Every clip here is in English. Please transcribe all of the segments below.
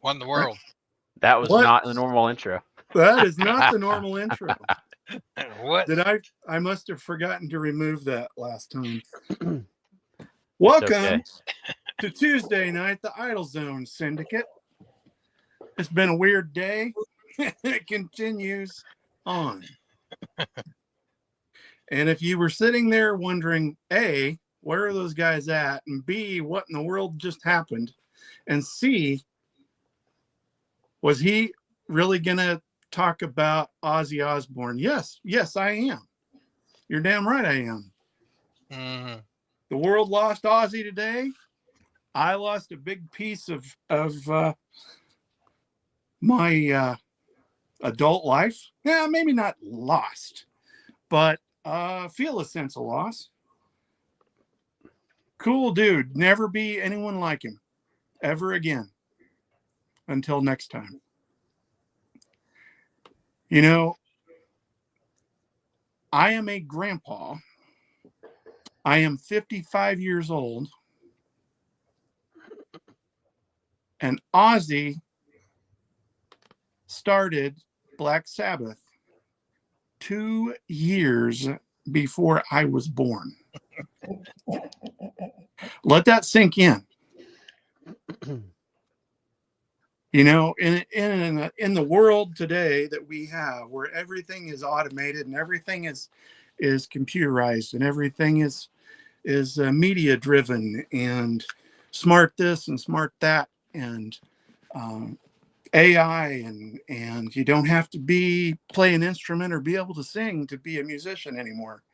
What in the world? That was What? not the normal intro. That is not the normal intro. What? I must have forgotten to remove that last time. Welcome okay. to Tuesday night, the Idle Zone Syndicate. It's been a weird day. It continues on. And if you were sitting there wondering, A, where are those guys at? And B, what in the world just happened? And C, was he really going to talk about Ozzy Osbourne? Yes, I am. You're damn right I am. Mm-hmm. The world lost Ozzy today. I lost a big piece of my adult life. Yeah, maybe not lost, but feel a sense of loss. Cool dude. Never be anyone like him ever again. Until next time. You know, I am a grandpa. I am 55 years old. And Ozzy started Black Sabbath 2 years before I was born. Let that sink in. You know, in the world today that we have, where everything is automated and everything is computerized and everything is media driven and smart this and smart that and AI and you don't have to play an instrument or be able to sing to be a musician anymore.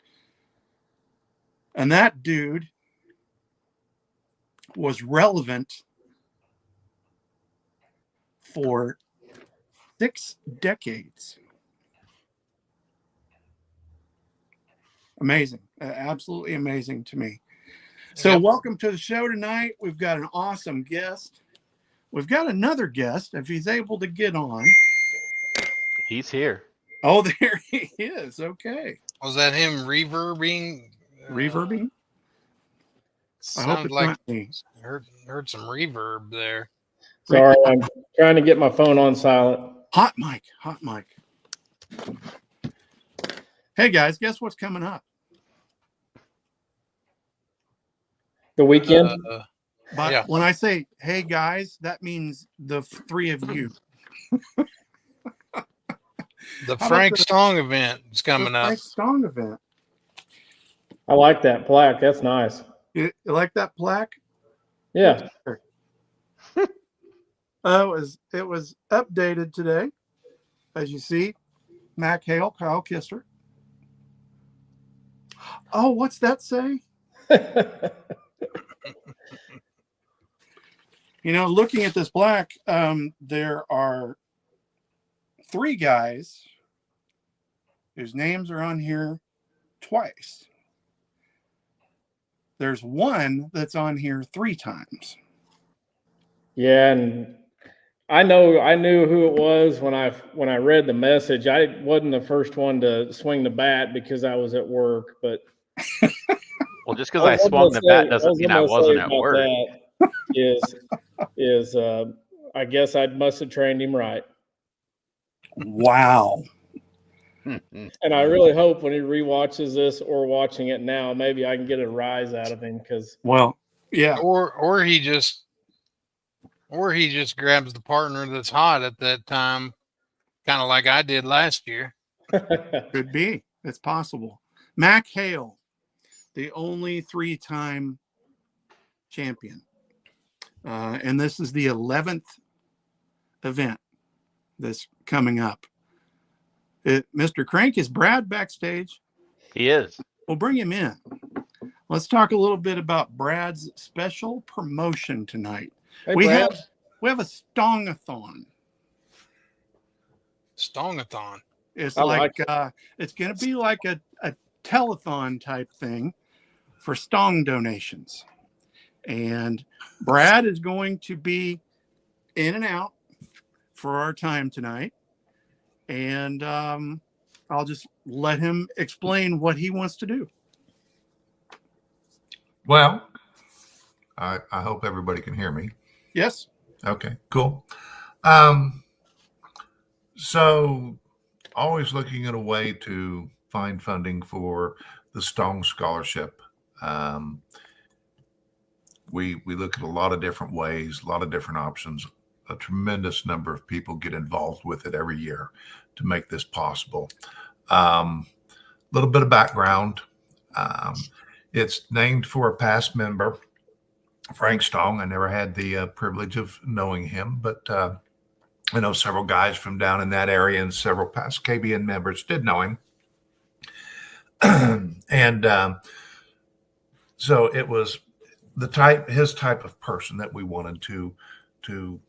And that dude was relevant for 6 decades. Amazing. Absolutely amazing to me. So Yep. Welcome to the show tonight. We've got an awesome guest. We've got another guest, if he's able to get on. He's here. Oh, there he is. Okay. Was that him reverbing? Reverbing? I hope Sounded it's like not me. heard some reverb there. Sorry, I'm trying to get my phone on silent. Hot mic. Hey, guys, guess what's coming up? The weekend? But yeah. when I say, hey, guys, that means the 3 of you. The How Frank about the- Stong event is coming the up. Frank Stong event. I like that plaque. That's nice. You like that plaque? Yeah. It was updated today, as you see. Mac Hale, Kyle Kisser. Oh, what's that say? You know, looking at this plaque, there are 3 guys whose names are on here twice. There's one that's on here 3 times. Yeah, and I knew who it was when I read the message. I wasn't the first one to swing the bat because I was at work, but Well, just because I swung the bat doesn't mean I wasn't at work. Is I guess I must have trained him right. Wow. And I really hope when he rewatches this or watching it now, maybe I can get a rise out of him because. Well, yeah. Or he just grabs the partner that's hot at that time, kind of like I did last year. Could be. It's possible. Mac Hale, the only 3-time champion. And this is the 11th event that's coming up. Mr. Crank, is Brad backstage? He is. We'll bring him in. Let's talk a little bit about Brad's special promotion tonight. Hey, we Brad. have a Stongathon. Stongathon. It's it's going to be like a telethon type thing for Stong donations. And Brad is going to be in and out for our time tonight. And I'll just let him explain what he wants to do. Well, I hope everybody can hear me. Yes. Okay, cool. So always looking at a way to find funding for the Stone Scholarship. We look at a lot of different ways, a lot of different options. A tremendous number of people get involved with it every year to make this possible. Little bit of background. It's named for a past member, Frank Stong. I never had the privilege of knowing him, but I know several guys from down in that area, and several past KBN members did know him. And so it was his type of person that we wanted to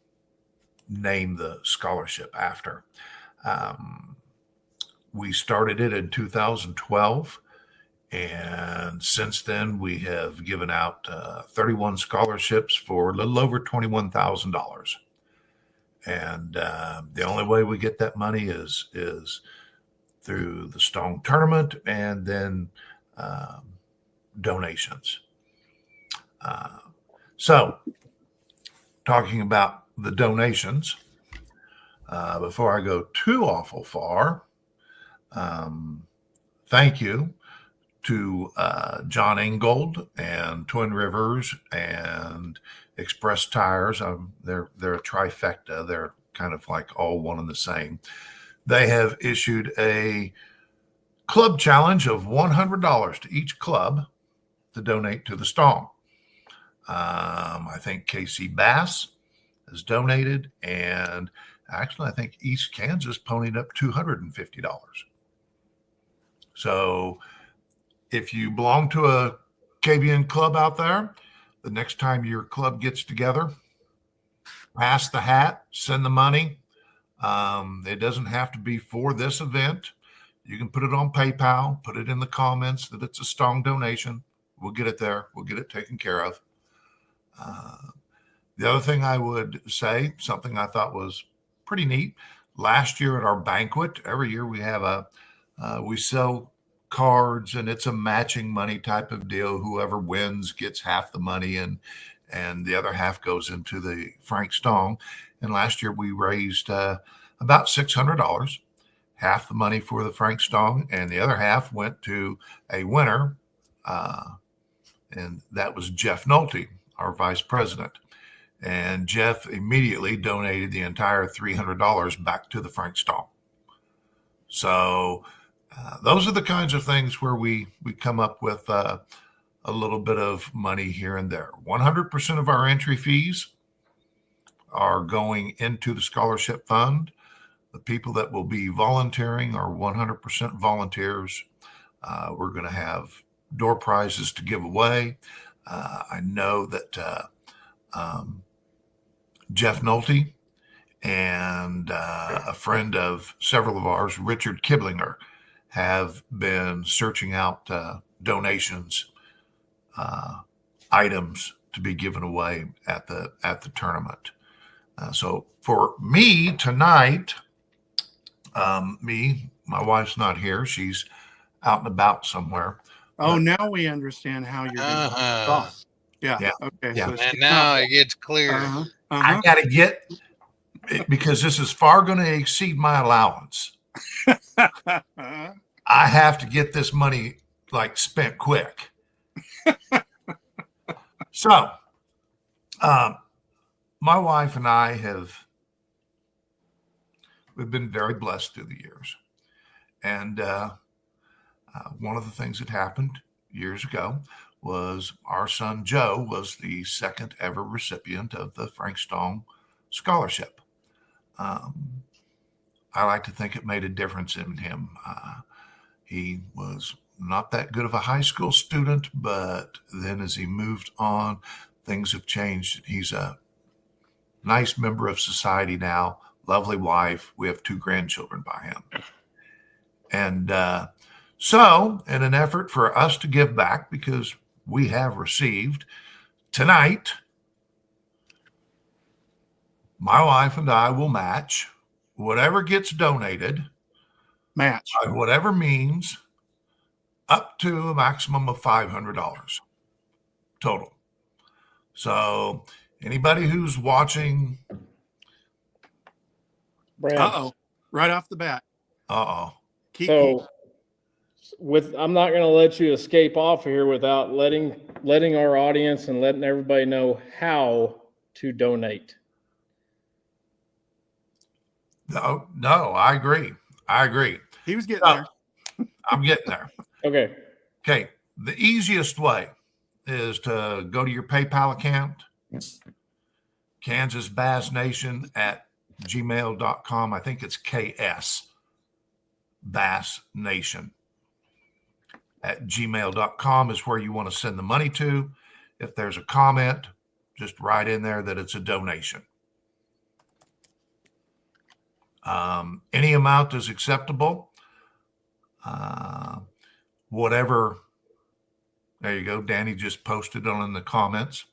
name the scholarship after. We started it in 2012, and since then we have given out 31 scholarships for a little over $21,000. And the only way we get that money is through the Stone tournament, and then donations. So talking about the donations, before I go too awful far, thank you to John Ingold and Twin Rivers and Express Tires. They're a trifecta. They're kind of like all one and the same. They have issued a club challenge of $100 to each club to donate to the Stone. I think KC Bass has donated, and actually I think East Kansas ponied up $250. So if you belong to a KBN club out there, the next time your club gets together, pass the hat, send the money. It doesn't have to be for this event. You can put it on PayPal, put it in the comments that it's a Stone donation. We'll get it there. We'll get it taken care of. The other thing I would say, something I thought was pretty neat, last year at our banquet, every year we have we sell cards, and it's a matching money type of deal. Whoever wins gets half the money, and the other half goes into the Frank Stone. And last year we raised about $600, half the money for the Frank Stone, and the other half went to a winner, and that was Jeff Nolte, our vice president. And Jeff immediately donated the entire $300 back to the Frank Stone. So those are the kinds of things where we come up with a little bit of money here and there. 100% of our entry fees are going into the scholarship fund. The people that will be volunteering are 100% volunteers. We're going to have door prizes to give away. I know that Jeff Nolte and a friend of several of ours, Richard Kiblinger, have been searching out donations, items to be given away at the tournament. So for me tonight, my wife's not here. She's out and about somewhere. Oh, now we understand how you're going to talk. Yeah. Okay. Yeah. So And now it gets clear. I got to get it because this is far going to exceed my allowance. I have to get this money like spent quick. So, my wife and I we've been very blessed through the years. And one of the things that happened years ago was our son Joe was the second ever recipient of the Frank Stone Scholarship. I like to think it made a difference in him. He was not that good of a high school student, but then as he moved on, things have changed. He's a nice member of society now, lovely wife. We have 2 grandchildren by him. And so in an effort for us to give back, because we have received, tonight, my wife and I will match whatever gets donated, by whatever means, up to a maximum of $500 total. So anybody who's watching Brad. Uh-oh. Right off the bat. Uh-oh. So I'm not going to let you escape off here without letting our audience and letting everybody know how to donate. No, I agree. He was getting there. I'm getting there. Okay. The easiest way is to go to your PayPal account, kansasbassnation@gmail.com. I think it's KS Bass Nation @gmail.com is where you want to send the money to. If there's a comment, just write in there that it's a donation. Any amount is acceptable. Whatever, there you go. Danny just posted on in the comments.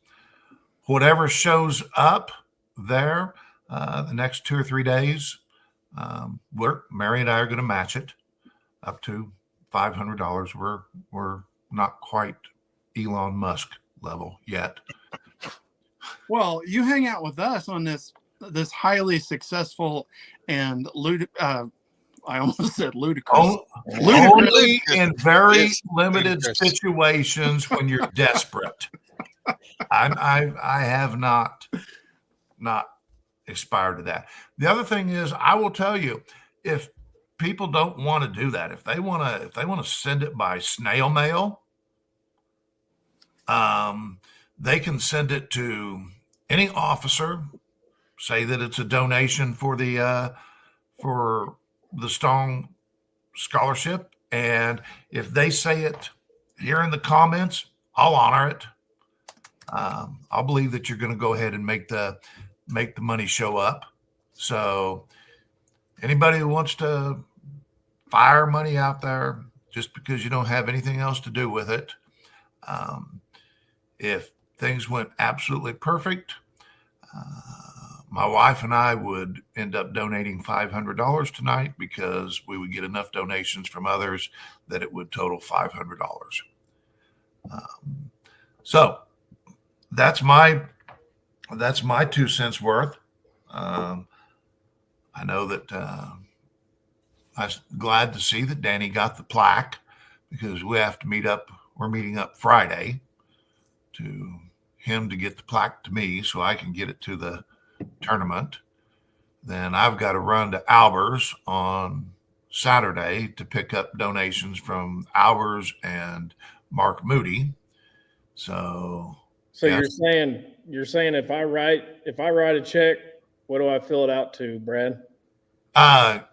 Whatever shows up there the next 2 or 3 days, Mary and I are going to match it up to $500. We're not quite Elon Musk level yet. Well, you hang out with us on this highly successful and I almost said ludicrous. Only in very limited situations when you're desperate. I have not aspired to that. The other thing is, I will tell you, if people don't want to do that, if they want to send it by snail mail, they can send it to any officer. Say that it's a donation for the Stone Scholarship, and if they say it here in the comments, I'll honor it. I'll believe that you're going to go ahead and make the money show up. So anybody who wants to fire money out there just because you don't have anything else to do with it, if things went absolutely perfect, my wife and I would end up donating $500 tonight because we would get enough donations from others that it would total $500. So that's my 2 cents worth. I know that I was glad to see that Danny got the plaque because we have to meet up. We're meeting up Friday to him to get the plaque to me so I can get it to the tournament. Then I've got to run to Albers on Saturday to pick up donations from Albers and Mark Moody. So you're saying if I write a check, what do I fill it out to, Brad?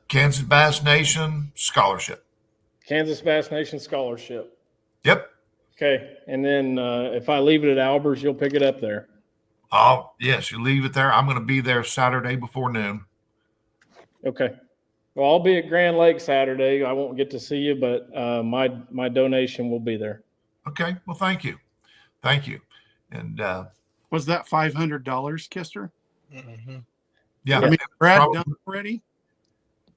Kansas Bass Nation Scholarship. Kansas Bass Nation Scholarship. Yep. Okay. And then if I leave it at Albers, you'll pick it up there. Oh, yes, you leave it there. I'm going to be there Saturday before noon. Okay. Well, I'll be at Grand Lake Saturday. I won't get to see you, but my donation will be there. Okay. Well, thank you. And was that $500, Kister? Mm-hmm. Yeah. I mean, Brad done already?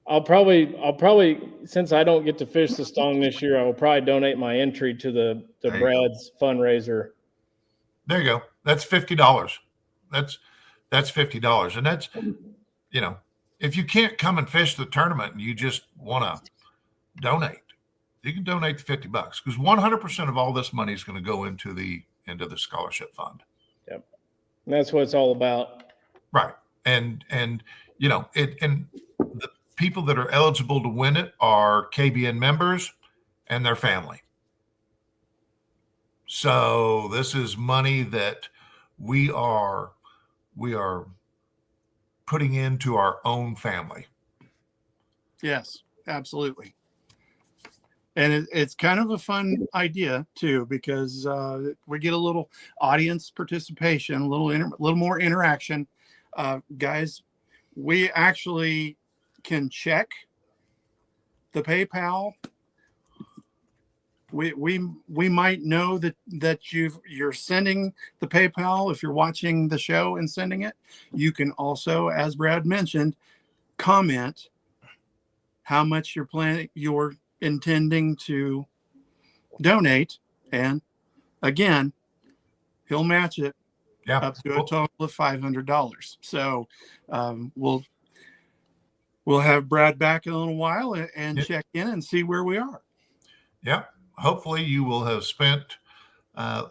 I'll probably since I don't get to fish the Stong this year, I will probably donate my entry to the Brad's fundraiser. There you go. That's $50. That's $50. And that's, if you can't come and fish the tournament and you just want to donate, you can donate the $50 because 100% of all this money is going to go into the scholarship fund. Yep. And that's what it's all about. Right. And the people that are eligible to win it are KBN members and their family. So this is money that we are putting into our own family. Yes, absolutely. And it's kind of a fun idea too, because we get a little audience participation, a little more interaction. Guys, we actually can check the PayPal. We might know that you're sending the PayPal if you're watching the show and sending it. You can also, as Brad mentioned, comment how much you're intending to donate, and again, he'll match it up to a total of $500. So we'll have Brad back in a little while and Yep. check in and see where we are. Yep. Hopefully you will have spent,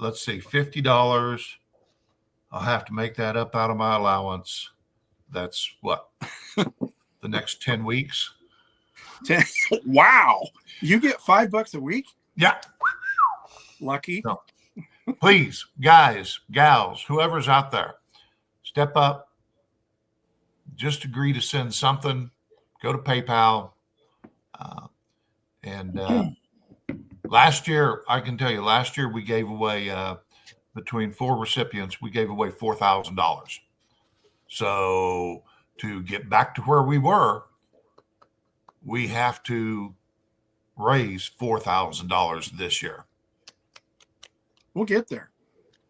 let's see, $50. I'll have to make that up out of my allowance. That's what? The next 10 weeks? Wow. You get $5 a week? Yeah. Lucky. No. Please, guys, gals, whoever's out there, step up. Just agree to send something. Go to PayPal. Last year, I can tell you, last year we gave away, between 4 recipients, we gave away $4,000. So to get back to where we were, we have to raise $4,000 this year. We'll get there.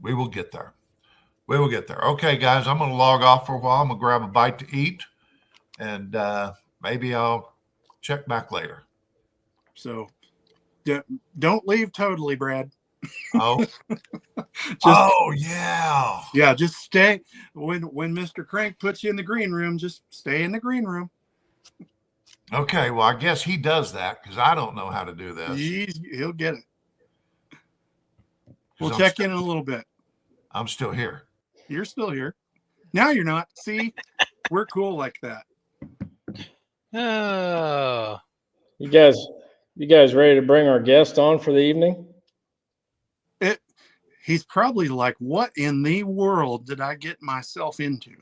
We will get there. We will get there. Okay, guys, I'm going to log off for a while. I'm going to grab a bite to eat, and maybe I'll check back later. So don't leave totally, Brad. Oh, oh yeah. Yeah, just stay. When Mr. Crank puts you in the green room, just stay in the green room. Okay, well, I guess he does that because I don't know how to do this. He'll get it. We'll check in a little bit. I'm still here. You're still here. Now you're not. See, we're cool like that. Oh, You guys ready to bring our guest on for the evening? He's probably like, what in the world did I get myself into?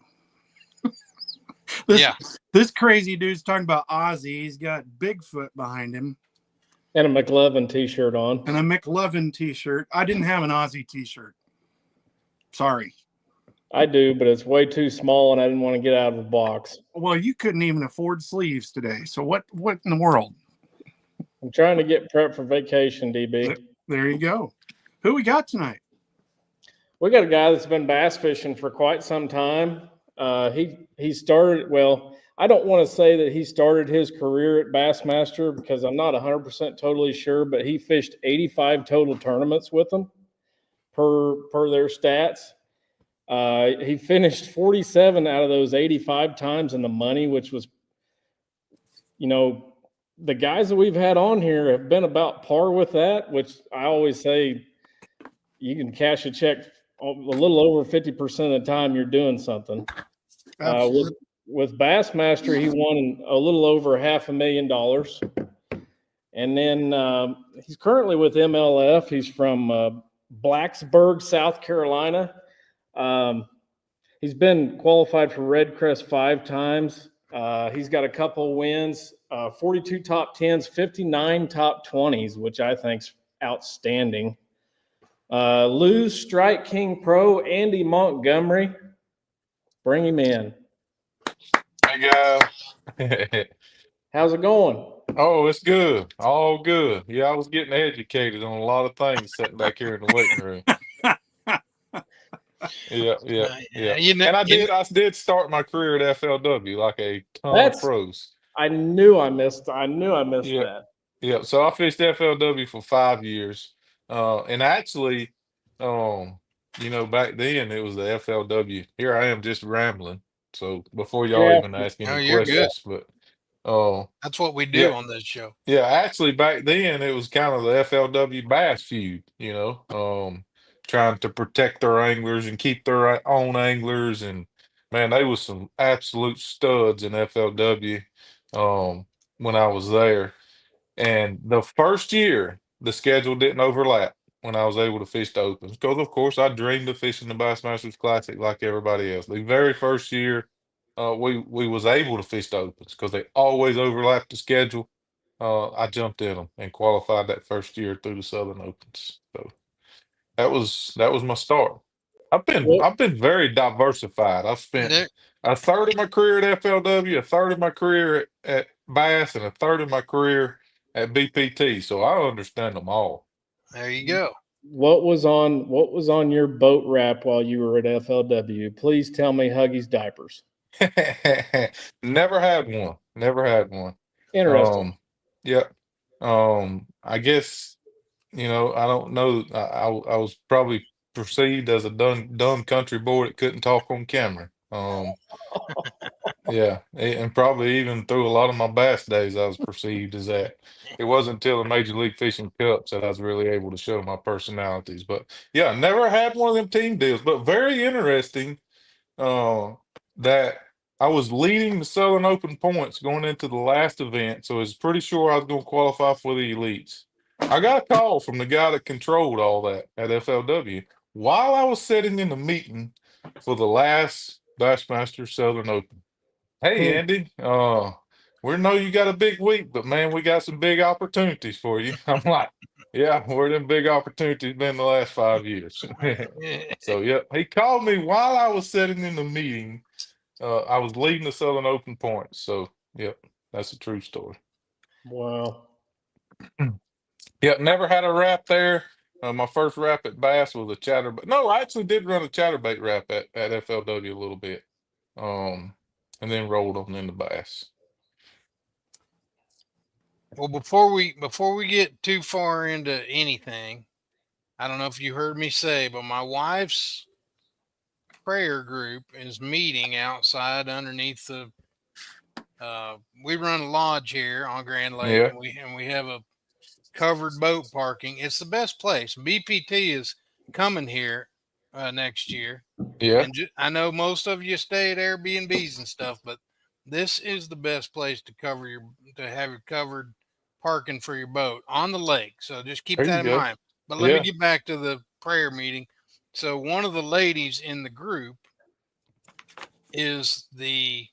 This crazy dude's talking about Ozzy. He's got Bigfoot behind him. And a McLovin t-shirt on. And a McLovin t-shirt. I didn't have an Ozzy t-shirt. Sorry. I do, but it's way too small and I didn't want to get out of the box. Well, you couldn't even afford sleeves today. So what in the world? I'm trying to get prepped for vacation, DB. There you go. Who we got tonight? We got a guy that's been bass fishing for quite some time. He started, well, I don't want to say that he started his career at Bassmaster because I'm not 100% totally sure, but he fished 85 total tournaments with them per their stats. He finished 47 out of those 85 times in the money, which was, the guys that we've had on here have been about par with that, which I always say you can cash a check a little over 50% of the time you're doing something. With Bassmaster, he won a little over $500,000. And then he's currently with MLF. He's from Blacksburg, South Carolina. He's been qualified for Red Crest 5 times. He's got a couple wins, 42 top 10s, 59 top 20s, which I think's outstanding. Lou's Strike King Pro, Andy Montgomery. Bring him in. Hey, guys. How's it going? Oh, it's good. All good. Yeah, I was getting educated on a lot of things sitting back here in the waiting room. Yeah. And I did start my career at FLW like a ton of pros. I knew I missed that. Yeah. So I fished FLW for 5 years. And actually, back then it was the FLW. Here I am just rambling. So before y'all even ask any questions, good. but that's what we do on this show. Yeah, actually back then it was kind of the FLW bass feud, trying to protect their anglers and keep their own anglers. And man, they was some absolute studs in FLW when I was there. And the first year, the schedule didn't overlap when I was able to fish the Opens. Because, of course, I dreamed of fishing the Bassmasters Classic like everybody else. The very first year, we was able to fish the Opens because they always overlapped the schedule. I jumped in them and qualified that first year through the Southern Opens. So that was my start. I've been very diversified. I've spent a third of my career at FLW, a third of my career at Bass, and a third of my career at BPT. So I understand them all. There you go. What was on your boat wrap while you were at FLW? Please tell me Huggies diapers. Never had one. Interesting. I guess I don't know. I was probably perceived as a dumb country boy that couldn't talk on camera. Yeah, and probably even through a lot of my bass days, I was perceived as that. It wasn't until the Major League Fishing Cups that I was really able to show my personalities. But yeah, never had one of them team deals. But very interesting that I was leading the Southern Open points going into the last event, so I was pretty sure I was going to qualify for the elites. I got a call from the guy that controlled all that at FLW while I was sitting in the meeting for the last Bassmaster Southern Open. Hey, Andy, we know you got a big week, but man, we got some big opportunities for you. I'm like, yeah, where them big opportunities been the last 5 years? So, yeah, he called me while I was sitting in the meeting. I was leading the Southern Open points. So, yep, that's a true story. Wow. Yep, never had a wrap there. My first wrap at Bass was a chatterbait. No, I actually did run a chatterbait wrap at FLW a little bit. And then rolled on into Bass. Well, before we get too far into anything, I don't know if you heard me say, but my wife's prayer group is meeting outside underneath the. We run a lodge here on Grand Lake, Yeah. and we have a covered boat parking. It's the best place. BPT is coming here next year. Yeah. And I know most of you stay at Airbnbs and stuff, but this is the best place to have your covered parking for your boat on the lake. So just keep There you that in go. mind. But let me Yeah. get back to the prayer meeting. So one of the ladies in the group is the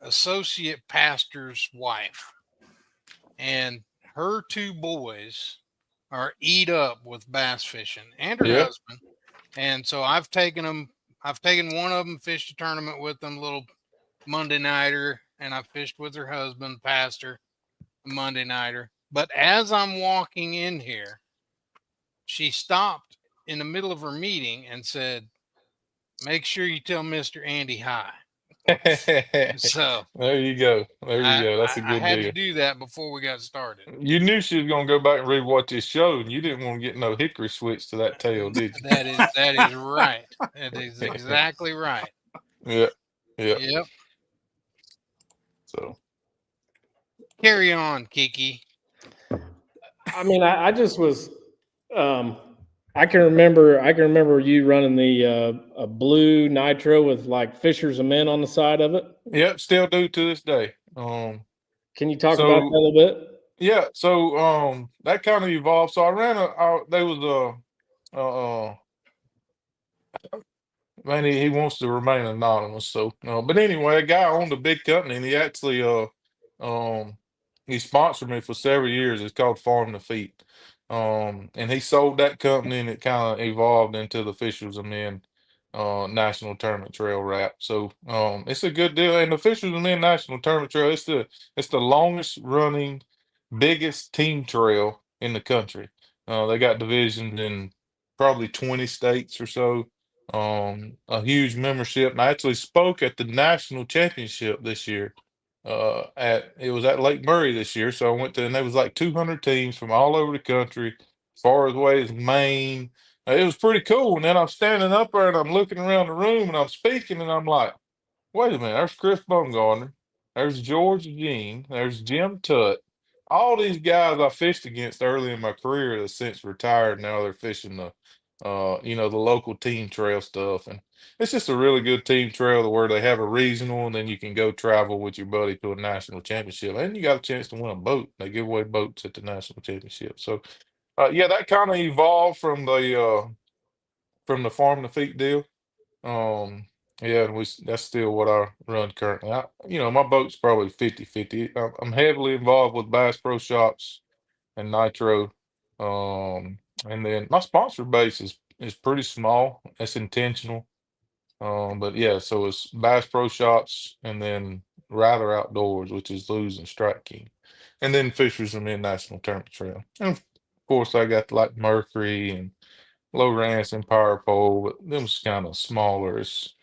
associate pastor's wife, and her two boys are eat up with bass fishing, and her Yeah. husband. And so I've taken one of them, fished a tournament with them, little Monday nighter, and I fished with her husband, pastor, Monday nighter. But as I'm walking in here, she stopped in the middle of her meeting and said, "Make sure you tell Mr. Andy hi." So there you go. There you go. That's a I good had to deal. do that before we got started. You knew she was gonna go back and rewatch this show, and you didn't want to get no hickory switch to that tail, did you? That is right. That is exactly right. Yeah. Yeah. Yep. So Carry on, Kiki. I mean, I just was. I can remember you running the a blue nitro with like Fishers and Men on the side of it. yep, still do to this day. Can you talk about that a little bit? Yeah, so that kind of evolved. So I ran there was man, he wants to remain anonymous. So, but anyway, a guy owned a big company, and he actually he sponsored me for several years. It's called Farm to Feet, and he sold that company, and it kind of evolved into the Fishers of Men National Tournament Trail Wrap. So, it's a good deal. And the Fishers of Men National Tournament Trail, it's the longest running, biggest team trail in the country. They got divisions in probably 20 states or so, a huge membership. And I actually spoke at the national championship this year. It was at Lake Murray this year, so I went to, and there was like 200 teams from all over the country, as far away as Maine. It was pretty cool. And then I'm standing up there and I'm looking around the room and I'm speaking, and I'm like, wait a minute, there's Chris Bumgarner, there's George Jean, there's Jim Tutt. All these guys I fished against early in my career have since retired. Now they're fishing the local team trail stuff. And it's just a really good team trail to where they have a regional, and then you can go travel with your buddy to a national championship. And you got a chance to win a boat. They give away boats at the national championship. So yeah, that kind of evolved from the farm to feet deal. Um, yeah, and that's still what I run currently. My boat's probably 50-50. I'm heavily involved with Bass Pro Shops and Nitro. And then my sponsor base is pretty small. It's intentional. But yeah, so it's Bass Pro Shops, and then Rather Outdoors, which is Lose and Strike King, and then Fishers and Men National Tournament Trail. And of course, I got like Mercury and Lowrance and Power Pole, but them's kind of smaller. It's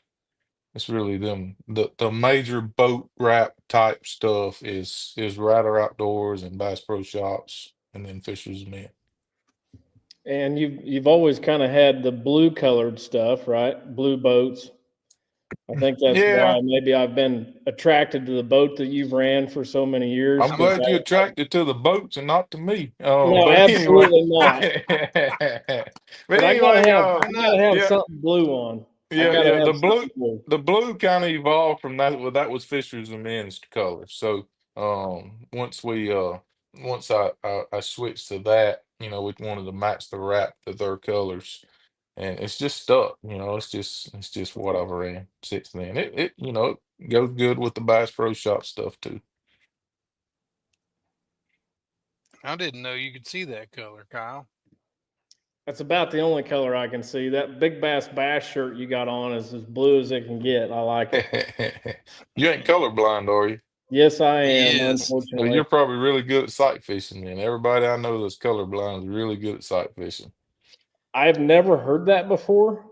really them. The major boat wrap type stuff is Rather Outdoors and Bass Pro Shops, and then Fishers and Men. And you've always kind of had the blue colored stuff, right? Blue boats. I think that's Yeah. why maybe I've been attracted to the boat that you've ran for so many years. I'm glad you're attracted to the boats and not to me. No, But anyway. absolutely not. But But anyway, Why not? I gotta have yeah, something blue on. I yeah, gotta yeah. have something blue. The blue kind of evolved from that. Well, that was Fisher's and Men's color. So once I switched to that, we wanted to match the wrap to their colors. And it's just stuck, it's just what I've ran since then. It goes good with the Bass Pro Shop stuff too. I didn't know you could see that color, Kyle. That's about the only color I can see. That Big Bass shirt you got on is as blue as it can get. I like it. You ain't colorblind, are you? Yes, I am, Yes. Well, unfortunately. you're probably really good at sight fishing, then. Everybody I know that's colorblind is really good at sight fishing. I've never heard that before.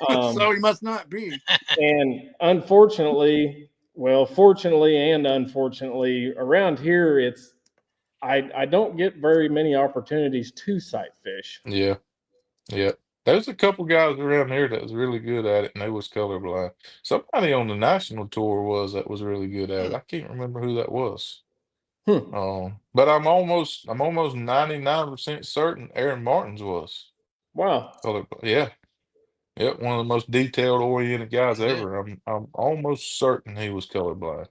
So he must not be. And unfortunately, fortunately and unfortunately, around here, I don't get very many opportunities to sight fish. Yeah, yeah. There's a couple guys around here that was really good at it, and they was colorblind. Somebody on the national tour that was really good at it. I can't remember who that was. But I'm almost 99% certain Aaron Martins was Wow. colorblind. Yeah, yeah, one of the most detailed oriented guys Yeah. ever. I'm almost certain he was colorblind.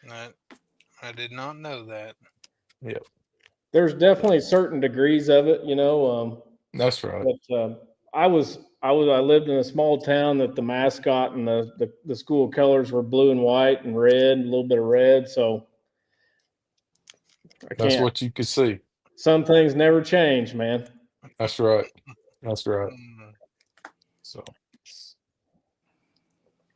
I did not know that. Yeah, There's definitely certain degrees of it, that's right. But I lived in a small town that the mascot and the school colors were blue and white and red, a little bit of red. So I That's can't. what you could see. Some things never change, man. That's right. That's right. Mm.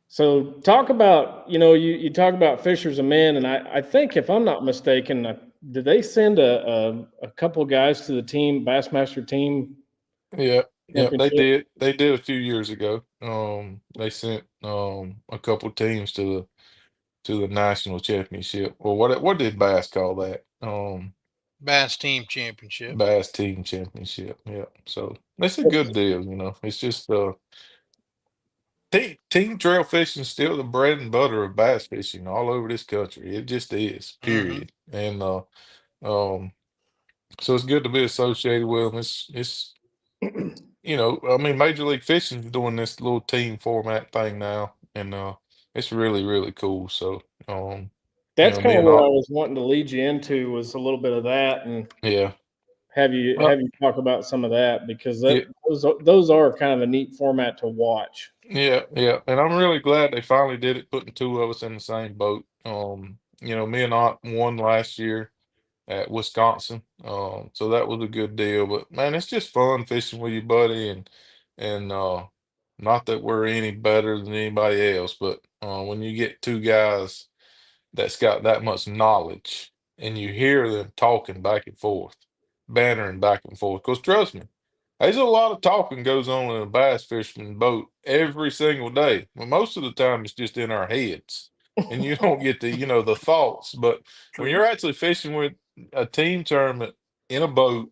So talk about, you talk about Fishers and Men, and I think if I'm not mistaken, did they send a couple of guys to the team, Bassmaster team? Yeah, yeah, they Championship? did. They did a few years ago. They sent a couple teams to the national championship. Well, what did Bass call that? Bass Team Championship. Bass Team Championship. Yeah. So it's a good deal. It's just team trail fishing is still the bread and butter of bass fishing all over this country. It just is, period. And so it's good to be associated with them. It's I mean, Major League Fishing is doing this little team format thing now, and it's really, really cool. So, That's me kind of and where I all, was wanting to lead you into, was a little bit of that, and yeah, have you well, talk about some of that, because yeah, those are kind of a neat format to watch. yeah, yeah, and I'm really glad they finally did it, putting two of us in the same boat. Me and Ott won last year at Wisconsin, so that was a good deal. But man, it's just fun fishing with your buddy, and not that we're any better than anybody else, but when you get two guys that's got that much knowledge and you hear them talking back and forth, bantering back and forth. Because trust me, there's a lot of talking goes on in a bass fisherman boat every single day. But most of the time it's just in our heads. And you don't get the thoughts. But when you're actually fishing with a team tournament in a boat,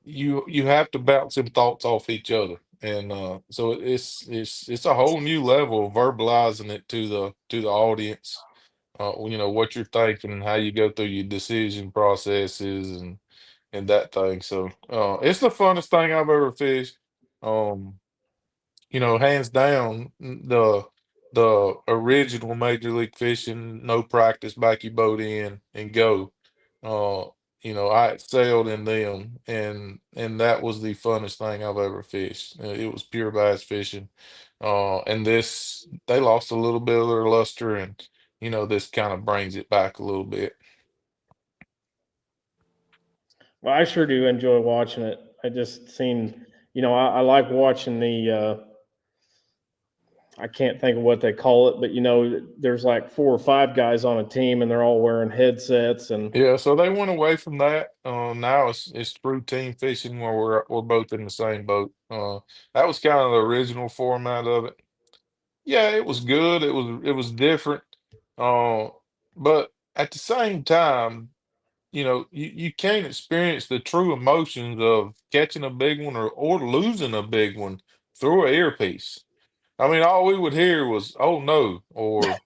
you have to bounce some thoughts off each other. And so it's a whole new level of verbalizing it to the audience, what you're thinking and how you go through your decision processes and that thing. So it's the funnest thing I've ever fished. Um, Hands down, the original Major League Fishing, no practice, back your boat in and go. Uh, I excelled in them, and that was the funnest thing I've ever fished. It was pure bass fishing. And this, they lost a little bit of their luster, and this kind of brings it back a little bit. Well, I sure do enjoy watching it. I just seen, I like watching I can't think of what they call it, but there's like 4 or 5 guys on a team and they're all wearing headsets, and Yeah, so they went away from that. Now it's through team fishing where we're both in the same boat. That was kind of the original format of it. Yeah, it was good. It was different. Uh, but at the same time, you can't experience the true emotions of catching a big one or losing a big one through an earpiece. I mean, all we would hear was, "Oh no," or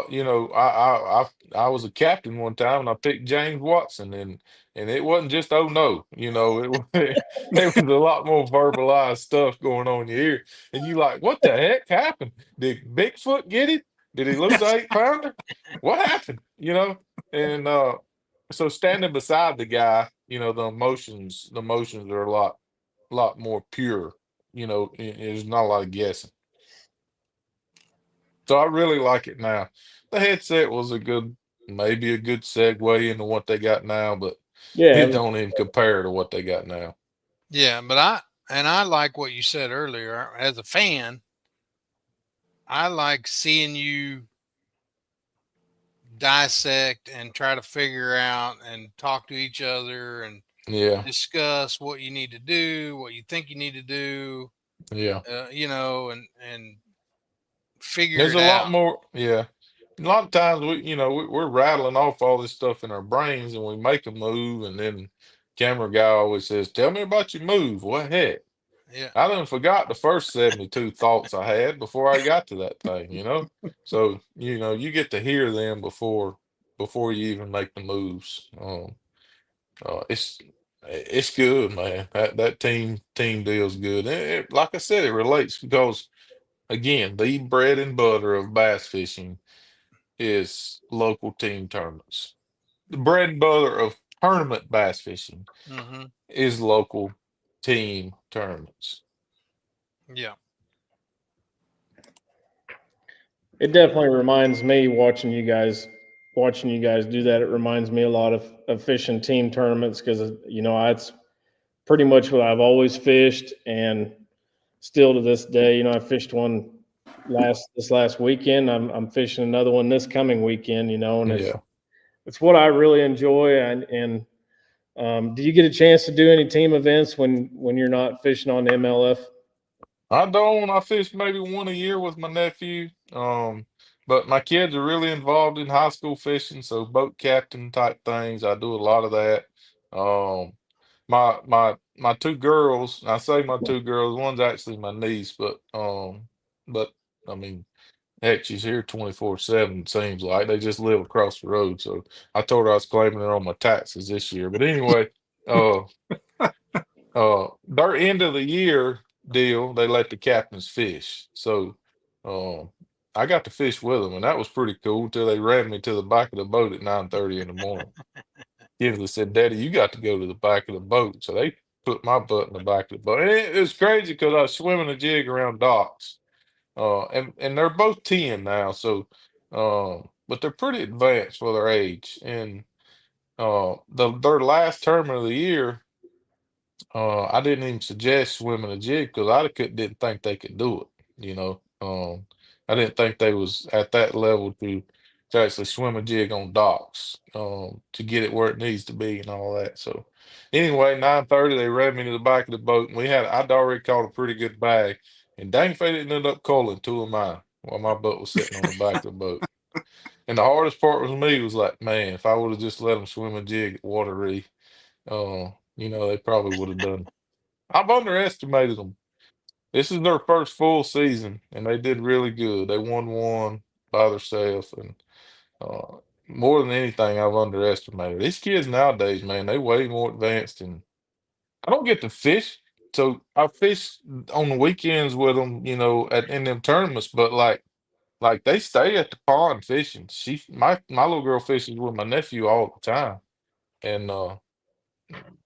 you know, I was a captain one time and I picked James Watson and it wasn't just oh no, you know, it was there was a lot more verbalized stuff going on in your ear, and you like, what the heck happened? Did Bigfoot get it? Did he lose an 8 pounder? What happened? You know, and so standing beside the guy, you know, the emotions are a lot more pure. You know, there's not a lot of guessing. So I really like it now. The headset was maybe a good segue into what they got now, but Yeah, it don't even compare to what they got now. Yeah, but I like what you said earlier. As a fan, I like seeing you dissect and try to figure out and talk to each other and Yeah, discuss what you need to do, what you think you need to do, yeah. you know, and figure There's it a lot out. more. Yeah, a lot of times we're rattling off all this stuff in our brains and we make a move, and then camera guy always says, "Tell me about your move." What heck? Yeah, I done forgot the first 72 thoughts I had before I got to that thing, you know? So, you know, you get to hear them before you even make the moves. It's good, man. That team deal's good. And like I said, it relates because again, the bread and butter of bass fishing is local team tournaments. The bread and butter of tournament bass fishing hmm, is local team tournaments. yeah, it definitely reminds me watching you guys do that. It reminds me a lot of fishing team tournaments because it's pretty much what I've always fished, and still to this day, I fished one this last weekend. I'm fishing another one this coming weekend. And Yeah. it's what I really enjoy. And do you get a chance to do any team events when you're not fishing on the MLF? I don't. I fish maybe one a year with my nephew. But my kids are really involved in high school fishing, so boat captain type things. I do a lot of that. Um, my two girls, I say my two girls, one's actually my niece, but I mean, heck, she's here 24/7, seems like. They just live across the road. So I told her I was claiming her on my taxes this year. But anyway, uh their end of the year deal, they let the captains fish. So um I got to fish with them, and that was pretty cool until they ran me to the back of the boat at 9:30 in the morning. Kinsley said, "Daddy, you got to go to the back of the boat." So they put my butt in the back of the boat. And it was crazy because I was swimming a jig around docks. And they're both 10 now, so but they're pretty advanced for their age. And their last tournament of the year, I didn't even suggest swimming a jig because didn't think they could do it. You know, I didn't think they was at that level to actually swim a jig on docks, to get it where it needs to be and all that. So anyway, 9:30 they ran me to the back of the boat, and I'd already caught a pretty good bag, and dang if they didn't end up culling two of mine while my butt was sitting on the back of the boat. And the hardest part was me was like, man, if I would have just let them swim a jig at Wateree, they probably would have done. I've underestimated them. This is their first full season, and they did really good. They won one by themselves, and uh, more than anything, I've underestimated these kids nowadays. Man, they way more advanced, and I don't get to fish, so I fish on the weekends with them, in them tournaments. But like they stay at the pond fishing. My little girl fishes with my nephew all the time, and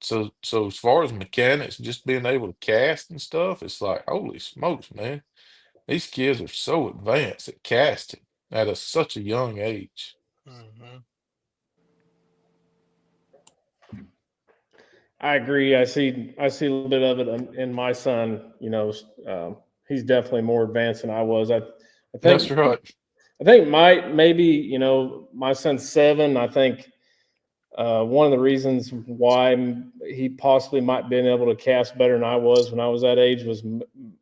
so as far as mechanics, just being able to cast and stuff, it's like, holy smokes, man. These kids are so advanced at casting at such a young age. hmm, I agree. I see a little bit of it in my son. He's definitely more advanced than I was. I That's think right. I think maybe my son's 7. I think one of the reasons why he possibly might been able to cast better than I was when I was that age was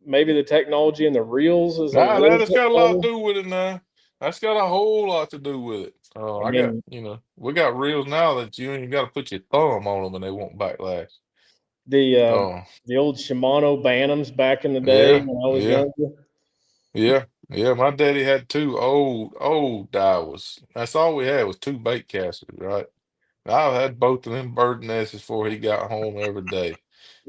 maybe the technology and the reels is a Nah, that little has bit got a lot better. to do with it now. That's got a whole lot to do with it. I I got, mean, we got reels now that you ain't got to put your thumb on them and they won't backlash. The old Shimano Bantams back in the day yeah, when I was yeah, younger. yeah, yeah. My daddy had two old Daiwas. That's all we had was two bait casters, right? I've had both of them bird nests before he got home every day.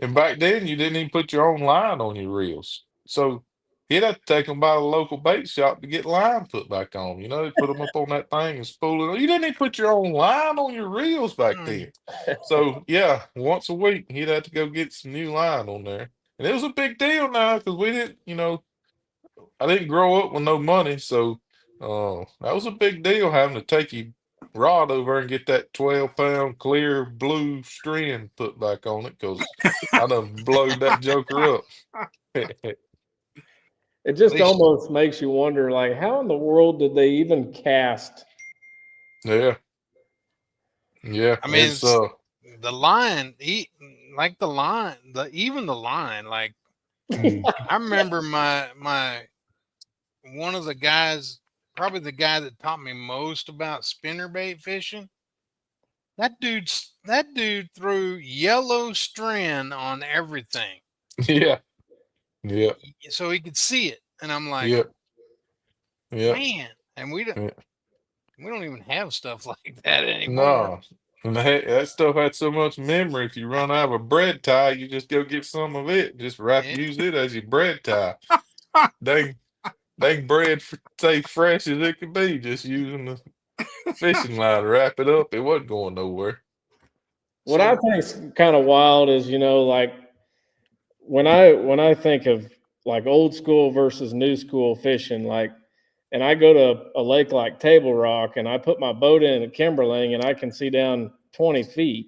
And back then, you didn't even put your own line on your reels. So he'd have to take them by the local bait shop to get line put back on. You know, they put them up on that thing and spool it. You didn't even put your own line on your reels back then. So, yeah, once a week, he'd have to go get some new line on there. And it was a big deal now because we didn't, I didn't grow up with no money. So that was a big deal having to take your rod over and get that 12-pound clear blue string put back on it because I done blowed that joker up. It just least- almost makes you wonder, like, how in the world did they even cast? Yeah. Yeah. I mean, It's the line, like the line, even the line, like mm, I remember my one of the guys, probably the guy that taught me most about spinnerbait fishing. That dude threw yellow strand on everything, yeah. Yeah. so he could see it. And I'm like, Yeah. Yeah. man, and we Yeah. don't even have stuff like that anymore. No. And that stuff had so much memory. If you run out of a bread tie, you just go get some of it. Just Yeah. use it as your bread tie. Dang, bread stay fresh as it could be, just using the fishing line to wrap it up. It wasn't going nowhere. What I think's kind of wild is, like when I think of like old school versus new school fishing, like, and I go to a lake like Table Rock and I put my boat in at Kimberling and I can see down 20 feet.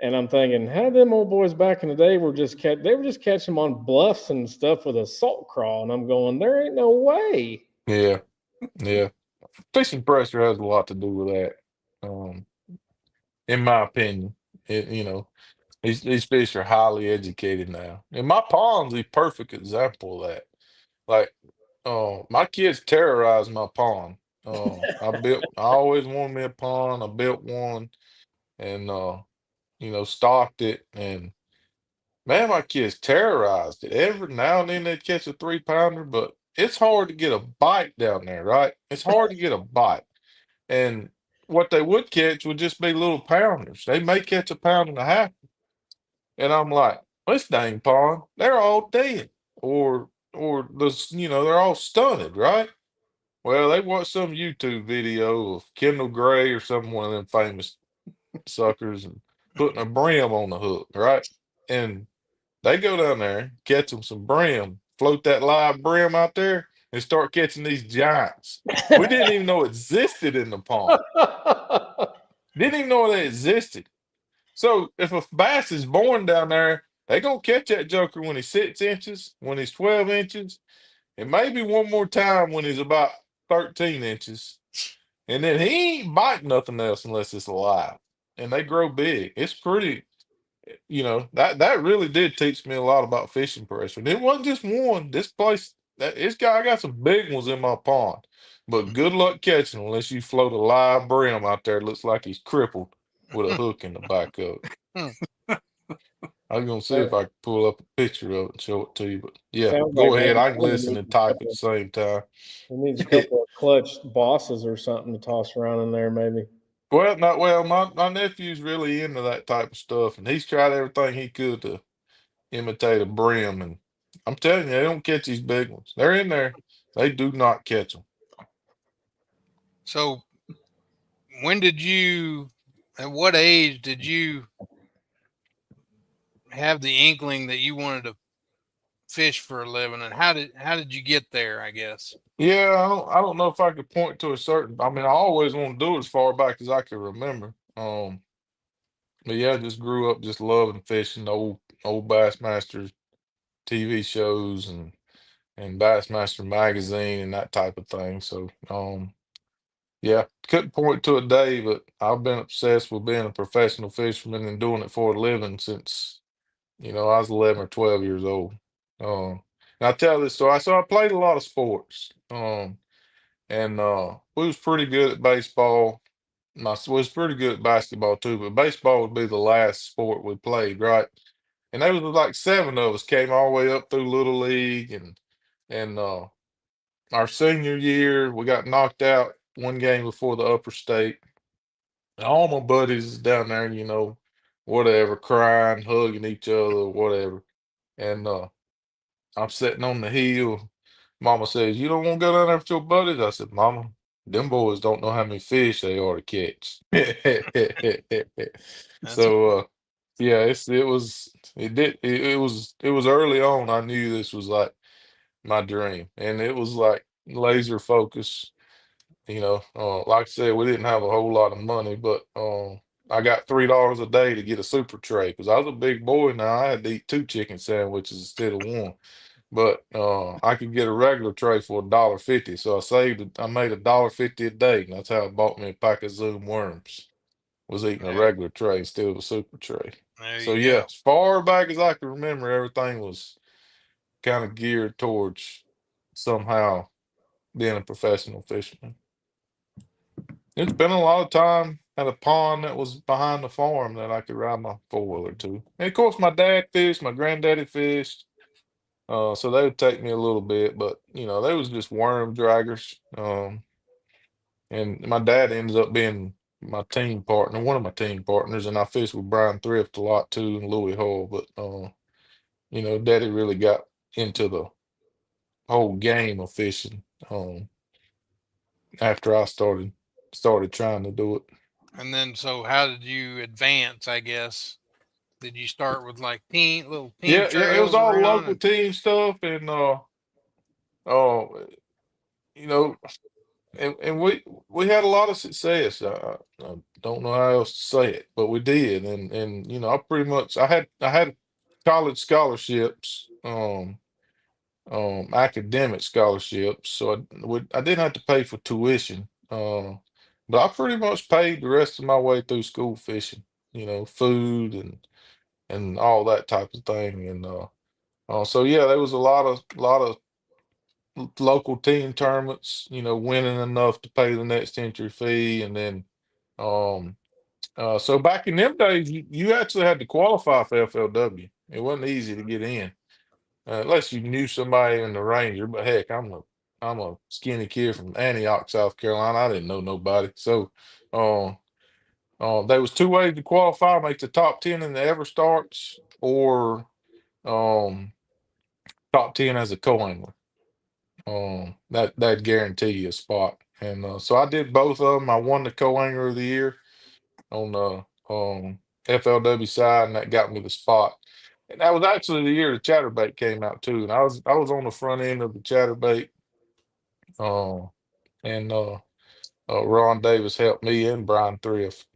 And I'm thinking, how them old boys back in the day were just catching them on bluffs and stuff with a salt crawl. And I'm going, there ain't no way. Yeah, yeah. Fishing pressure has a lot to do with that. In my opinion, these fish are highly educated now. And my pond's a perfect example of that. Like, my kids terrorize my pond. I always wanted me a pond. I built one and, stocked it. And man, my kids terrorized it. Every now and then they'd catch a 3-pounder, but it's hard to get a bite down there, right? It's hard to get a bite. And what they would catch would just be little pounders. They may catch a pound and a half. And I'm like, this dang pond, they're all dead. They're all stunted, right? Well, they watched some YouTube video of Kendall Gray or some one of them famous suckers and putting a brim on the hook, right? And they go down there, catch them some brim, float that live brim out there, and start catching these giants. We didn't even know existed in the pond. Didn't even know they existed. So if a bass is born down there, they gonna catch that joker when he's 6 inches, when he's 12 inches, and maybe one more time when he's about 13 inches. And then he ain't bite nothing else unless it's alive. And they grow big. It's pretty, that really did teach me a lot about fishing pressure. And it wasn't just one. This place, I got some big ones in my pond. But good luck catching them unless you float a live brim out there. It looks like he's crippled with a hook in the back of it. I was gonna see if I could pull up a picture of it and show it to you, but yeah, Sounds go like ahead. maybe I can listen and type at the same time. He needs a couple of clutch bosses or something to toss around in there, maybe. Well, not well. My nephew's really into that type of stuff, and he's tried everything he could to imitate a brim. And I'm telling you, they don't catch these big ones. They're in there. They do not catch them. So, at what age did you have the inkling that you wanted to fish for a living, and how did you get there? I guess. Yeah, I don't know if I could point to a certain. I mean, I always want to do it as far back as I can remember. But yeah, I just grew up just loving fishing, old Bassmasters TV shows and Bassmaster magazine and that type of thing. So yeah, couldn't point to a day, but I've been obsessed with being a professional fisherman and doing it for a living since I was 11 or 12 years old. And I tell this story. So I played a lot of sports. And we was pretty good at baseball. was pretty good at basketball too, but baseball would be the last sport we played, right? And there was like 7 of us came all the way up through Little League, and our senior year we got knocked out one game before the upper state. And all my buddies is down there, whatever, crying, hugging each other, whatever. And I'm sitting on the hill. Mama says, "You don't want to go down there with your buddies?" I said, "Mama, them boys don't know how many fish they ought to catch." That's So yeah, it was early on. I knew this was like my dream, and it was like laser focus. Like I said, we didn't have a whole lot of money, but I got $3 a day to get a super tray because I was a big boy now. I had to eat 2 chicken sandwiches instead of one. But I could get a regular tray for $1.50. So I made $1.50 a day, and that's how I bought me a pack of Zoom worms. Was eating a there, regular tray instead of a super tray. there So you yeah, go. as far back as I can remember, everything was kind of geared towards somehow being a professional fisherman. It's been a lot of time at a pond that was behind the farm that I could ride my four-wheeler to. And of course, my dad fished, my granddaddy fished. So they would take me a little bit, but they was just worm draggers. And my dad ends up being my team partner, one of my team partners, and I fished with Brian Thrift a lot too and Louis Hull. But Daddy really got into the whole game of fishing after I started trying to do it. And then, so how did you advance? I guess did you start with like little team Yeah, yeah, it was trails all around local and team stuff, and uh, you know, and we had a lot of success. I don't know how else to say it, but we did, and I had college scholarships, academic scholarships, so I didn't have to pay for tuition, but I pretty much paid the rest of my way through school fishing, food and all that type of thing, and so yeah, there was a lot of local team tournaments, winning enough to pay the next entry fee. And then, um, so back in them days, you actually had to qualify for FLW. It wasn't easy to get in, unless you knew somebody in the Ranger. But heck, I'm a skinny kid from Antioch, South Carolina. I didn't know nobody. So, uh, there was 2 ways to qualify: make the top 10 in the ever starts, or um, top 10 as a co-angler. That guarantee you a spot. And so I did both of them. I won the co-angler of the year on the FLW side, and that got me the spot. And that was actually the year the chatterbait came out too. And I was on the front end of the chatterbait. Uh, and Ron Davis helped me and Brian Thrift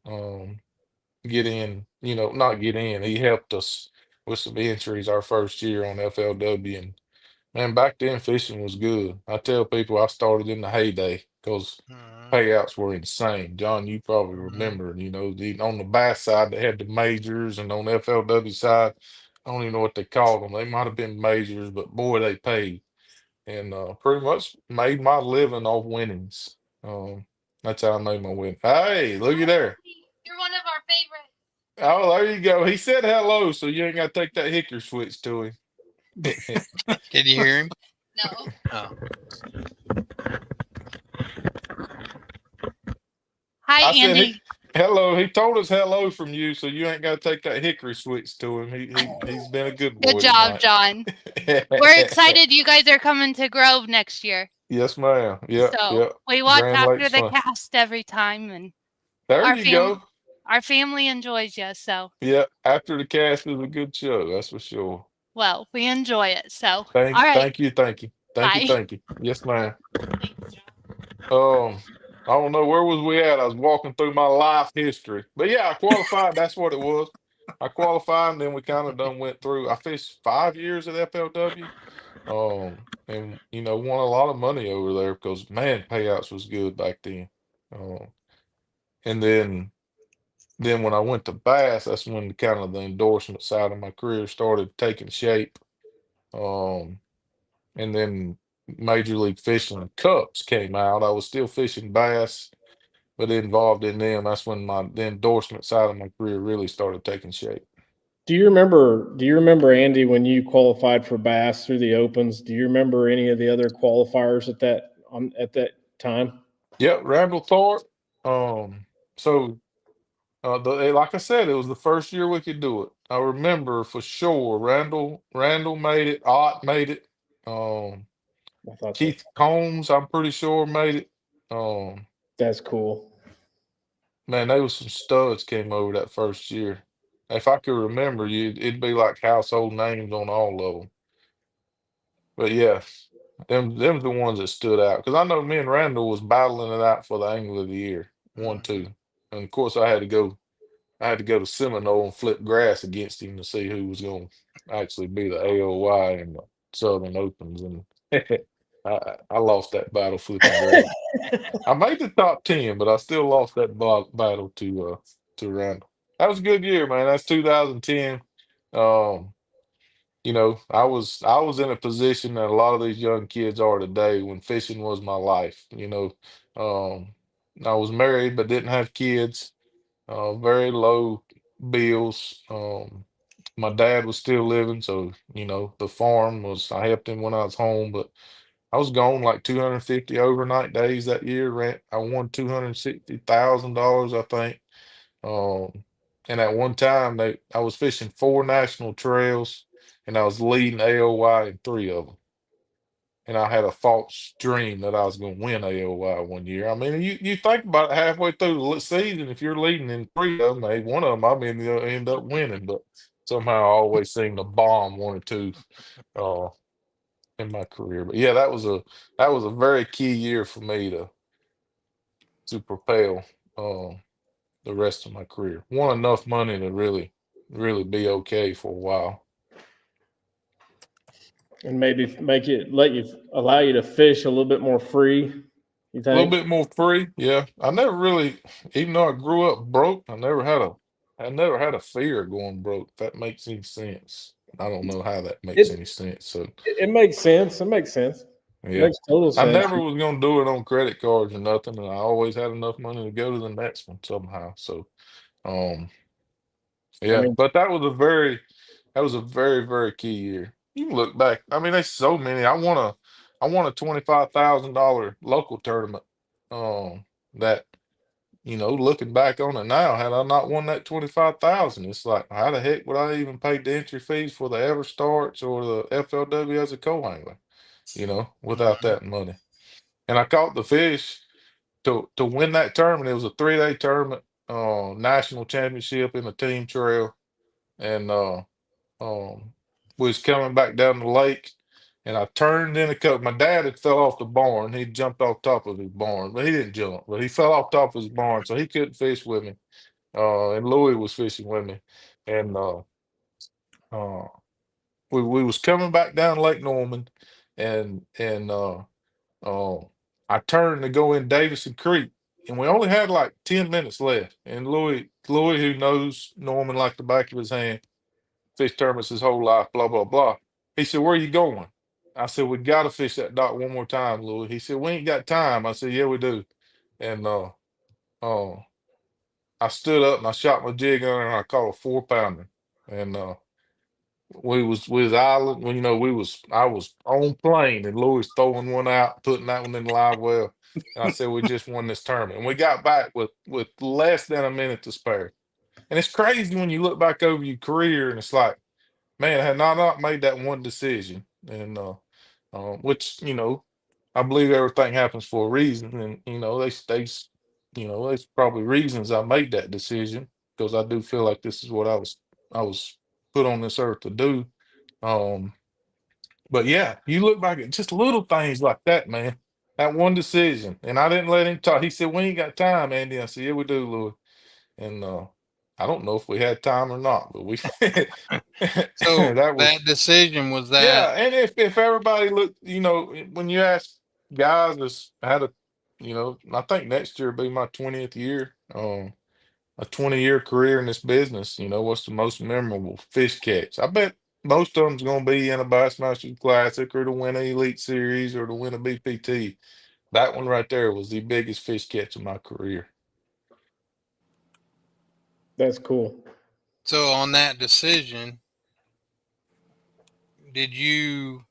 get in. Not get in. He helped us with some entries our first year on FLW, and man, back then fishing was good. I tell people I started in the heyday because Mhm, payouts were insane. John, you probably mhm. remember, on the bass side they had the majors, and on the FLW side, I don't even know what they called them. They might have been majors, but boy, they paid. And pretty much made my living off winnings. Um, that's how I made my win. Hey, looky there. You're one of our favorites. Oh, there you go. He said hello, so you ain't got to take that hickory switch to him. Did you hear him? No. Oh, Hi, I said, Andy. hello. He told us hello from you, so you ain't got to take that hickory switch to him. He's been a good Good boy job, tonight. John. We're excited you guys are coming to Grove next year. Yes, ma'am. Yep, So yep. we watch Grand after Lakes the fun. cast every time, and There our you go. our family enjoys you. So, Yeah, after the cast is a good show. That's for sure. well, we enjoy it. So, all Thank, right. thank you, thank you, thank you, Bye. thank you. Yes, ma'am. I don't know where was we at. I was walking through my life history, but yeah, I qualified. That's what it was. I qualified, and then we kind of done went through. I fished 5 years at FLW, and won a lot of money over there because man, payouts was good back then. Um, and then when I went to bass, that's when kind of the endorsement side of my career started taking shape. Um, and then Major League Fishing Cups came out. I was still fishing bass, but involved in them. That's when the endorsement side of my career really started taking shape. Do you remember, Andy, when you qualified for bass through the opens? Do you remember any of the other qualifiers at that time? Yep, Randall Thorpe. So like I said, it was the first year we could do it. I remember for sure Randall made it, Ott made it. I thought so. Keith Combs, I'm pretty sure made it. That's cool. Man, there was some studs came over that first year. If I could remember, it'd be like household names on all of them. But yeah, them's the ones that stood out because I know me and Randall was battling it out for the Angler of the Year, 1-2, and of course I had to go to Seminole and flip grass against him to see who was going to actually be the AOY and the Southern Opens, and I lost that battle flipping grass. I made the top 10, but I still lost that battle to Randall. That was a good year, man. That's 2010. I was in a position that a lot of these young kids are today when fishing was my life. I was married but didn't have kids. Very low bills. My dad was still living, so the farm I helped him when I was home, but I was gone like 250 overnight days that year. I won $260,000, I think. And at one time, I was fishing 4 national trails, and I was leading AOY in 3 of them. And I had a false dream that I was going to win AOY one year. I mean, you think about it halfway through the season, if you're leading in 3 of them, hey, one of them I mean, you'll end up winning. But somehow I always seem to bomb 1 or 2 in my career. But yeah, that was a very key year for me to propel the rest of my career. Won enough money to really, really be okay for a while. And maybe allow you to fish a little bit more free. You A little think? bit more free, yeah. I never really, even though I grew up broke, I never had a fear of going broke. If that makes any sense. I don't know how that makes any sense. So It makes sense. It makes sense. It yeah, makes total I sense. never was gonna do it on credit cards or nothing, and I always had enough money to go to the next one somehow. So, yeah, mean, but that was a very, very key year. You can look back. I mean, there's so many. I won a $25,000 local tournament. That looking back on it now, had I not won that 25,000, it's like how the heck would I even pay the entry fees for the Ever Starts or the FLW as a co-angler? Without that money. And I caught the fish to win that tournament. It was a 3-day tournament, national championship in the team trail, and we was coming back down the lake, and I turned in a cup. My dad had fell off the barn. He jumped off top of his barn, but he didn't jump, but he fell off top of his barn, so he couldn't fish with me. And Louis was fishing with me, and uh, we was coming back down Lake Norman, and I turned to go in Davison Creek, and we only had like 10 minutes left. And Louis, who knows Norman like the back of his hand, fished tournaments his whole life, blah, blah, blah. He said, "Where are you going?" I said, "We got to fish that dock one more time, Louis." He said, "We ain't got time." I said, "Yeah, we do." And uh, I stood up and I shot my jig on and I caught a 4-pounder. And we was island, I was on plane and Louis throwing one out, putting that one in the live well. And I said, "We just won this tournament." And we got back with less than a minute to spare. And it's crazy when you look back over your career and it's like, man, had I not made that one decision, and which I believe everything happens for a reason, and there's probably reasons I made that decision because I do feel like this is what I was put on this earth to do. Um, but yeah, you look back at just little things like that, man. That one decision, and I didn't let him talk. He said, "We ain't got time, Andy." I said, "Yeah, we do, Louis." And I don't know if we had time or not, but we So that was that decision was yeah. that. And if everybody looked, when you ask guys that's had I think next year will be my 20th year, a 20-year career in this business. What's the most memorable fish catch? I bet most of them's gonna be in a Bassmasters Classic or to win an Elite Series or to win a BPT. That one right there was the biggest fish catch of my career. That's cool. So on that decision, did you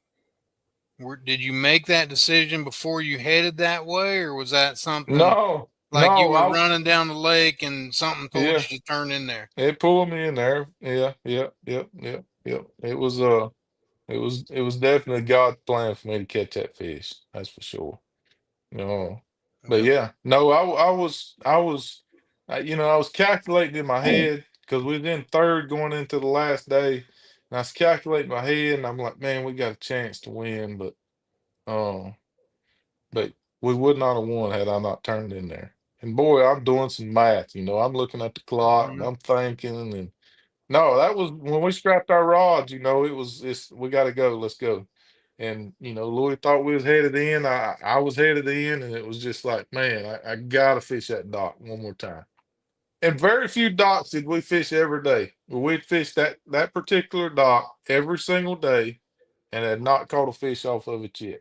make that decision before you headed that way, or was that something No, like you were I running down the lake and something told yeah, you to turn in there? it pulled me in there. Yeah, yep. It was definitely God's plan for me to catch that fish. That's for sure. No, but Yep. yeah, no, I was calculating in my head because we was in third going into the last day, and I was calculating in my head, and I'm like, man, we got a chance to win, um, but we would not have won had I not turned in there. And boy, I'm doing some math, I'm looking at the clock and Mhm. I'm thinking, and no, that was when we strapped our rods, we got to go, let's go. And Louis thought we was headed in. I was headed in, and it was just like, man, I gotta fish that dock one more time. And very few docks did we fish every day. But we'd fish that particular dock every single day, and had not caught a fish off of it yet.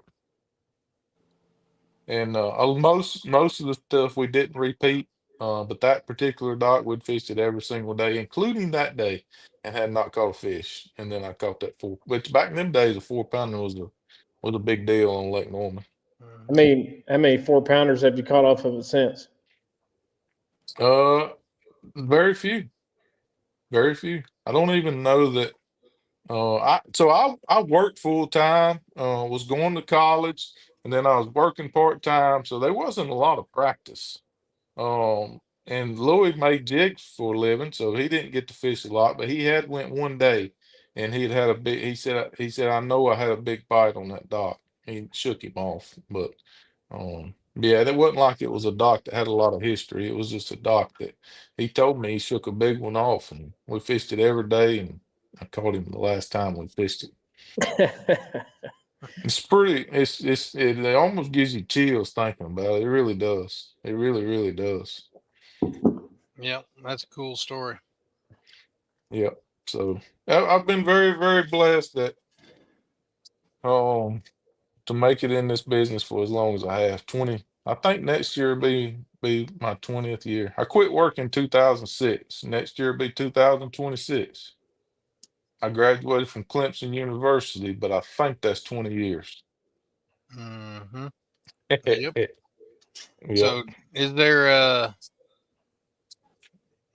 And most of the stuff we didn't repeat, but that particular dock we'd fished it every single day, including that day, and had not caught a fish. And then I caught that four. Which back in them days, a 4-pounder was a big deal on Lake Norman. I mean, how many 4-pounders have you caught off of it since? Very few, very few. I don't even know that. I worked full time, was going to college, and then I was working part time, so there wasn't a lot of practice. And Louis made jigs for a living, so he didn't get to fish a lot, but he had went one day, and had a big. He said I know I had a big bite on that dock. He shook him off, but yeah, that wasn't like it was a dock that had a lot of history. It was just a dock that he told me he shook a big one off, and we fished it every day, and I caught him the last time we fished it. It's pretty. It almost gives you chills thinking about it. It really does. It really, really does. Yep, that's a cool story. Yeah. So I've been very, very blessed that to make it in this business for as long as I have. 20. I think next year will be my 20th year. I quit working in 2006. Next year will be 2026. I graduated from Clemson University, but I think that's 20 years. Mm-hmm. Yep. Yep. So, is there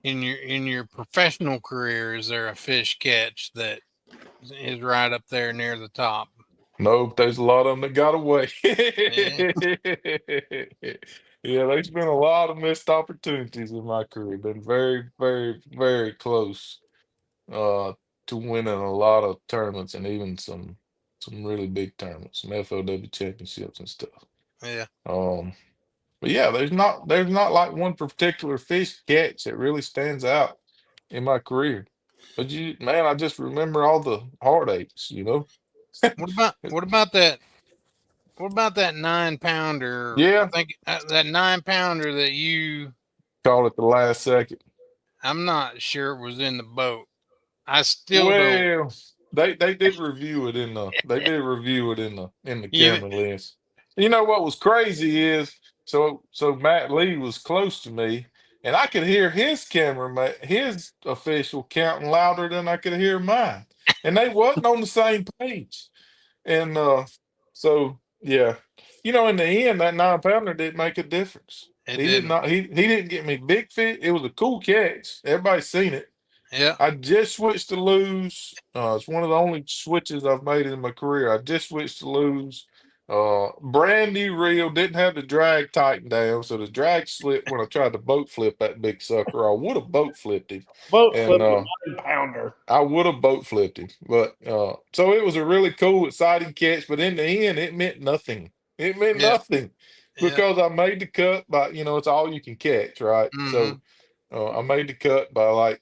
in your professional career, is there a fish catch that is right up there near the top? No, there's a lot of them that got away. Yeah. Yeah, there's been a lot of missed opportunities in my career. Been very, very, very close to winning a lot of tournaments, and even some really big tournaments, some FLW championships and stuff. Yeah. But yeah, there's not like one particular fish catch that really stands out in my career. But man, I just remember all the heartaches, What about that? What about that 9-pounder? I Yeah, think that 9-pounder that you. call it the last second. I'm not sure it was in the boat. I still don't. Well, they did review it in the You, camera lens. You know what was crazy is so Matt Lee was close to me, and I could hear his official counting louder than I could hear mine, and they wasn't on the same page. And so yeah, in the end, that 9-pounder didn't make a difference. it He did didn't. not. He didn't get me big fish. It was a cool catch. Everybody's seen it. Yeah. I just switched to lose. It's one of the only switches I've made in my career. I just switched to lose. Brand new reel, didn't have the drag tightened down, so the drag slipped when I tried to boat flip that big sucker. I would have boat flipped him, Boat and flip a 9-pounder. I would have boat flipped him. But so it was a really cool, exciting catch. But in the end, it meant nothing. It meant Yeah. nothing Yeah. because I made the cut by it's all you can catch, right? Mm-hmm. So I made the cut by like,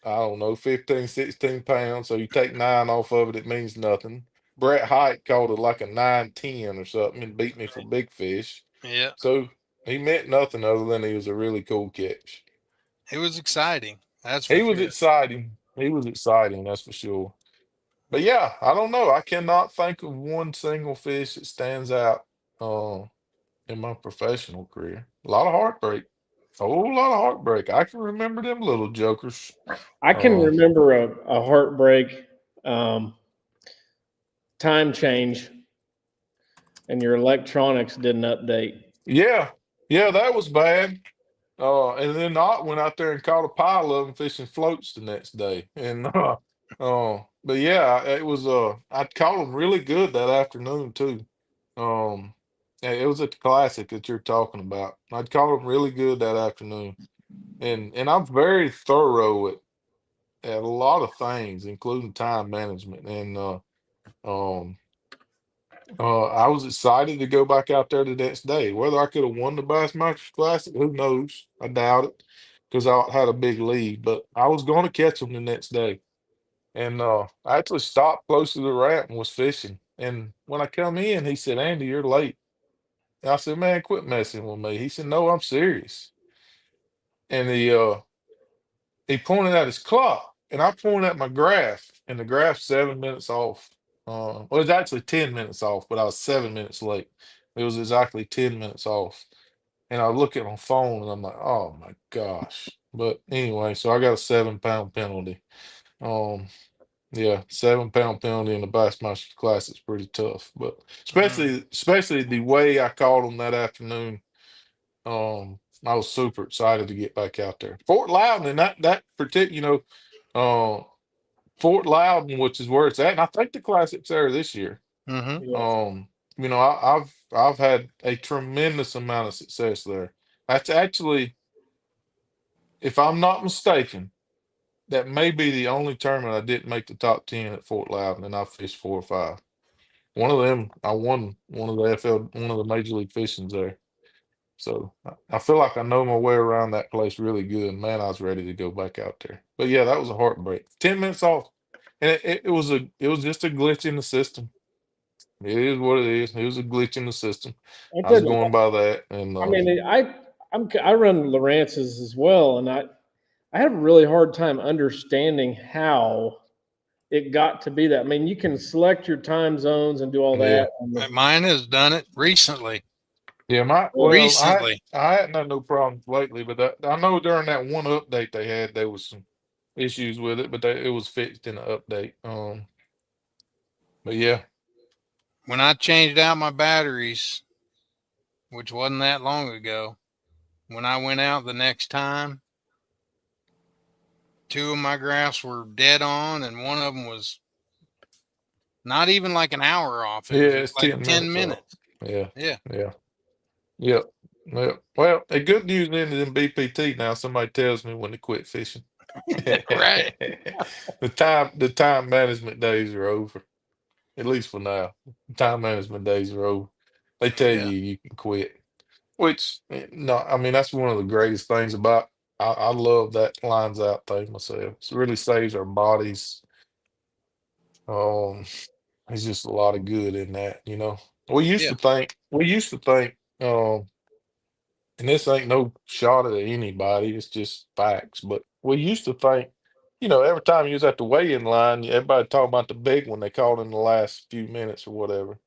I don't know, 15, 16 pounds. So you take 9 off of it, it means nothing. Brett Hite called it like a 9-10 or something and beat me for big fish. Yeah. So he meant nothing other than he was a really cool catch. It was exciting. That's for He was sure. exciting. He was exciting, that's for sure. But yeah, I don't know. I cannot think of one single fish that stands out in my professional career. A lot of heartbreak. A whole lot of heartbreak. I can remember them little jokers. I can remember a heartbreak time change, and your electronics didn't update. Yeah, that was bad. And then I went out there and caught a pile of them fishing floats the next day. And but yeah, it was I caught them really good that afternoon too. It was a classic that you're talking about. I'd caught them really good that afternoon, and I'm very thorough at a lot of things, including time management. And um, I was excited to go back out there the next day. Whether I could have won the Bassmasters Classic, who knows? I doubt it because I had a big lead. But I was going to catch them the next day, and I actually stopped close to the ramp and was fishing. And when I come in, he said, "Andy, you're late." And I said, "Man, quit messing with me." He said, "No, I'm serious." And he pointed at his clock, and I pointed at my graph, and the graph's 7 minutes off. Well, it's actually 10 minutes off, but I was 7 minutes late. It was exactly 10 minutes off. And I look at my phone and I'm like, oh my gosh. But anyway, so I got a 7 pound penalty. Um, yeah, 7 pound penalty in the Bassmaster Class is pretty tough. But especially the way I caught them that afternoon. I was super excited to get back out there. Fort Loudon and that particular, Fort Loudon, which is where it's at, and I think the Classic's there this year. Mm-hmm. Yes. I've had a tremendous amount of success there. That's actually, if I'm not mistaken, that may be the only tournament I didn't make the top 10 at Fort Loudon, and I fished 4 or 5. One of them, I won one of the Major League Fishings there. So I feel like I know my way around that place really good. And man, I was ready to go back out there. But yeah, that was a heartbreak. 10 minutes off, and it was just a glitch in the system. It is what it is. It was a glitch in the system. It I was didn't- going by that, and I mean, I run Lawrence's as well, and I have a really hard time understanding how it got to be that. I mean, you can select your time zones and do all Yeah. that. and Mine has done it recently. yeah, Recently. I hadn't had no problems lately, but I know during that one update they had, there was some issues with it, but it was fixed in the update. But yeah, When I changed out my batteries, which wasn't that long ago, when I went out the next time, 2 of my graphs were dead on, and one of them was not even like an hour off. It was it's like 10 10 minutes. minutes. Yeah. Yeah. Yep. Well, the good news is in BPT now. Somebody tells me when to quit fishing. Right. The time management days are over. At least for now. Time management days are over. They tell Yeah. you can quit. Which no, I mean that's one of the greatest things about I love that lines out thing myself. It really saves our bodies. There's just a lot of good in that, you know. Yeah. We used to think, and this ain't no shot at anybody, it's just facts. But we used to think, every time you was at the weigh-in line, everybody talking about the big one they caught in the last few minutes or whatever.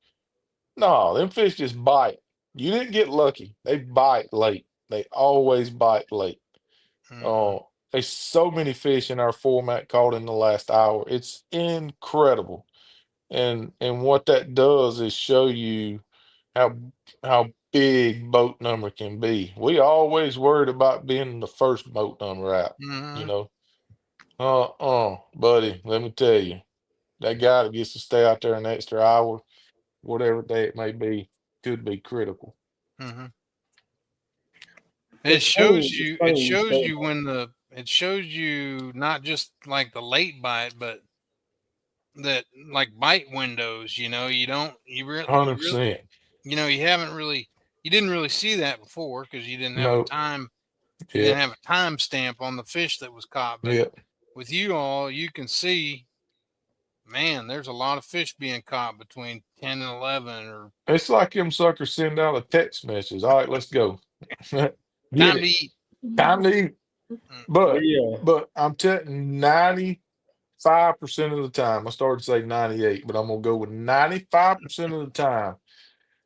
No, them fish just bite. You didn't get lucky. They bite late. They always bite late. Mhm. There's so many fish in our format caught in the last hour. It's incredible. And what that does is show you how how big boat number can be. We always worried about being the first boat number out, you Mhm. know. Buddy, let me tell you, that guy that gets to stay out there an extra hour, whatever day it may be, could be critical. Mhm. It's funny- it's It funny shows say you it shows you not just like the late bite, but that like bite windows, you don't, you really, 100%. you didn't really see that before because you didn't have a No, time, you yeah, didn't have a time stamp on the fish that was caught. But yeah. with you all, you can see, man, there's a lot of fish being caught between 10 and 11 or It's like them suckers send out a text message. All right, let's go. Get time to it. eat. Time to eat. Mm. But I'm telling 95% of the time, I started to say 98, but I'm gonna go with 95% of the time.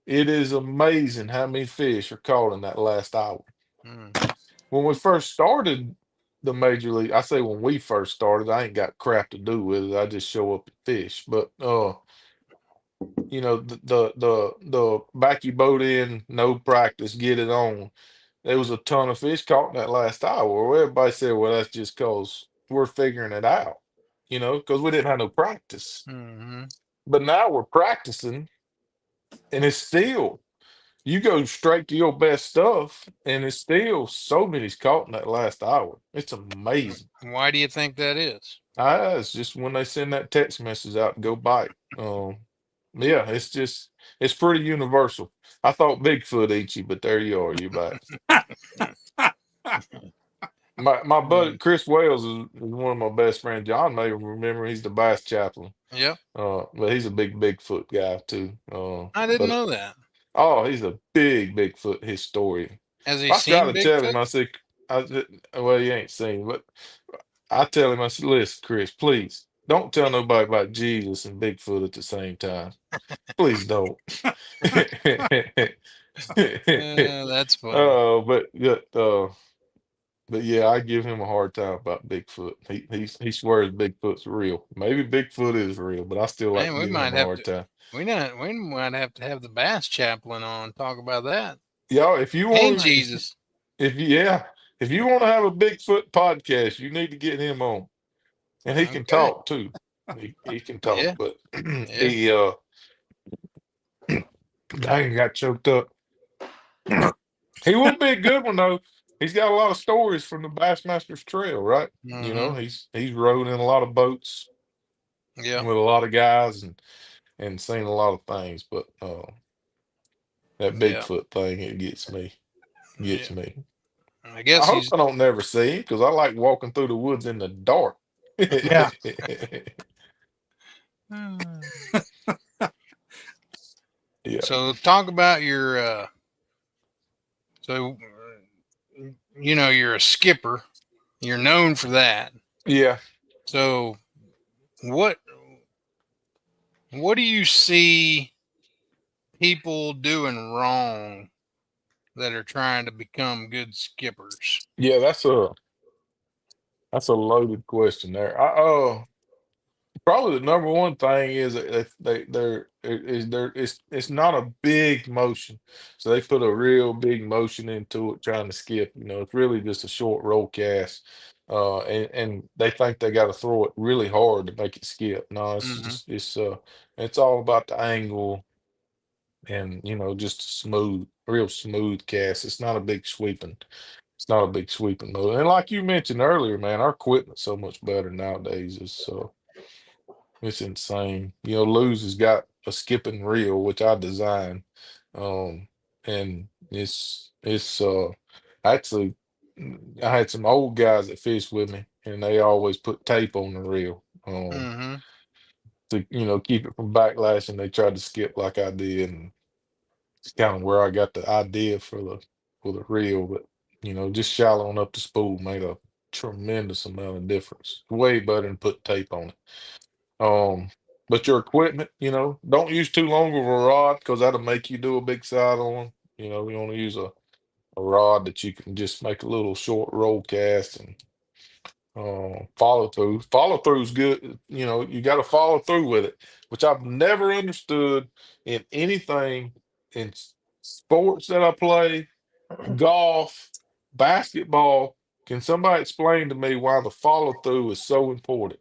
It is amazing how many fish are caught in that last hour. Mm. when we first started the major league, I say when we first started, I ain't got crap to do with it. I just show up and fish. But you know, the back your boat in, no practice, get it on. There was a ton of fish caught in that last hour. Well, everybody said, well, that's just because we're figuring it out, you know, because we didn't have no practice. Mm-hmm. But now we're practicing, and it's still, you go straight to your best stuff, and it's still so many's caught in that last hour. It's amazing. Why do you think that is? It's just when they send that text message out, go bite. Yeah, it's pretty universal. I thought Bigfoot eat you, but there you are, you back. My buddy Chris Wales is one of my best friends. John may remember, he's the vice chaplain. Yep. But he's a big Bigfoot guy too. I didn't But know that. oh, he's a big Bigfoot historian. Has he I try seen to tell him, Bigfoot? I said, well, he ain't seen, but I tell him, I said, listen, Chris, please don't tell nobody about Jesus and Bigfoot at the same time. Please don't. That's funny. But yeah, I give him a hard time about Bigfoot. He swears Bigfoot's real. Maybe Bigfoot is real, but I still like Man, to we give him might a have hard to. time. We might have to have the bass chaplain on talk about that. Y'all, if you Hey, want to, Jesus. if you want to have a Bigfoot podcast, you need to get him on, and he can Okay. talk too. He can talk, Yeah. but Yeah. he dang, got choked up. He would be a good one though. He's got a lot of stories from the Bassmasters Trail, right? You know, Mm-hmm. he's rowed in a lot of boats Yeah. with a lot of guys and seen a lot of things, but that Yeah. Bigfoot thing, it gets me. Gets Yeah. me. I I guess hope he's. I don't never see him because I like walking through the woods in the dark. Yeah. Yeah. So talk about your. So you know you're a skipper. You're known for that. Yeah. So what do you see people doing wrong that are trying to become good skippers? Yeah, that's a loaded question there. Probably the number one thing is that it's not a big motion, so they put a real big motion into it trying to skip. You know, it's really just a short roll cast, and they think they got to throw it really hard to make it skip. No, it's Mm-hmm. just it's all about the angle and you know just a real smooth cast. It's not a big sweeping. It's not a big sweeping move. And like you mentioned earlier, man, our equipment's so much better nowadays. It's insane. You know, Luz has got a skipping reel, which I designed. And it's actually I had some old guys that fish with me and they always put tape on the reel. Mm-hmm. To, you know, keep it from backlashing. They tried to skip like I did, and it's kind of where I got the idea for the reel, but you know, just shallowing up the spool made a tremendous amount of difference. Way better than put tape on it. But your equipment, you know, don't use too long of a rod because that'll make you do a big side on. You know, you want to use a rod that you can just make a little short roll cast and follow through. Follow through is good. You know, you got to follow through with it, which I've never understood in anything in sports that I play, golf, basketball. Can somebody explain to me why the follow through is so important?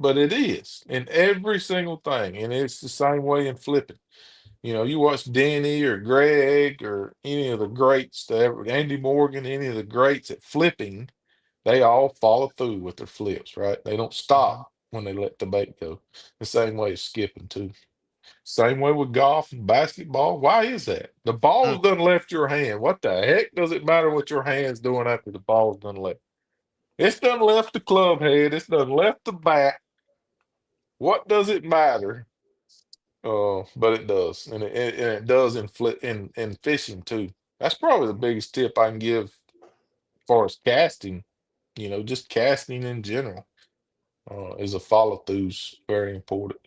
But it is in every single thing, and it's the same way in flipping. You know, you watch Danny or Greg or any of the greats, Andy Morgan, any of the greats at flipping, they all follow through with their flips, right? They don't stop when they let the bait go. The same way as skipping too. Same way with golf and basketball. Why is that? The ball's done left your hand. What the heck does it matter what your hand's doing after the ball's done left? It's done left the club head. It's done left the bat. What does it matter? But it does, and it does in in fishing too. That's probably the biggest tip I can give as far as casting. You know, just casting in general is a follow through's very important.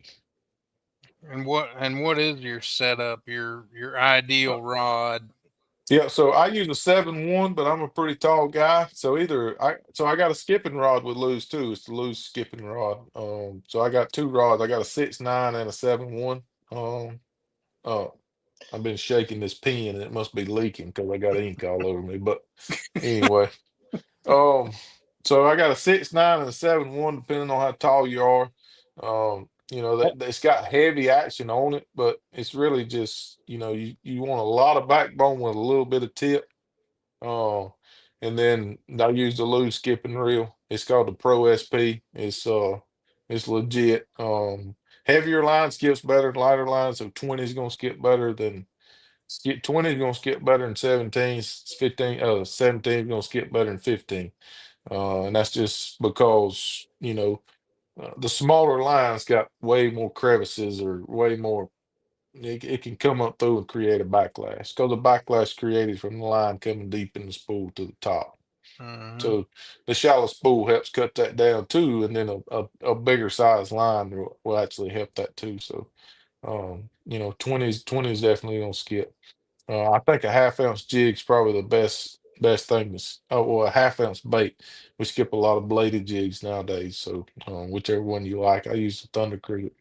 And what is your setup? Your ideal rod? Yeah, so I use a 7-1, but I'm a pretty tall guy. So I got a skipping rod with Lew's too. It's the Lew's skipping rod. So I got 2 rods. I got a 6-9 and a 7-1. Uh, I've been shaking this pen and it must be leaking because I got ink all over me. But anyway, um, so I got a 6-9 and a 7-1, depending on how tall you are. It's got heavy action on it, but it's really just, you want a lot of backbone with a little bit of tip. Uh, and then I use the loose skipping reel. It's called the Pro SP. It's legit. Heavier line skips better than lighter line, so 20 is gonna skip better than 20 is gonna skip better than 17. 17 is gonna skip better than 15. And that's just because the smaller lines got way more crevices or way more. It can come up through and create a backlash because the backlash created from the line coming deep in the spool to the top. So the shallow spool helps cut that down too, and then a bigger size line will actually help that too. So 20s definitely gonna skip. I think a half-ounce jig's probably the best thing. A half-ounce bait. We skip a lot of bladed jigs nowadays, so whichever one you like. I use the Thunder Creek.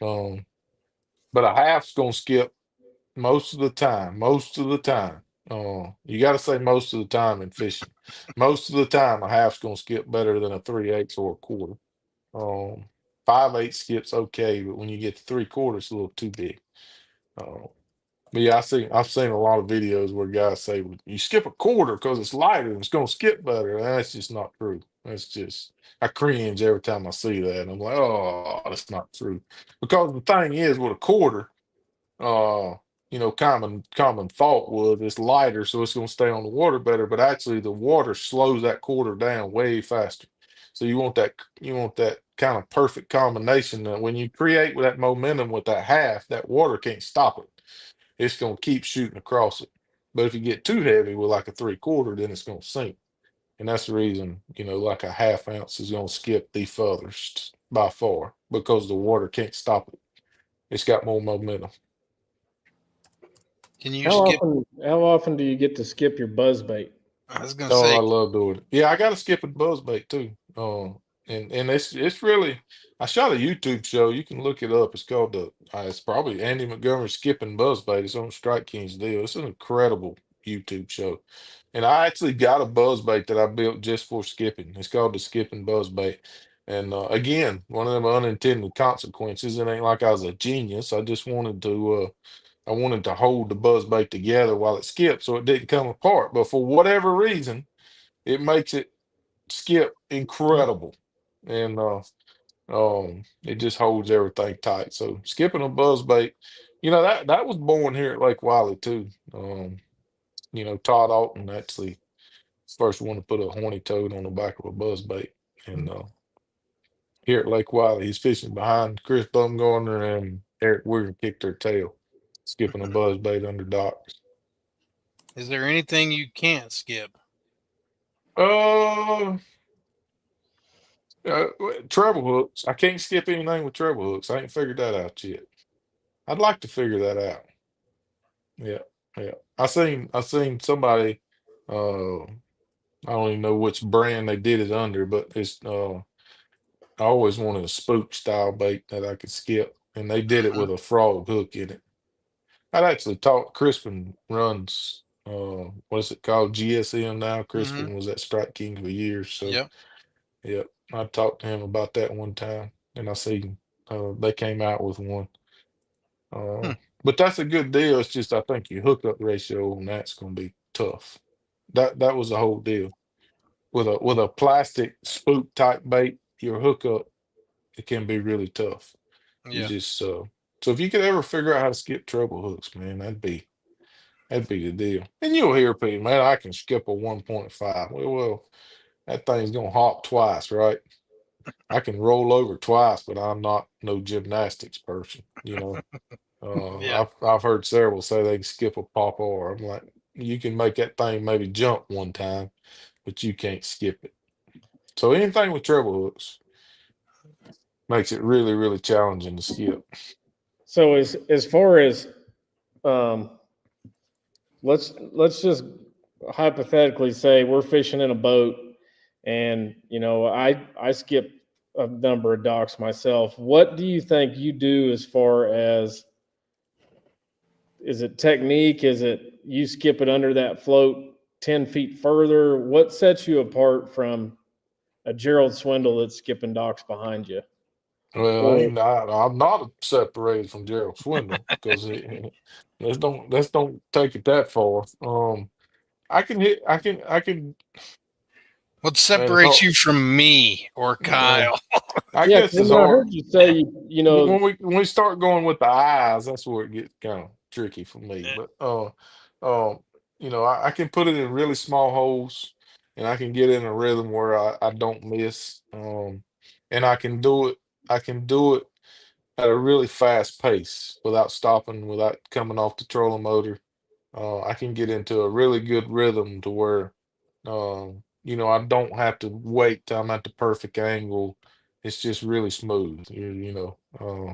But a half's gonna skip most of the time. Most of the time. You got to say most of the time in fishing. Most of the time, a half's gonna skip better than a 3/8 or a quarter. 5/8 skips okay, but when you get to 3/4, it's a little too big. But yeah, I've seen a lot of videos where guys say, "Well, you skip a quarter because it's lighter and it's gonna skip better." And that's just not true. That's just I cringe every time I see that. And I'm like, oh, that's not true. Because the thing is with a quarter, uh, common thought was it's lighter, so it's gonna stay on the water better, but actually the water slows that quarter down way faster. So you want that kind of perfect combination that when you create with that momentum with that half, that water can't stop it. It's going to keep shooting across it. But if you get too heavy with like a 3/4, then it's going to sink. And that's the reason, like a half-ounce is going to skip the furthest by far because the water can't stop it. It's got more momentum. Can you How skip? often do you get to skip your buzz bait? I was gonna Oh, say, I love doing it. Yeah, I got to skip a buzzbait too. And it's really. I shot a YouTube show. You can look it up. It's called it's probably Andy Montgomery skipping buzzbait. It's on Strike King's deal. It's an incredible YouTube show. And I actually got a buzzbait that I built just for skipping. It's called the skipping buzzbait. And again, one of them unintended consequences. It ain't like I was a genius. I just wanted to. I wanted to hold the buzzbait together while it skipped so it didn't come apart. But for whatever reason, it makes it skip incredible. And it just holds everything tight. So skipping a buzzbait, that was born here at Lake Wiley too. Todd Alton actually first one to put a horny toad on the back of a buzzbait. And here at Lake Wiley, he's fishing behind Chris Bumgarner and Eric Weir kicked their tail, skipping a buzzbait under docks. is there anything you can't skip? Uh, Treble hooks. I can't skip anything with treble hooks. I ain't figured that out yet. I'd like to figure that out. Yeah, yeah. I seen somebody. I don't even know which brand they did it under, but it's. I always wanted a spook style bait that I could skip, and they did it with a frog hook in it. I'd actually taught Crispin runs. What is it called? GSM now. Crispin was at Strike King for years, so. Yep. Yep, I talked to him about that one time, and I see they came out with one. But that's a good deal. It's just I think your hookup ratio on that's going to be tough. That was the whole deal with a plastic spook type bait. Your hookup it can be really tough. You Yeah. just so if you could ever figure out how to skip treble hooks, man, that'd be the deal. And you'll hear people, man, I can skip a 1.5. Well, that thing's gonna hop twice, right? I can roll over twice, but I'm not no gymnastics person. Yeah. I've heard several say they can skip a pop or I'm like, you can make that thing maybe jump one time, but you can't skip it. So anything with treble hooks makes it really, really challenging to skip. So as far as let's just hypothetically say we're fishing in a boat, and I skip a number of docks myself. What do you think you do as far as, is it technique? Is it you skip it under that float 10 feet further? What sets you apart from a Gerald Swindle that's skipping docks behind you? Well, Or I'm not separated from Gerald Swindle because let's don't take it that far. I can. What Man, it's separates all. you from me or Well, Kyle? I yeah, guess 'cause I it's mean, I hard. heard you say When we start going with the eyes, that's where it gets kind of tricky for me. But I can put it in really small holes, and I can get in a rhythm where I don't miss. And I can do it. I can do it at a really fast pace without stopping, without coming off the trolling motor. I can get into a really good rhythm to where, I don't have to wait till I'm at the perfect angle. It's just really smooth,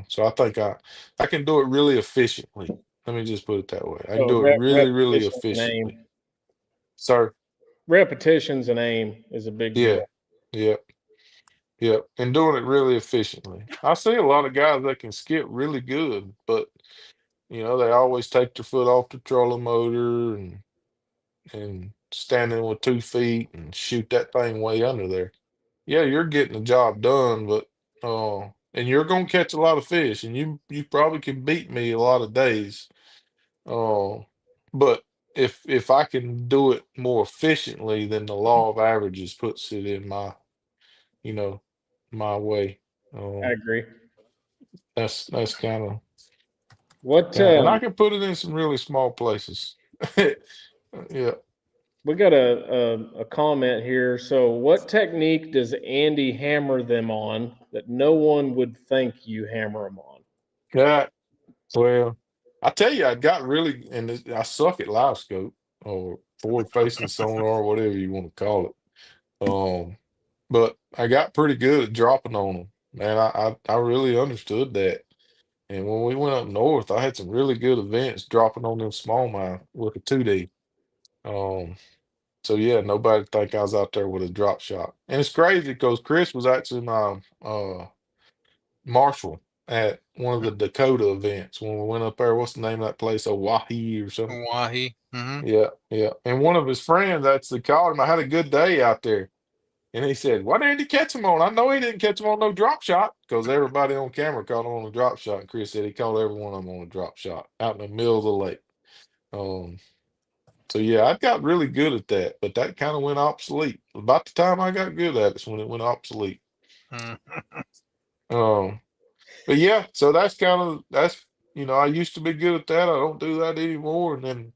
So I think I can do it really efficiently. Let me just put it that way. I can do it really, really repetitions and efficiently. aim. Sir, Repetitions and aim is a big yeah, deal. yeah, yeah, and doing it really efficiently. I see a lot of guys that can skip really good, but they always take their foot off the trolling motor and standing with 2 feet and shoot that thing way under there. Yeah, you're getting the job done, but and you're gonna catch a lot of fish, and you probably can beat me a lot of days. Uh, but if I can do it more efficiently, then the law of averages puts it in you know, my way. I Um, agree. that's kind of What and I can put it in some really small places. Yeah. we got a comment here. So, what technique does Andy hammer them on that no one would think you hammer them on? Yeah. Well, I tell you, I got really, and I suck at live scope or forward facing sonar, whatever you want to call it. But I got pretty good at dropping on them. Man, I really understood that. And when we went up north, I had some really good events dropping on them smallmouth with a 2D. Um, so yeah, nobody think I was out there with a drop shot. And it's crazy because Chris was actually my marshal at one of the Dakota events when we went up there. What's the name of that place? Oahe or something. Hawaii. Hmm. Yeah, yeah. And one of his friends actually called him. I had a good day out there. And he said, "Why didn't he catch him on?" I know he didn't catch him on no drop shot because everybody on camera caught him on a drop shot. And Chris said he caught every one of them on a drop shot out in the middle of the lake. Um, so yeah, I got really good at that, but that kind of went obsolete. About the time I got good at it's when it went obsolete. Um, but yeah, so I used to be good at that. I don't do that anymore. And then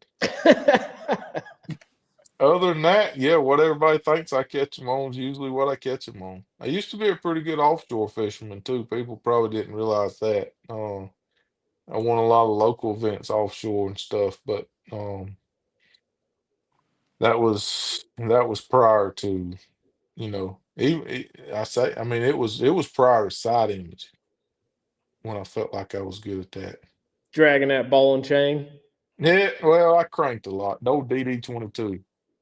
other than that, yeah, what everybody thinks I catch them on is usually what I catch them on. I used to be a pretty good offshore fisherman too. People probably didn't realize that. I won a lot of local events offshore and stuff, but that was prior to, I mean, it was prior to side image when I felt like I was good at that. Dragging that ball and chain. Yeah, well, I cranked a lot. No DD-22.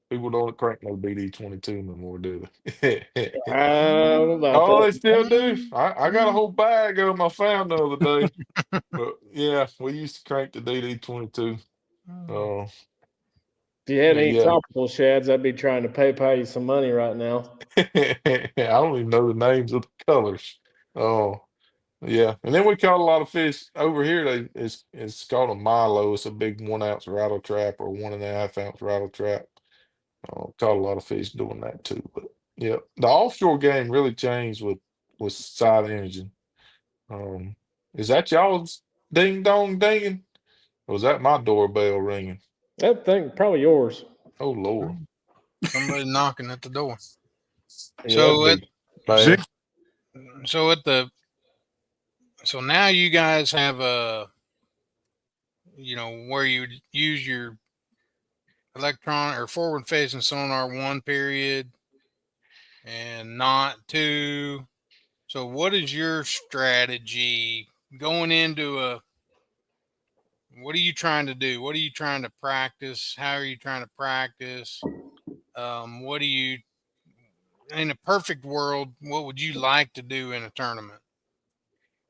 People don't crank no DD-22 no more, do they? I don't know about Oh, that. they still do. I got a whole bag of them I found the other day. But yeah, we used to crank the DD-22. Uh, If you had but any yeah, tropical shads, I'd be trying to pay you some money right now. I don't even know the names of the colors. Oh, yeah. And then we caught a lot of fish over here. It's called a Milo. It's a big 1 ounce rattle trap or 1.5 ounce rattle trap. Caught a lot of fish doing that too. But yeah, the offshore game really changed with side engine. Um, is that y'all's ding dong dinging? Or was that my doorbell ringing? That thing probably yours. Oh Lord. Somebody knocking at the door. Yeah, that'd So at be bad. so at the so now you guys have where you would use your electron or forward facing sonar 1 period and not 2. So what is your strategy going into what are you trying to do? What are you trying to practice? How are you trying to practice? What do you, in a perfect world, what would you like to do in a tournament?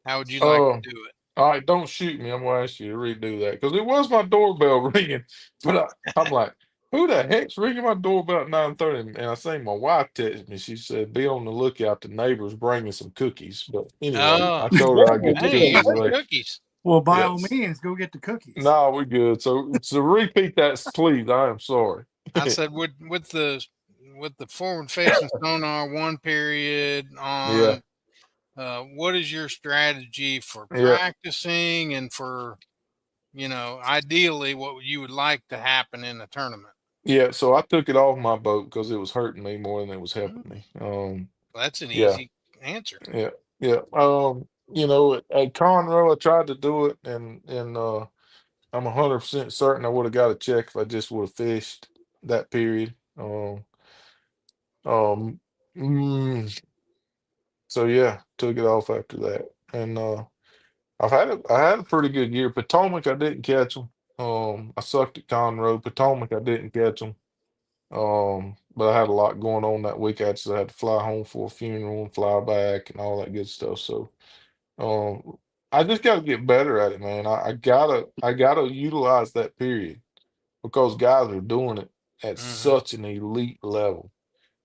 How would you like Uh, to do it? all right, don't shoot me. I'm gonna ask you to redo that because it was my doorbell ringing, but I'm like, who the heck's ringing my doorbell at 9:30? And I think my wife texted me. She said, "Be on the lookout. The neighbor's bringing some cookies." But anyway, I Oh, told her I'd get the hey, you got cookies some later. cookies. Well, by all Yes. means, go get the cookies. No, we're good. So repeat that, please. I am sorry. I said with the forward facing sonar 1 period Yeah, on, what is your strategy for yeah, practicing and for, ideally what you would like to happen in the tournament? yeah. So I took it off my boat because it was hurting me more than it was helping Mm, me. well, that's an Yeah, easy answer. yeah, yeah. At Conroe, I tried to do it, and I'm 100% certain I would have got a check if I just would have fished that period. Um, mm, so yeah, took it off after that, and I had a pretty good year. Potomac, I didn't catch them. I sucked at Conroe. Potomac, I didn't catch them. But I had a lot going on that week. Actually, I had to fly home for a funeral and fly back and all that good stuff. So, um, I just got to get better at it, man. I gotta utilize that period because guys are doing it at Hmm. such an elite level.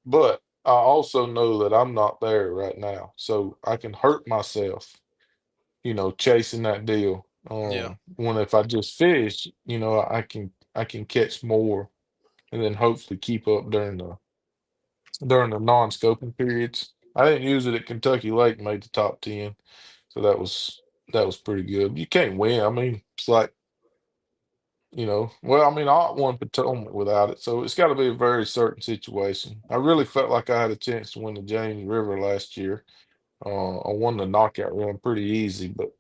But I also know that I'm not there right now, so I can hurt myself, chasing that deal. Yeah. When if I just fish, I can catch more and then hopefully keep up during the non-scoping periods. I didn't use it at Kentucky Lake, made the top 10, so that was pretty good. You can't win. I mean, it's like, well, I mean, I won Potomac without it, so it's got to be a very certain situation. I really felt like I had a chance to win the James River last year. I won the knockout round pretty easy, but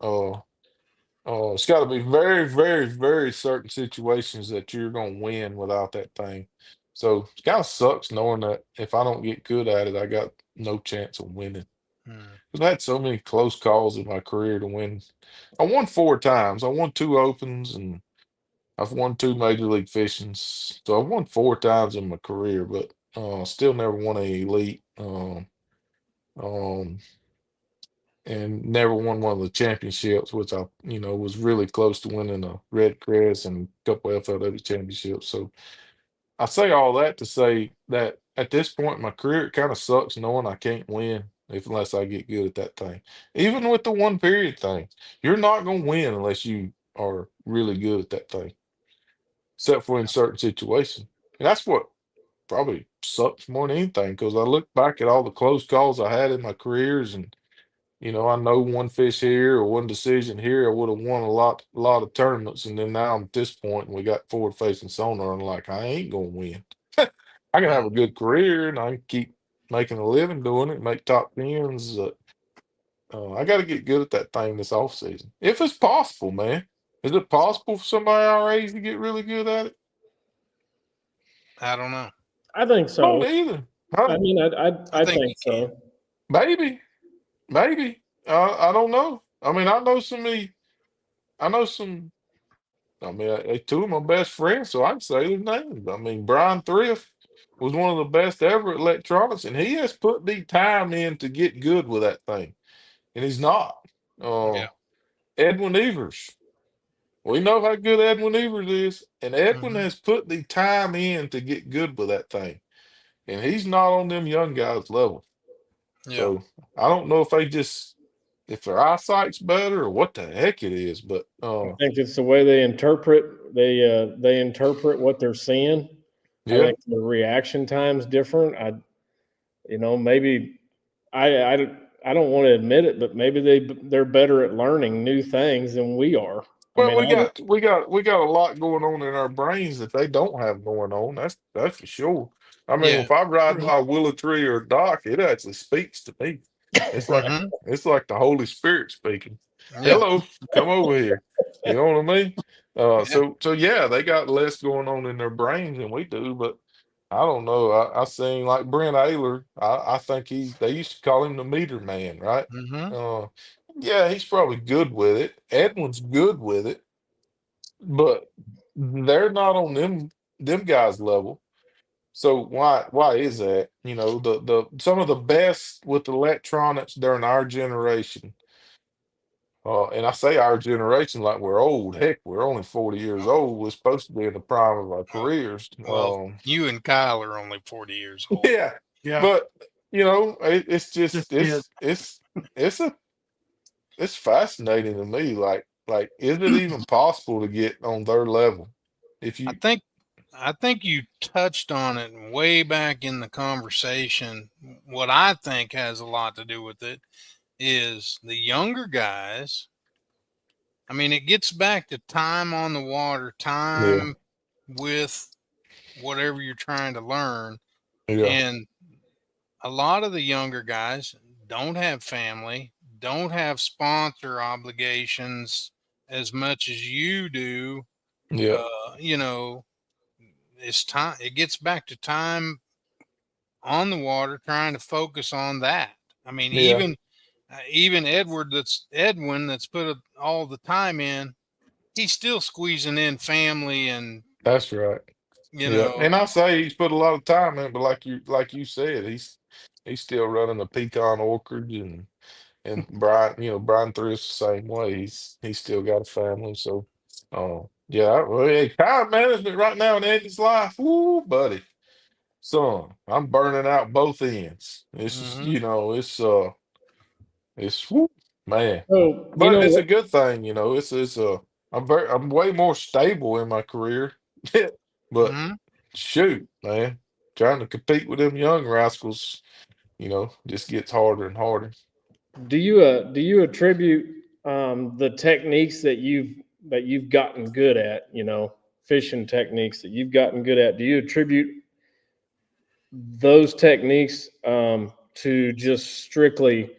it's got to be very, very, very certain situations that you're going to win without that thing. So it kind of sucks knowing that if I don't get good at it, I got no chance of winning. Mm. Because I had so many close calls in my career to win. I won 4 times. I won 2 opens and I've won 2 major league fishings. So I've won 4 times in my career, but still never won an elite. Um, and never won one of the championships, which I was really close to winning a Red Crest and a couple FLW championships. So I say all that to say that at this point in my career, it kind of sucks knowing I can't win unless I get good at that thing. Even with the 1 period thing, you're not going to win unless you are really good at that thing, except for in certain situations. And that's what probably sucks more than anything because I look back at all the close calls I had in my careers and I know one fish here or one decision here, I would have won a lot of tournaments, and then now I'm at this point, and we got forward facing sonar, and like I ain't gonna win. I can have Mm. a good career, and I can keep making a living doing it, make top tens. I got to get good at that thing this off season, if it's possible, man. Is it possible for somebody our age to get really good at it? I don't know. I think I don't so. either. I Huh? mean, I I think think you can. so. Maybe, maybe. I don't know. I mean, I know some. I mean, they 2 of my best friends, so I can say their names. I mean, Brian Thrift was one of the best ever at electronics, and he has put the time in to get good with that thing, and he's not. Uh, Yeah. Edwin Evers, we know how good Edwin Evers is, and Edwin Hmm. has put the time in to get good with that thing, and he's not on them young guys' level. Yeah. So I don't know if their eyesight's better or what the heck it is, but I think it's the way they interpret what they're seeing. I yeah. think the reaction time's different. Maybe I I don't want to admit it, but maybe they're better at learning new things than we are. I Well, mean, we got a lot going on in our brains that they don't have going on. That's for sure. I mean, Yeah. if I ride True. by a willow tree or a dock, it actually speaks to me. It's like Hmm. it's like the Holy Spirit speaking. Yeah. Hello, come over here. You know what I mean? Yeah. So yeah, they got less going on in their brains than we do, but I don't know. I seen like Brent Ayler. I think they used to call him the meter man, right? Hmm. Uh, yeah, he's probably good with it. Edwin's good with it. but they're not on them guys level. So why is that? You know, the some of the best with electronics during our generation. And I say our generation like we're old. Heck, we're only 40 years old. We're supposed to be in the prime of our careers. Well, you and Kyle are only 40 years old. Yeah, Yeah. but you know, it's just is. it's a it's fascinating to me. Like, is it even possible to get on their level? If I you, think you touched on it way back in the conversation. What I think has a lot to do with it is the younger guys. I mean, it gets back to time on the water, yeah, time with whatever you're trying to learn. yeah, And a lot of the younger guys don't have family, don't have sponsor obligations as much as you do. yeah, You know, it's time. It gets back to time on the water, trying to focus on that. I mean, yeah. even Edwin, that's put all the time in. He's still squeezing in family, and That's right. you Yeah, know, and I say he's put a lot of time in, but like you said, he's still running a pecan orchard, and Brian, Brian Thrift's the same way. He's still got a family, so yeah. Well, hey, time management right now in Andy's life, woo, buddy, son, I'm burning out both ends. It's just, hmm it's woo, man, So, you but know it's a what? good thing, I'm way more stable in my career, but hmm shoot, man, trying to compete with them young rascals, just gets harder and harder. Do you attribute the techniques that you've gotten good at, fishing techniques that you've gotten good at? Do you attribute those techniques to just strictly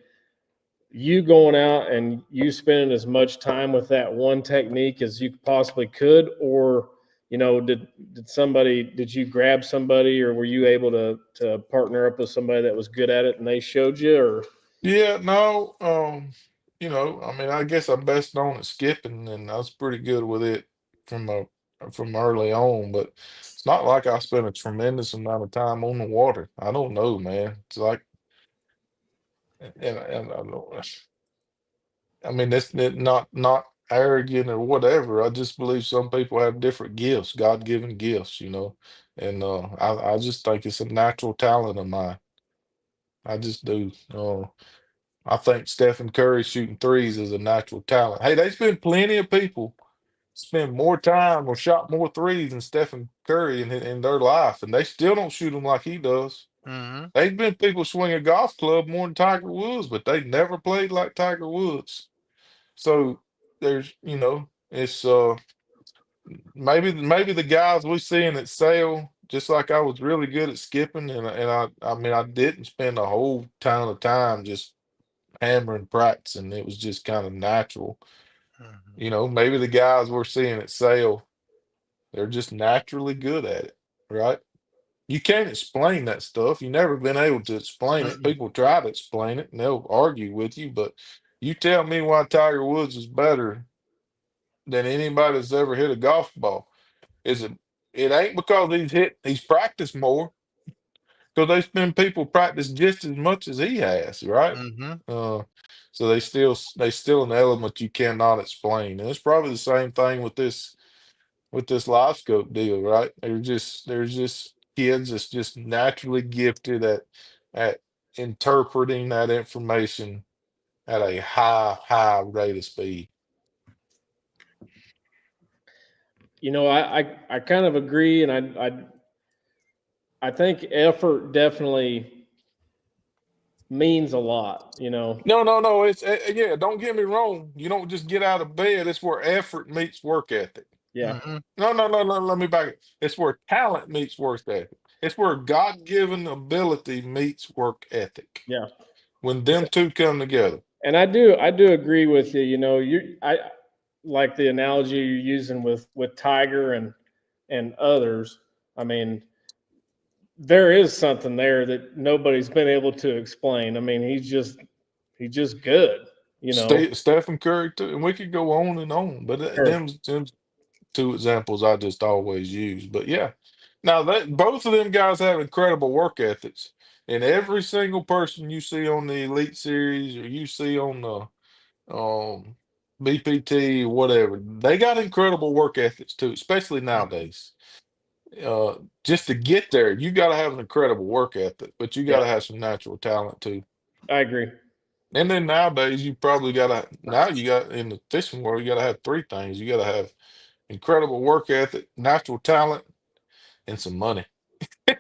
you going out and you spending as much time with that one technique as you possibly could, or did you grab somebody, or were you able to partner up with somebody that was good at it and they showed you, or Yeah, no, I mean, I guess I'm best known at skipping, and I was pretty good with it from uh, from early on. But it's not like I spent a tremendous amount of time on the water. I don't know, man. It's like, and I don't, I mean, not arrogant or whatever. I just believe some people have different gifts, God-given gifts, and I just think it's a natural talent of mine. I just do. I think Stephen Curry shooting threes is a natural talent. Hey, there's been plenty of people spend more time or shot more threes than Stephen Curry in their life, and they still don't shoot them like he does. hmm There's been people swing a golf club more than Tiger Woods, but they never played like Tiger Woods. So it's maybe the guys we seeing that sail, just like I was really good at skipping, and I mean I didn't spend a whole ton of time just hammering practice, and it was just kind of natural. Maybe the guys we're seeing at sail, they're just naturally good at it, right? You can't explain that stuff. You've never been able to explain it. hmm People try to explain it and they'll argue with you, but you tell me why Tiger Woods is better than anybody that's ever hit a golf ball. Is it ain't because he's practiced more, because there's been people practice just as much as he has, right? hmm Uh, so they still an element you cannot explain, and it's probably the same thing with this live scope deal, right? There's just kids that's just naturally gifted at interpreting that information at a high rate of speed. I kind of agree, and I think effort definitely means a lot. No. It's yeah. Don't get me wrong. You don't just get out of bed. It's where effort meets work ethic. Yeah, hmm No. Let me back it. It's where talent meets work ethic. It's where God-given ability meets work ethic. yeah. When them two come together. And I do agree with you. I like the analogy you're using with Tiger and others. I mean, there is something there that nobody's been able to explain. I mean, he's just good. Stephen Curry too, and we could go on and on. But Sure. them two examples I just always use. But yeah, now that both of them guys have incredible work ethics, and every single person you see on the Elite Series or you see on the BPT, whatever, they got incredible work ethics too, especially nowadays. Just to get there, you got to have an incredible work ethic, but you got to have some natural talent too. I agree. And then nowadays, you probably got to, now you got in the fishing world, you got to have three things. You got to have incredible work ethic, natural talent, and some money. Yeah,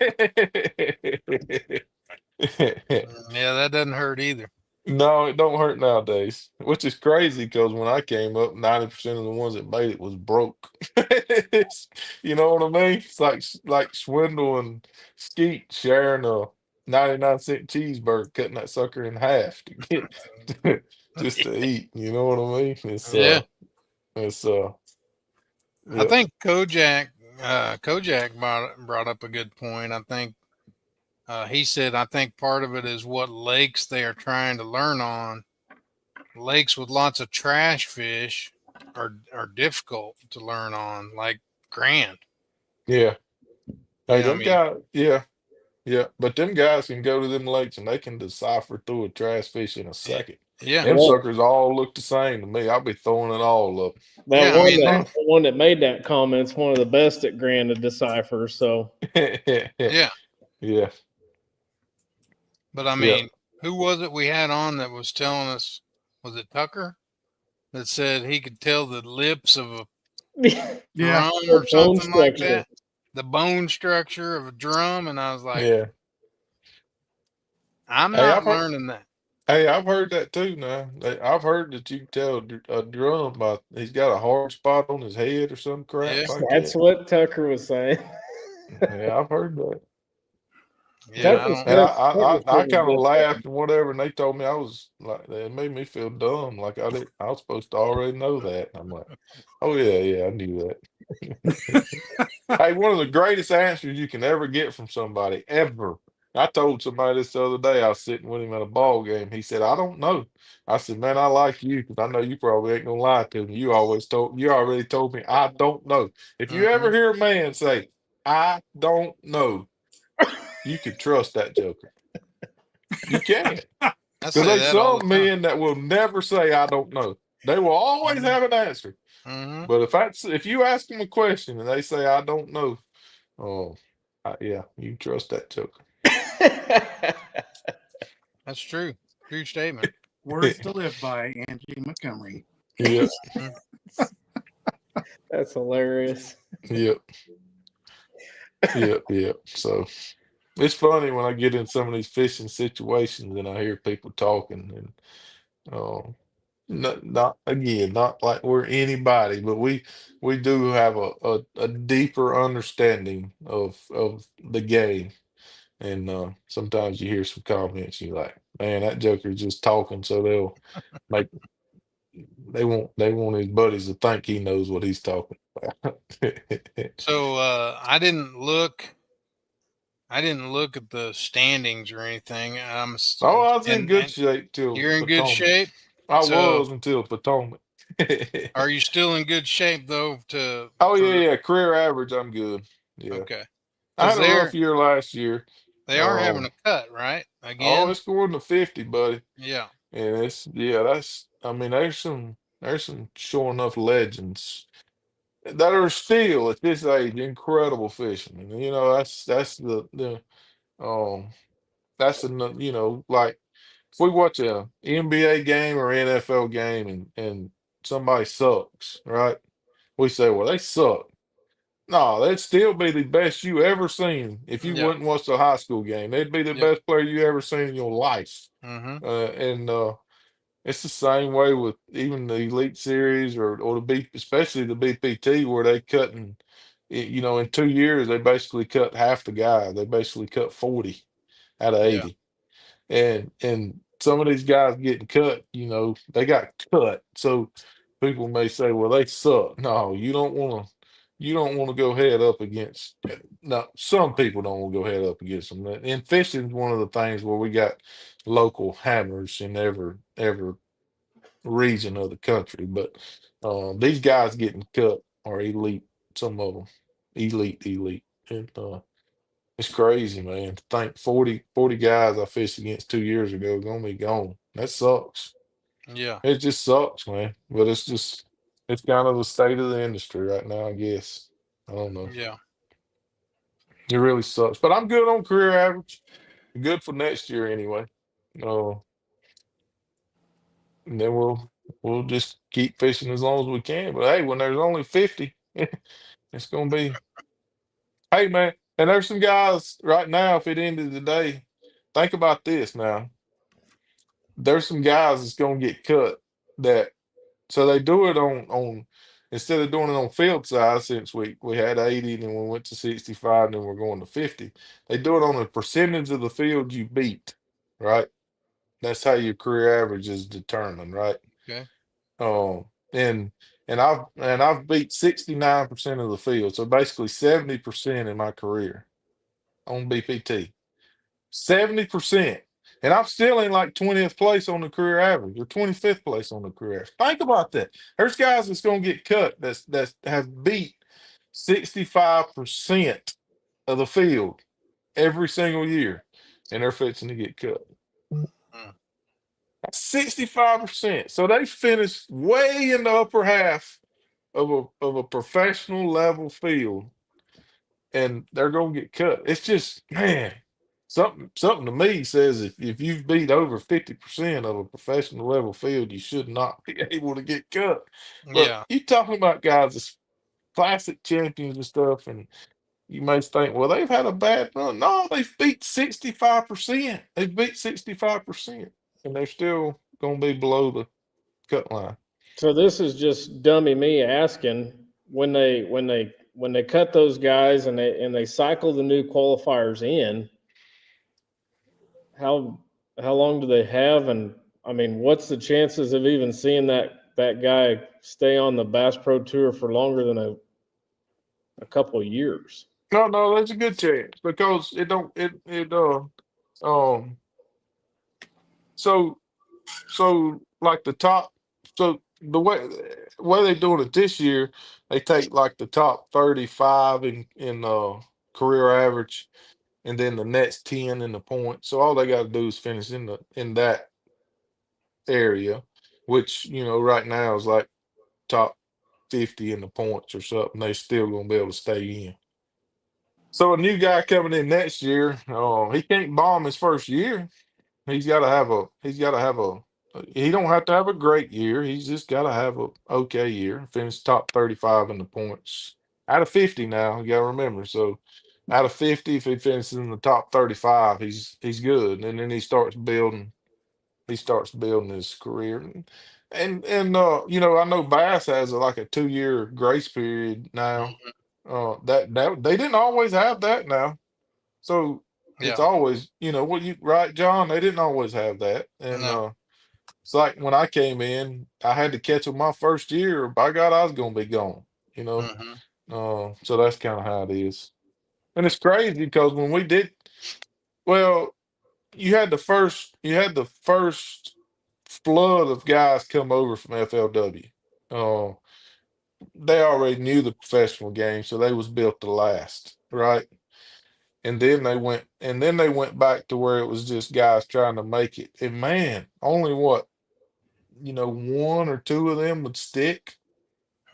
that doesn't hurt either. No, it don't hurt nowadays, which is crazy because when I came up, 90% of the ones that made it was broke. You know what I mean? It's like Swindle and Skeet sharing a 99-cent cheeseburger, cutting that sucker in half to get just to eat. You know what I mean? Yeah. It's I yeah. think Kojak brought up a good point. I think he said, I think part of it is what lakes they are trying to learn on. Lakes with lots of trash fish are difficult to learn on, like Grand. Yeah. Hey, Yeah, I them mean, guys, yeah. But them guys can go to them lakes and they can decipher through a trash fish in a second. yeah, Them Well, suckers all look the same to me. I'll be throwing it all up. that Yeah, I one, mean, that, the one that made that comment's one of the best at Grand to decipher. So yeah. Yeah. But I Yeah. mean, who was it we had on that was telling us? Was it Tucker that said he could tell the lips of a Yeah. drum The or bone something like structure. that? The bone structure of a drum, and I was like, Yeah. I'm Hey, not learning that. Hey, I've heard that too now. I've heard that you can tell a drum by he's got a hard spot on his head or some crap Yeah. like That's that. what Tucker was saying. Yeah, I've heard that. Yeah, I Tucker don't. And said- Tucker I said kind of it laughed and whatever, and they told me I was like, it made me feel dumb, like I was supposed to already know that. And I'm like, oh yeah, I knew that. Hey, one of the greatest answers you can ever get from somebody ever. I told somebody this the other day. I was sitting with him at a ball game. He said, "I don't know." I said, "Man, I like you because I know you probably ain't gonna lie to me. You already told me I don't know. If you ever hear a man say, 'I don't know,' you can trust that joker. You can, I because say there's that all some the time. men that will never say, 'I don't know.' They will always have an answer. Mhm. But if you ask them a question and they say, 'I don't know,' oh, yeah, you can trust that joker." That's true. True statement. Words to live by, Andy Montgomery. Yep, That's hilarious. yep, yep. So it's funny when I get in some of these fishing situations and I hear people talking and not again, not like we're anybody, but we do have a deeper understanding of the game. And sometimes you hear some comments, you're like, man, that joker's just talking, so make they want his buddies to think he knows what he's talking about. So I didn't look at the standings or anything. Oh, I was in and, good and shape till you're in good Potomac. shape. I So was until Potomac. are you still in good shape though? Oh yeah. Career average, I'm good. Yeah. Okay. I had Because a rough year last year. they are having a cut, right? Oh, Again. it's going to 50, buddy. Yeah. And that's I mean, there's some sure enough legends that are still at this age incredible fishermen. You know, that's the that's the like if we watch a NBA game or NFL game and somebody sucks, right? We say, well, they suck. No, they'd still be the best you ever seen if you Yeah. wouldn't watch a high school game. They'd be the Yep. best player you ever seen in your life. Mm-hmm. And it's the same way with even the Elite Series or especially the BPT where they cutting, in 2 years they basically cut half the guy. They basically cut 40 out of Yeah. 80. And some of these guys getting cut, they got cut. So people may say, well, they suck. No, you don't want to go head up against. No, some people don't want to go head up against them. And fishing is one of the things where we got local hammers in every region of the country. But these guys getting cut are elite. Some of them, elite. And it's crazy, man. To think 40 guys I fished against 2 years ago gonna be gone. That sucks. Yeah. It just sucks, man. But it's kind of the state of the industry right now, I guess. I don't know. Yeah. It really sucks. But I'm good on career average. Good for next year anyway. Uh, and then we'll just keep fishing as long as we can. But hey, when there's only 50, it's gonna be hey man. And there's some guys right now, if it ended today, think about this now. There's some guys that's gonna get cut that so they do it on instead of doing it on field size since we had 80 and then we went to 65 and then we're going to 50, they do it on a percentage of the field you beat, right? That's how your career average is determined, right? Okay. Um, and I've beat 69% of the field, so basically 70% in my career on BPT. 70%. And I'm still in like 20th place on the career average or 25th place on the career average. Think about that. There's guys that's gonna get cut that's have beat 65% of the field every single year, and they're fixing to get cut. Mm. That's 65%. So they finished way in the upper half of a professional level field, and they're gonna get cut. It's just, man, something to me says if you've beat over 50% of a professional level field, you should not be able to get cut. But Yeah. you talking about guys that's classic champions and stuff, and you may think, well, they've had a bad run. No, they've beat 65%. They've beat 65%, and they're still gonna be below the cut line. So this is just dummy me asking when they cut those guys and they cycle the new qualifiers in, how long do they have? And I mean, what's the chances of even seeing that guy stay on the Bass Pro Tour for longer than a couple of years? No, there's a good chance because it don't um so like the top so the way they're doing it this year, they take like the top 35 in career average and then the next 10 in the point. So all they got to do is finish in that area, which right now is like top 50 in the points or something. They still gonna be able to stay in. So a new guy coming in next year, he can't bomb his first year. He's got to have a. He's got to have a. He don't have to have a great year. He's just got to have a okay year. Finish top 35 in the points out of 50. Now you got to remember. So out of 50, if he finishes in the top 35, he's good. And then he starts building. He starts building his career. I know Bass has like a 2-year grace period now. Mhm. That they didn't always have that now. So it's Yeah. always, what you right, John? They didn't always have that. And No. it's like when I came in, I had to catch them my first year. By God, I was gonna be gone, you know. Hmm. So that's kind of how it is. And it's crazy because when we did well, you had the first flood of guys come over from FLW. Uh, they already knew the professional game, so they was built to last, right? And then they went back to where it was just guys trying to make it. And man, only what, one or two of them would stick.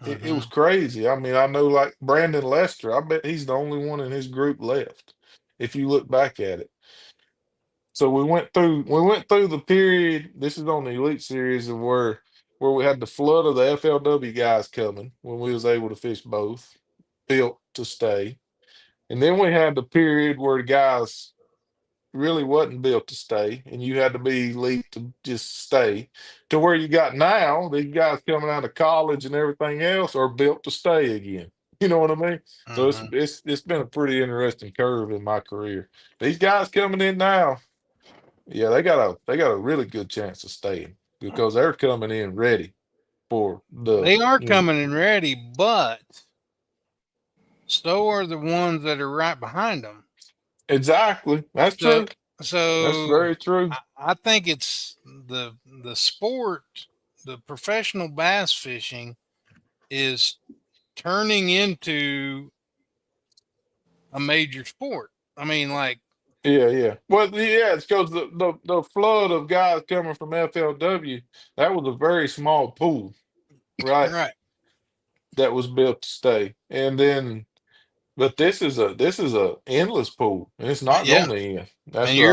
It Hmm. was crazy. I mean, I know like Brandon Lester, I bet he's the only one in his group left, if you look back at it. So we went through the period. This is on the Elite Series of where we had the flood of the FLW guys coming when we was able to fish both, built to stay. And then we had the period where the guys really wasn't built to stay, and you had to be elite to just stay. To where you got now, these guys coming out of college and everything else are built to stay again. You know what I mean? So it's Hmm. it's been a pretty interesting curve in my career. These guys coming in now, yeah, they got a really good chance of staying because they're coming in ready for the They are coming in ready, but so are the ones that are right behind them. exactly. That's So, true. That's so very true. I think it's the sport, the professional bass fishing is turning into a major sport. I mean, like, Yeah. Well, yeah, it's because the flood of guys coming from FLW, that was a very small pool, right? right. That was built to stay. And then, but this is a endless pool, and it's not Yeah. going to end. That's And right.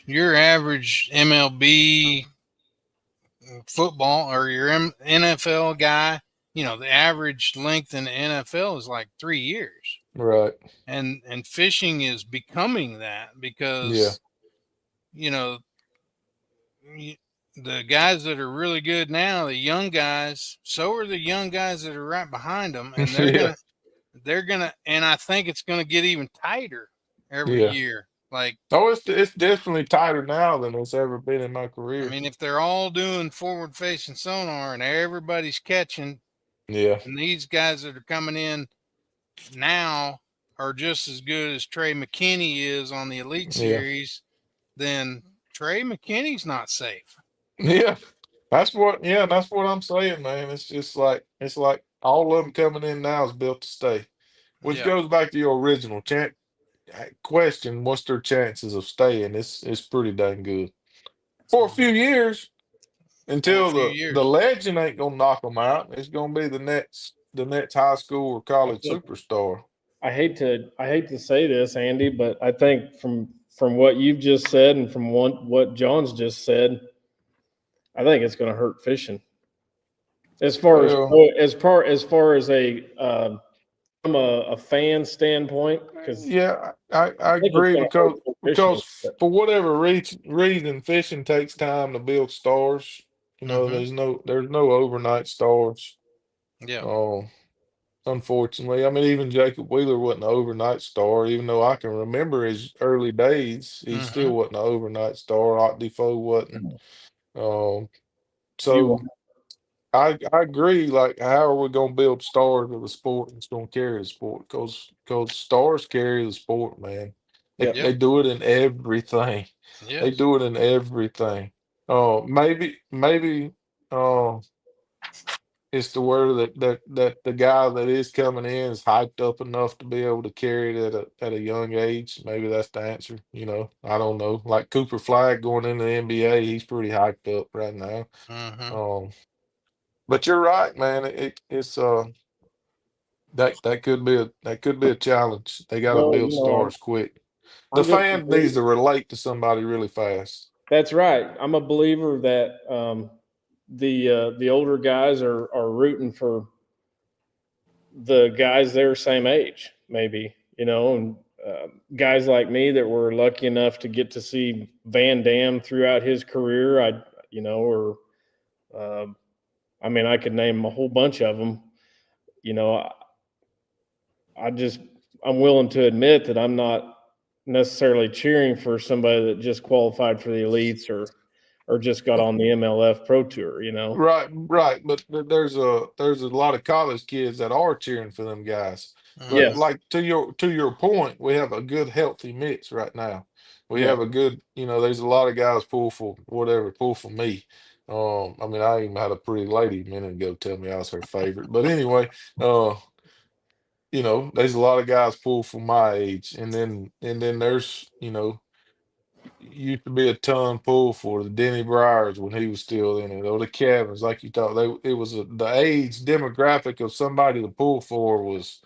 your average MLB football or your NFL guy, the average length in the NFL is like 3 years. Right. And fishing is becoming that Yeah. because you know the guys that are really good now, the young guys, so are the young guys that are right behind them, and Yeah. they're gonna, and I think it's gonna get even tighter every Yeah. year. Like, Oh, it's definitely tighter now than it's ever been in my I career. mean, if they're all doing forward facing sonar and everybody's catching, Yeah. and these guys that are coming in now are just as good as Trey McKinney is on the Elite Yeah. Series, then Trey McKinney's not safe. Yeah. That's what I'm saying, man. It's just like all of them coming in now is built to stay. Which Yeah. goes back to your original question, what's their chances of staying? It's pretty dang good. For a few years For a until few the years. legend ain't gonna knock them out. It's gonna be the next high school or college Look, superstar. I hate to say this, Andy, but I think from what you've just said and from what John's just said, I think it's going to hurt fishing. As far Well, as from a fan standpoint, because I think it's agree going to hurt because for fishing. because for whatever reason, fishing takes time to build stars. Mm-hmm. There's no overnight stars. Yeah. Oh, unfortunately, I mean, even Jacob Wheeler wasn't an overnight star. Even though I can remember his early days, he Mm-hmm. still wasn't an overnight star. Art Defoe wasn't. Um, You so I agree. Like, how are we going to build stars of the sport that's going to carry the sport? Because stars carry the sport, man. They Yep. Yep. they do it in everything. They Yes. do it in everything. Maybe. Uh, it's the word that the guy that is coming in is hyped up enough to be able to carry it at a young age. Maybe that's the answer. I don't know. Like Cooper Flag going into the NBA, he's pretty hyped up right now. Mm-hmm. Um, but you're right, man. It's that could be a challenge. They got to Well, build stars quick. The I'm just a fan needs believer. to relate to somebody really fast. That's right. I'm a believer that the older guys are rooting for the guys their same age, maybe, and guys like me that were lucky enough to get to see Van Dam throughout his career. Or I mean, I could name a whole bunch of them. You know, I'm willing to admit that I'm not necessarily cheering for somebody that just qualified for the elites or just got on the MLF Pro Tour. Right. But there's a lot of college kids that are cheering for them guys. But Mm-hmm. Yes. like to your point, we have a good healthy mix right now. We Yeah. have a good, there's a lot of guys pull for me. I mean, I even had a pretty lady a minute ago tell me I was her favorite. But anyway, there's a lot of guys pull for my age, and then there's, used to be a ton pull for the Denny Briers when he was still in it, or the Cavins, like you thought. It was the age demographic of somebody to pull for was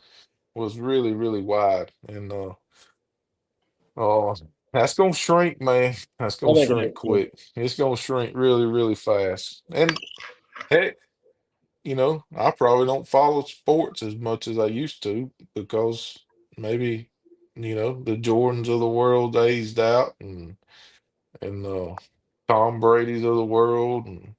really really wide, and uh, that's gonna shrink, man. That's I gonna think shrink it is. quick. It's gonna shrink really really fast, and heck, I probably don't follow sports as much as I used to because maybe the Jordans of the world aged out, and Tom Brady's of the world, and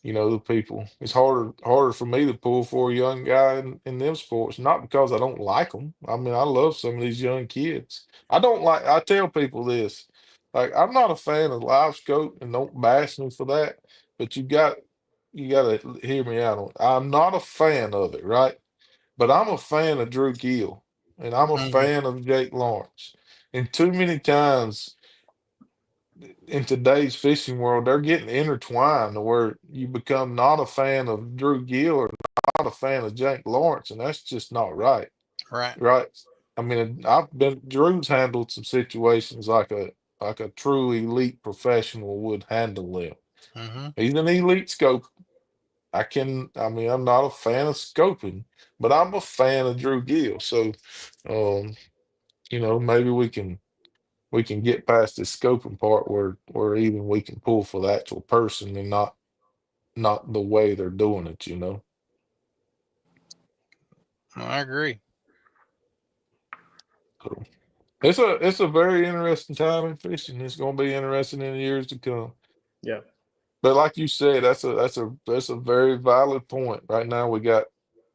the people. It's harder for me to pull for a young guy in them sports, not because I don't like them. I mean, I love some of these young kids. I don't like. I tell people this, like I'm not a fan of live scope, and don't bash me for that. But you got to hear me out on it. I'm not a fan of it, right? But I'm a fan of Drew Gill, and I'm a Mm-hmm. fan of Jake Lawrence. And too many times in today's fishing world, they're getting intertwined to where you become not a fan of Drew Gill or not a fan of Jake Lawrence, and that's just not right. Right. Right. I mean, Drew's handled some situations like a true elite professional would handle them. Mm-hmm. He's an elite scope. I mean, I'm not a fan of scoping, but I'm a fan of Drew Gill. So, um, maybe we can get past this scoping part where even we can pull for the actual person and not the way they're doing it. I agree. So it's a very interesting time in fishing. It's going to be interesting in the years to come. Yeah. But like you said, that's a very valid point. Right now, we got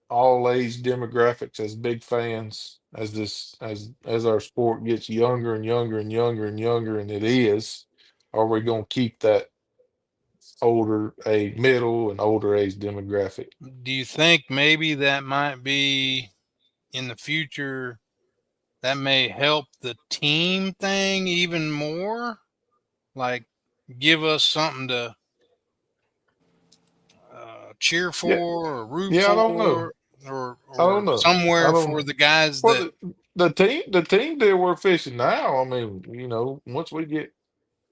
all age demographics as big fans as our sport gets younger and younger and younger and younger, and it is. Are we going to keep that middle and older age demographic? Do you think maybe that might be in the future that may help the team thing even more? Like, give us something to cheer for Yeah, or root yeah. I don't know. for, or I don't know. I somewhere don't for know. the guys Well, that. the team deal we're fishing now. I mean, once we get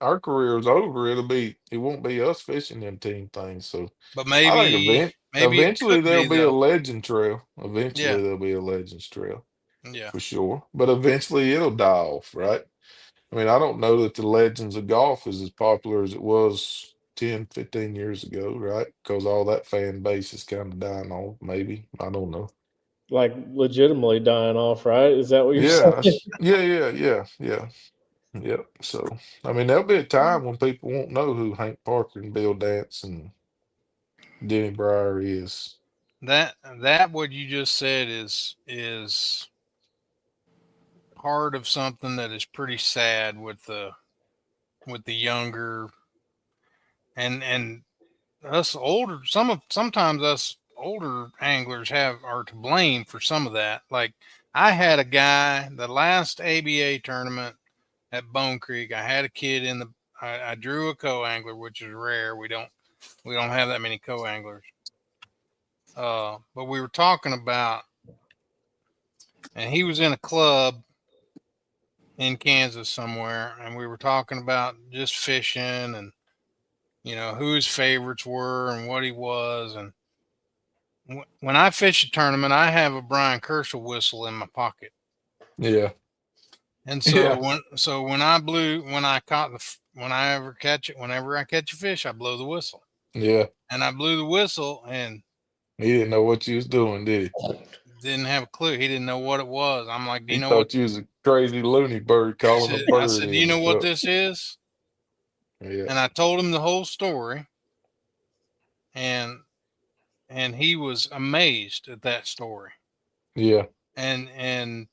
our careers over, it won't be us fishing them team things. So But I think maybe it eventually could there'll be be a though. legend trail. Yeah, Eventually there'll be a legends trail yeah. for sure. But eventually it'll die off, right? I mean, I don't know that the legends of golf is as popular as it was 10, 15 years ago, right? Because all that fan base is kind of dying off, maybe. I don't know. Like legitimately dying off, right? Is that what you're Yeah, saying? yeah. So, I mean, there'll be a time when people won't know who Hank Parker and Bill Dance and Denny Breyer is. That what you just said is part of something that is pretty sad with the younger and us older. Sometimes us older anglers are to blame for some of that. Like, I had a guy the last ABA tournament at Bone Creek. I had a kid in the. I drew a co-angler, which is rare. We don't have that many co-anglers. But we were talking about, and he was in a club in Kansas somewhere, and we were talking about just fishing and who his favorites were and what he was. And when I fish a tournament, I have a Brian Kershaw whistle in my pocket. Yeah, And yeah, whenever I catch a fish, I blow the whistle. yeah. And I blew the whistle, and He didn't know what you was doing, did he? didn't have a clue. He didn't know what it was. I'm like, do you He know what? thought you was a crazy loony bird calling a I bird said, do you know in. what this is? Yeah, And I told him the whole story, and he was amazed at that story. yeah, And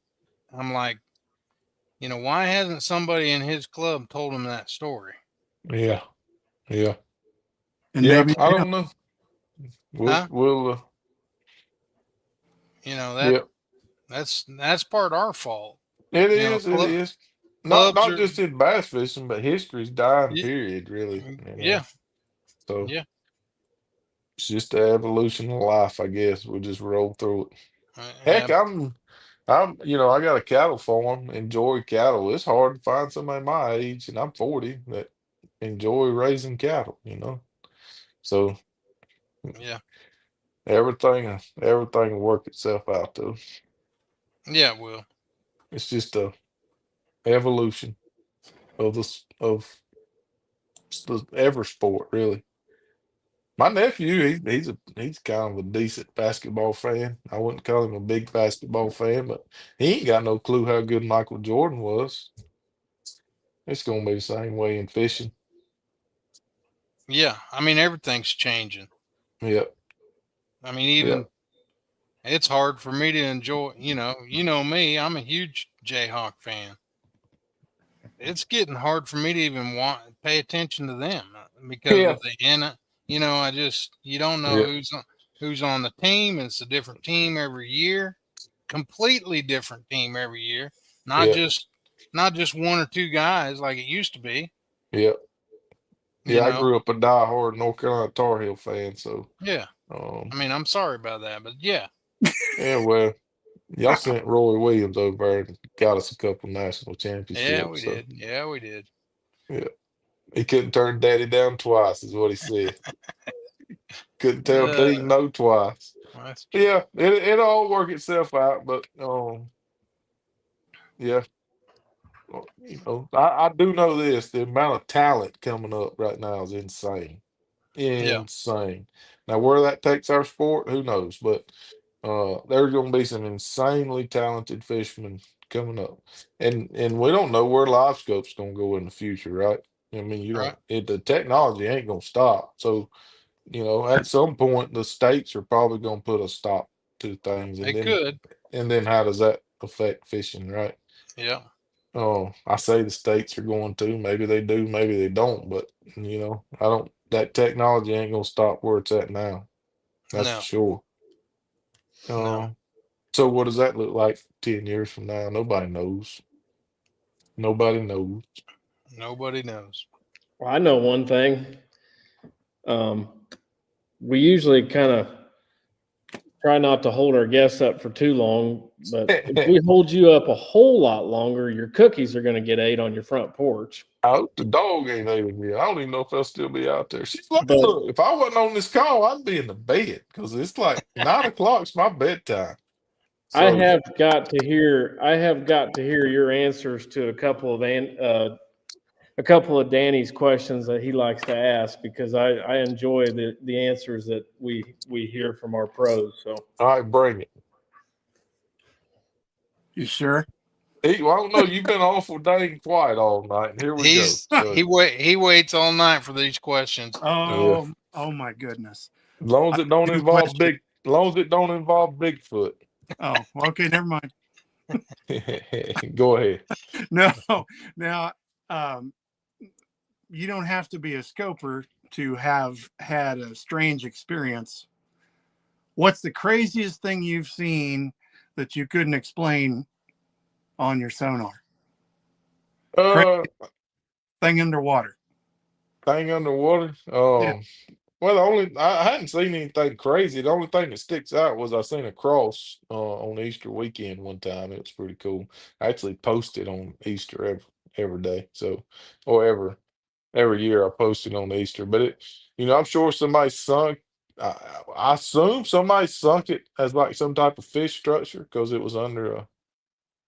I'm like, why hasn't somebody in his club told him that story? yeah, yeah. And Yeah, WA, I don't know. Huh? We'll That yeah. that's part of our fault. It is, it is. Clubs Not are, just in bass fishing, but history's dying, yeah, period, really. yeah, So yeah. it's just the evolution of life, I guess. We'll just roll through it. Heck, Yeah, I got a cattle farm, enjoy cattle. It's hard to find somebody my age, and I'm 40, that enjoy raising cattle. So yeah, everything will work itself out though. yeah. Well, It's just a evolution of the ever sport, really. My nephew, he's kind of a decent basketball fan. I wouldn't call him a big basketball fan, but he ain't got no clue how good Michael Jordan was. It's gonna be the same way in fishing. yeah. I mean, everything's changing. Yep, I mean, yep, even it's hard for me to enjoy. You know me. I'm a huge Jayhawk fan. It's getting hard for me to even pay attention to them because yeah, of the end. I just you don't know yep, who's on the team. It's a different team every year, completely different team every year. Not yep, just not just one or two guys like it used to be. yep. You Yeah, I know, grew up a diehard North Carolina Tar Heel fan, so yeah, I mean, I'm sorry about that, but yeah. Yeah, well, y'all sent Roy Williams over there and got us a couple national championships. Yeah, we so, did. Yeah, we did. Yeah. He couldn't turn Daddy down twice, is what he said. Couldn't tell Dean no twice. That's But yeah, it'll all work itself out. But yeah, I do know this: the amount of talent coming up right now is insane, insane. Now, where that takes our sport, who knows? But there's going to be some insanely talented fishermen coming up, and we don't know where live scope's going to go in the future, right? I mean, you right. don't. The technology ain't going to stop. So, at some point, the states are probably going to put a stop to things, They could. and then how does that affect fishing, right? Yeah. Oh, I say the states are going to. Maybe they do, maybe they don't. But I don't. That technology ain't gonna stop where it's at now. That's for No. sure. No. So what does that look like 10 years from now? Nobody knows. Nobody knows. Nobody knows. Well, I know one thing. We usually kind of try not to hold our guests up for too long, but if we hold you up a whole lot longer, your cookies are going to get ate on your front porch. I hope the dog ain't able to. I don't even know if they'll still be out there. She's like, But- look, if I wasn't on this call, I'd be in the bed because it's like 9 o'clock's my bedtime. I So have got to hear your answers to a couple of Danny's questions that he likes to ask, because I enjoy the answers that we hear from our pros. So all right, bring it. You sure? Well, I don't know. You've been awful dang quiet all night, and here we go. So, He waits all night for these questions. Oh, oh my goodness. as long as it don't New involve question. Bigfoot. Oh, okay, never mind. Go ahead. No, now you don't have to be a scoper to have had a strange experience. What's the craziest thing you've seen that you couldn't explain on your sonar? Thing underwater. Thing underwater. Yeah. Well, I hadn't seen anything crazy. The only thing that sticks out was I seen a cross on Easter weekend one time. It was pretty cool. I actually posted on Easter every day. So, or every year I posted on Easter. But I'm sure somebody sunk. I assume somebody sunk it as like some type of fish structure because it was under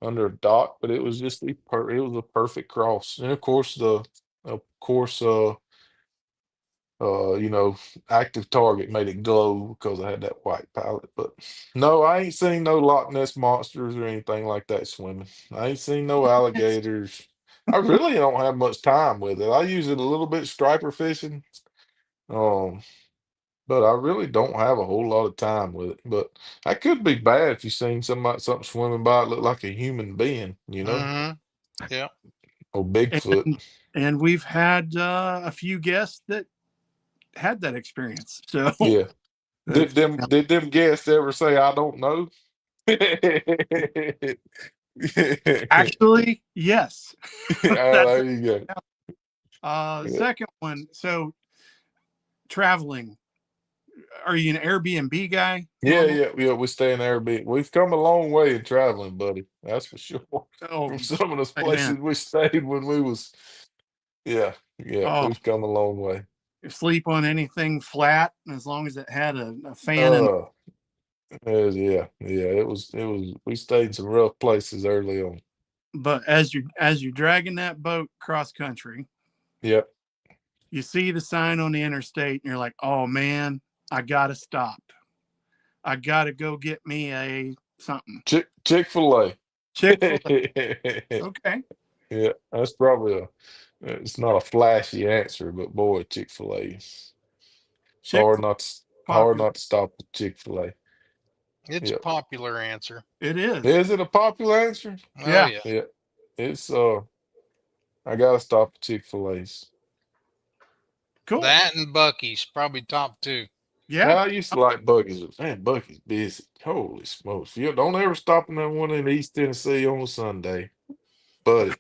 a dock. But it was just it was a perfect cross. And of course active target made it glow because I had that white palette. But no, I ain't seen no Loch Ness monsters or anything like that swimming. I ain't seen no alligators. I really don't have much time with it. I use it a little bit striper fishing. But I really don't have a whole lot of time with it. But that could be bad if you seen something swimming by it look like a human being, Mm-hmm. Yeah. or Bigfoot. And we've had a few guests that had that experience. So Yeah. Did them guests ever say I don't know? actually, yes. There you go. The second one. So traveling. Are you an Airbnb guy? Yeah. We stay in Airbnb. We've come a long way in traveling, buddy. That's for sure. Oh, From some of those amen. places we stayed when we was, yeah. Oh. We've come a long way. Sleep on anything flat as long as it had a fan in it. Yeah. It was. We stayed in some rough places early on. But as you're dragging that boat cross country, Yep. you see the sign on the interstate and you're like, oh man, I gotta stop. I gotta go get me a something. Chick-fil-A. Chick-fil-A. Okay. Yeah, that's probably it's not a flashy answer, but boy, Chick-fil-A. Hard not to stop at Chick-fil-A. It's a popular answer. It is. Is it a popular answer? Oh, yeah. Yeah. It's I gotta stop at Chick-fil-A's. Cool. That and Bucky's probably top two. Yeah. I used to like Bucky's, but man, Bucky's busy. Holy smokes. You don't ever stop in that one in East Tennessee on a Sunday. Buddy.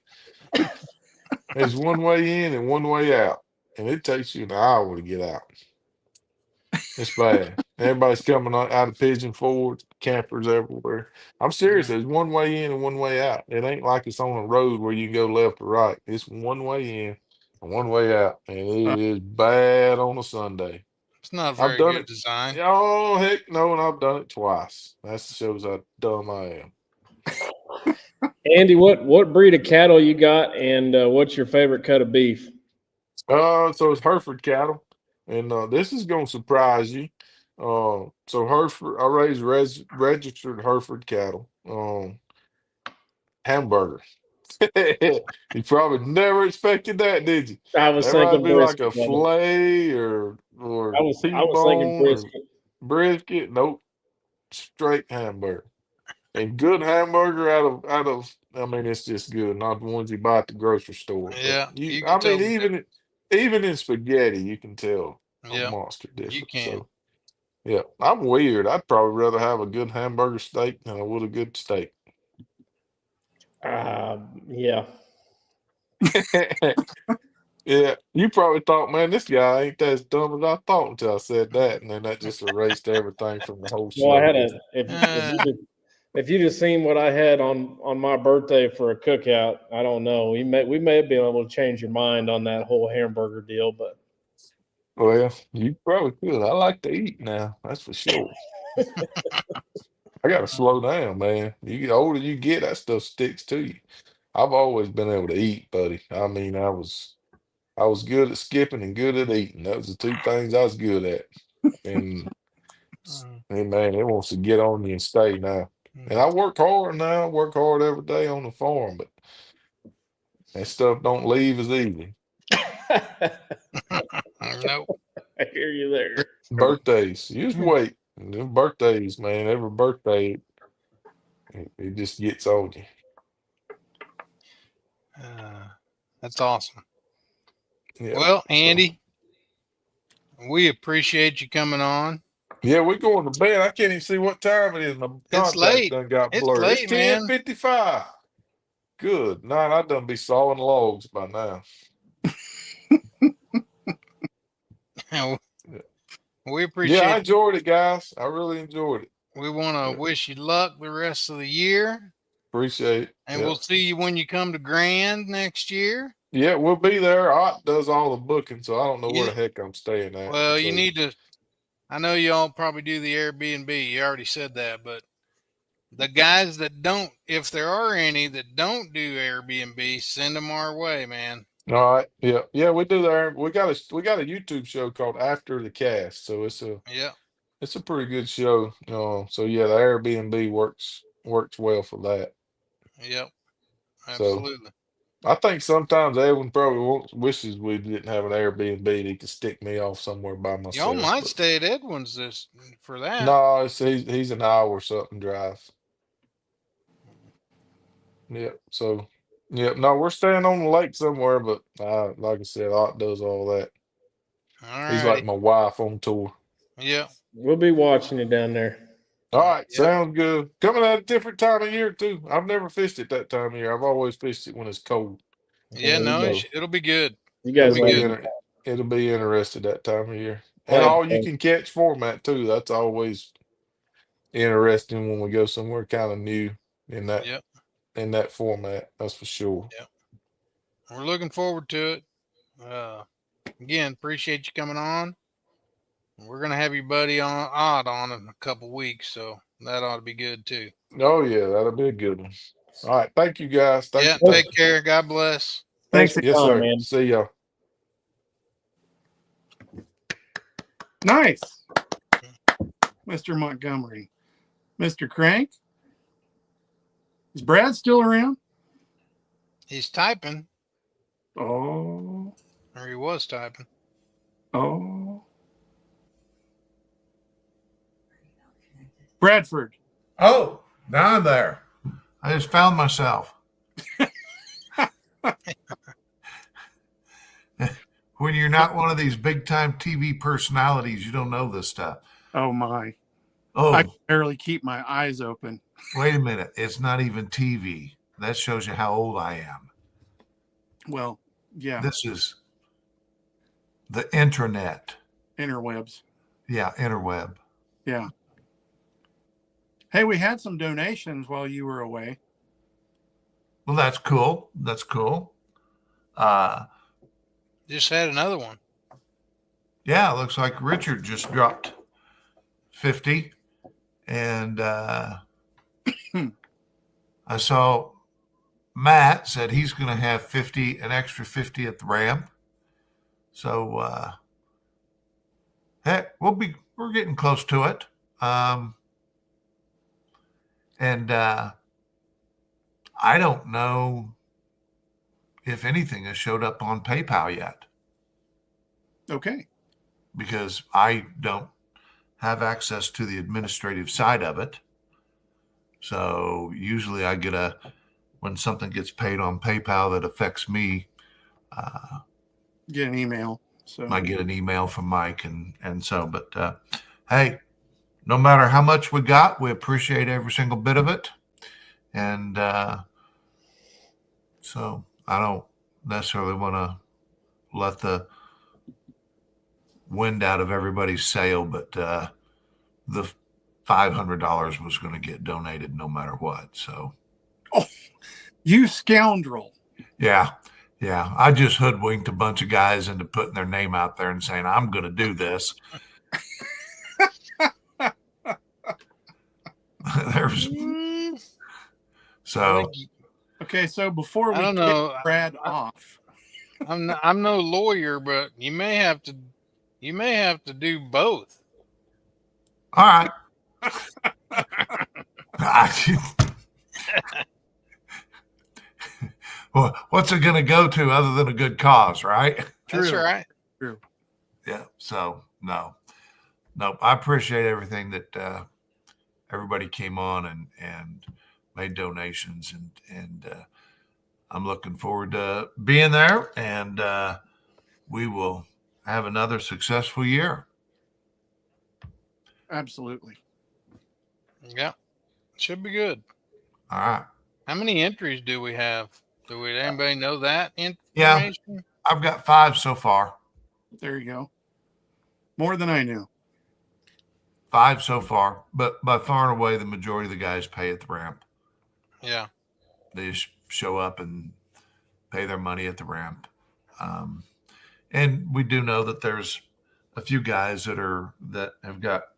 There's one way in and one way out. And it takes you an hour to get out. It's bad. Everybody's coming out of Pigeon Forge, campers everywhere. I'm serious. There's one way in and one way out. It ain't like it's on a road where you can go left or right. It's one way in and one way out. And it is bad on a Sunday. It's not a I've very done good it. design. Oh, heck no. And I've done it twice. That shows how dumb I am. Andy, what breed of cattle you got, and what's your favorite cut of beef? So it's Hereford cattle, and this is gonna surprise you. So Hereford, I raise registered Hereford cattle. Hamburger. You probably never expected that, did you? I was That might thinking be like a brisket. Brother. fillet I or was thinking T-bone or brisket. brisket. Nope, straight hamburger. And good hamburger out of I mean it's just good, not the ones you buy at the grocery store. But Yeah, you you can I tell mean the difference. even in spaghetti you can tell a Yeah, monster you difference. can. So yeah, I'm weird. I'd probably rather have a good hamburger steak than I would a good steak. Yeah. Yeah, you probably thought, man, this guy ain't as dumb as I thought until I said that, and then that just erased everything from the whole Well, I show, had didn't if you just seen what I had on my birthday for a cookout, I don't know. We may have been able to change your mind on that whole hamburger deal, but it? Well, you probably could. I like to eat now, that's for sure. I gotta slow down, man. You get older, you get that stuff sticks to you. I've always been able to eat, buddy. I mean, I was good at skipping and good at eating. Those are two things I was good at. And hey, man, it wants to get on you and stay now. And I work hard now. I work hard every day on the farm, but that stuff don't leave as easy. Nope. I hear you there. Birthdays, you just wait. And them birthdays, man, every birthday, it just gets on you. That's awesome. Yeah. Well, So, Andy, we appreciate you coming on. yeah, we're going to bed. I can't even see what time it is. My It's contacts late. done got It's blurred. It's late, man. 10:55. Good. Nine, I done be sawing logs by now. We Yeah, I appreciate. enjoyed it, guys. I really enjoyed it. We want to wish you luck the rest of the year, Appreciate it. and Yeah. we'll see you when you come to Grand next year. Yeah, we'll be there. Ott does all the booking, so I don't know where Yeah. the heck I'm staying at. Well, you So, need to. I know y'all probably do the Airbnb. You already said that, but the guys that don't, if there are any that don't do Airbnb, send them our way, man. all right. Yeah, we do there. We got a YouTube show called After the Cast, so Yep. it's a pretty good show. So yeah, the Airbnb works well for that. Yep. So Absolutely. I think sometimes Edwin probably wishes we didn't have an Airbnb. He could stick me off somewhere by Y'all myself. might But stay at Edwin's for that. no, he's an hour or something drive. Yep. So, yep. No, we're staying on the lake somewhere, but like I said, Ott does all that. All He's righty. like my wife on tour. Yep. We'll be watching you down there. All right, Yep. sounds good. Coming at a different time of year too. I've never fished it that time of year. I've always fished it when it's cold. Yeah. No, So it'll be good. You It'll guys be it'll be good. it'll be interested that time of year. And Flag all you pole. can catch format too. That's always interesting when we go somewhere kind of new in that Yep. format. That's for sure. Yep. We're looking forward to it. Again, appreciate you coming on. We're gonna have your buddy on Odd on in a couple weeks, so that ought to be good too. Oh yeah, that'll be a good one. All right, thank you guys. Thank Yeah. you. Take care. God bless. Thanks Thanks. for Yes, coming, sir. man. See y'all. Nice, Mr. Montgomery. Mr. Crank, is Brad still around? He's typing, Oh, or he was typing. oh. Bradford. Oh, now I'm there. I just found myself. When you're not one of these big time TV personalities, you don't know this stuff. Oh my. Oh, I can barely keep my eyes open. wait a minute. It's not even TV. That shows you how old I am. Well, yeah, This is the internet. interwebs. Yeah, interweb. Yeah. Hey, we had some donations while you were away. Well, that's cool. That's cool. Just had another one. Yeah, it looks like Richard just dropped 50. And I saw Matt said he's going to have 50, an extra 50 at the ramp. So, heck, we're getting close to it. And I don't know if anything has showed up on PayPal yet Okay. because I don't have access to the administrative side of it. So usually I get when something gets paid on PayPal that affects me, Get an email. So I get an email from Mike and so, but hey, no matter how much we got, we appreciate every single bit of it. And so I don't necessarily want to let the wind out of everybody's sail, but the $500 was going to get donated no matter what. So, oh, you scoundrel! Yeah. I just hoodwinked a bunch of guys into putting their name out there and saying I'm going to do this. There's so okay. So before we I don't kick know. Brad off, I'm no lawyer, but you may have to do both. All right. Well, what's it going to go to other than a good cause, right? That's True. right. True. Yeah. So no, I appreciate everything that everybody came on and made donations and I'm looking forward to being there and we will have another successful year. Absolutely. Yeah. Should be good. All right. How many entries do we have? Do anybody know that information? Yeah. I've got 5 so far. There you go. More than I knew. 5 so far, but by far and away, the majority of the guys pay at the ramp. Yeah. They just show up and pay their money at the ramp. And we do know that there's a few guys that have got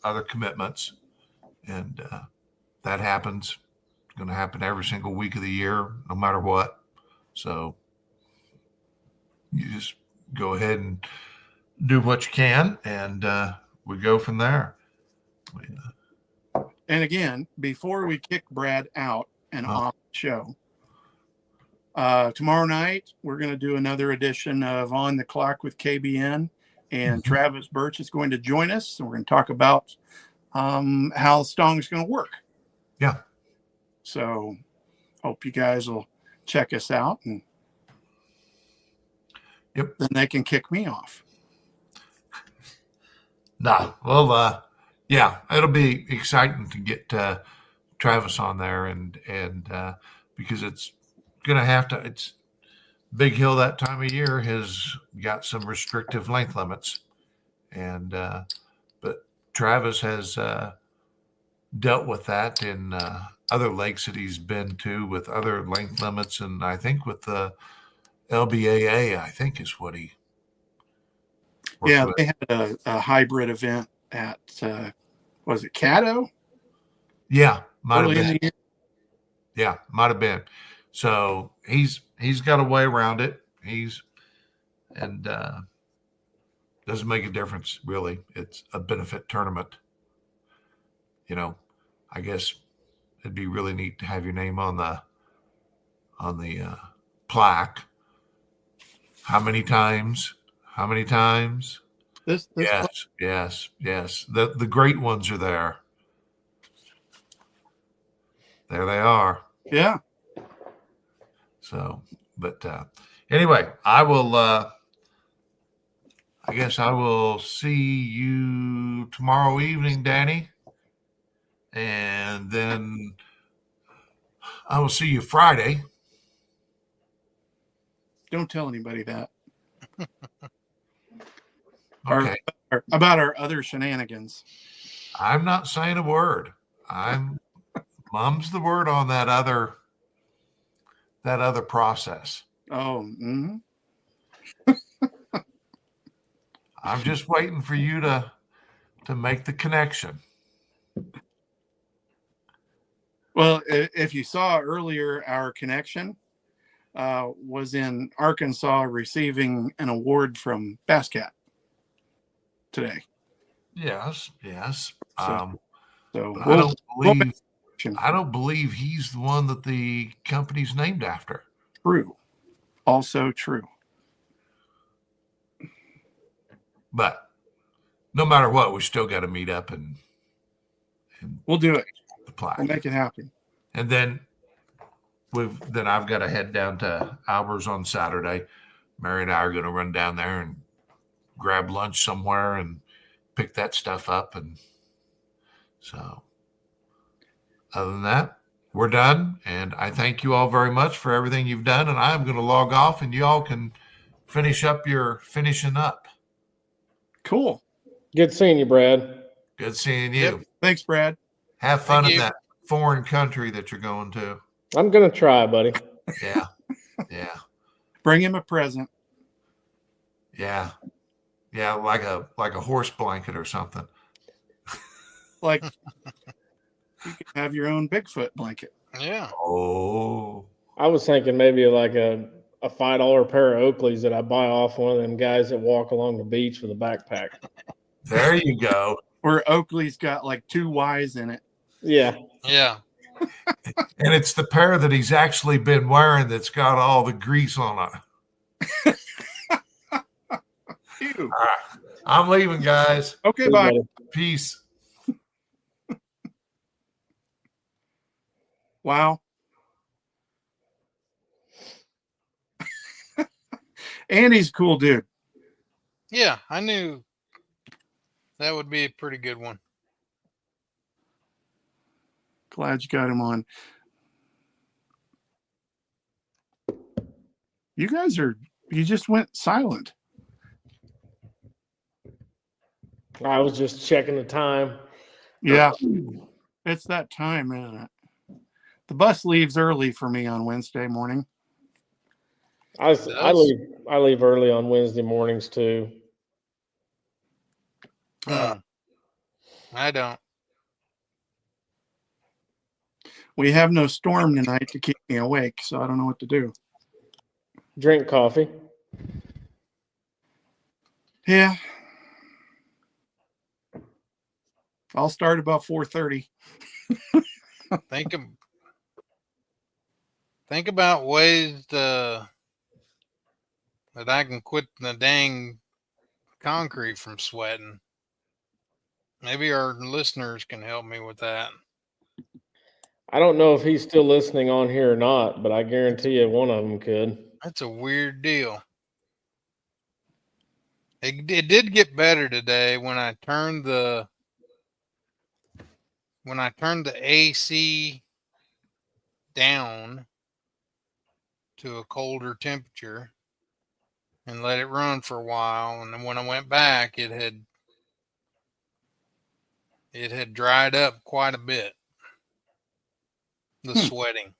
other commitments, and that happens. It's going to happen every single week of the year, no matter what. So you just go ahead and do what you can, and we go from there. And again, before we kick Brad out and off the show, tomorrow night we're going to do another edition of On the Clock with KBN, and Travis Birch is going to join us, and we're going to talk about how Stong is going to work. Yeah. So hope you guys will check us out, and yep, then they can kick me off. No, well, yeah, it'll be exciting to get Travis on there, and because it's gonna have to. It's Big Hill that time of year has got some restrictive length limits, and but Travis has dealt with that in other lakes that he's been to with other length limits, and I think with the LBAA, I think is what he. Yeah, they had a hybrid event at was it Caddo? Yeah, might Early have in been. the year? Yeah, might have been. So he's got a way around it. Doesn't make a difference really. It's a benefit tournament. You know, I guess it'd be really neat to have your name on the plaque. How many times? This Yes. The great ones are there. There they are. Yeah. So, but anyway, I will. I guess I will see you tomorrow evening, Danny, and then I will see you Friday. Don't tell anybody that. Okay. about our other shenanigans. I'm not saying a word. Mum's the word on that other process. Oh, I'm just waiting for you to make the connection. well, if you saw earlier, our connection was in Arkansas receiving an award from BASCAT today. Yes. So I don't believe he's the one that the company's named after. True. Also true. But no matter what, we still got to meet up and we'll do it. Apply. We'll make it happen. And then I've got to head down to Albers on Saturday. Mary and I are going to run down there and grab lunch somewhere and pick that stuff up. And so other than that, we're done. And I thank you all very much for everything you've done. And I'm going to log off and you all can finish up your finishing up. Cool. Good seeing you, Brad. Good seeing you. Yep. Thanks, Brad. Have fun in that foreign country that you're going to. I'm going to try, buddy. Yeah. Bring him a present. Yeah. Like a horse blanket or something. Like you can have your own Bigfoot blanket. Yeah. Oh. I was thinking maybe like a $5 pair of Oakleys that I buy off one of them guys that walk along the beach with a backpack. There you go. Or Oakley's got like 2 Y's in it. Yeah. And it's the pair that he's actually been wearing that's got all the grease on it. Ew. I'm leaving, guys. Okay, bye. Peace. Wow. Andy's a cool dude. Yeah, I knew that would be a pretty good one. Glad you got him on. You just went silent. I was just checking the time. Yeah. It's that time, isn't it? The bus leaves early for me on Wednesday morning. I leave early on Wednesday mornings too. I don't. We have no storm tonight to keep me awake, so I don't know what to do. Drink coffee. Yeah. I'll start about 4:30. Think about ways that I can quit the dang concrete from sweating. Maybe our listeners can help me with that. I don't know if he's still listening on here or not, but I guarantee you one of them could. That's a weird deal. It did get better today when I turned the AC down to a colder temperature and let it run for a while, and then when I went back, it had dried up quite a bit. The sweating.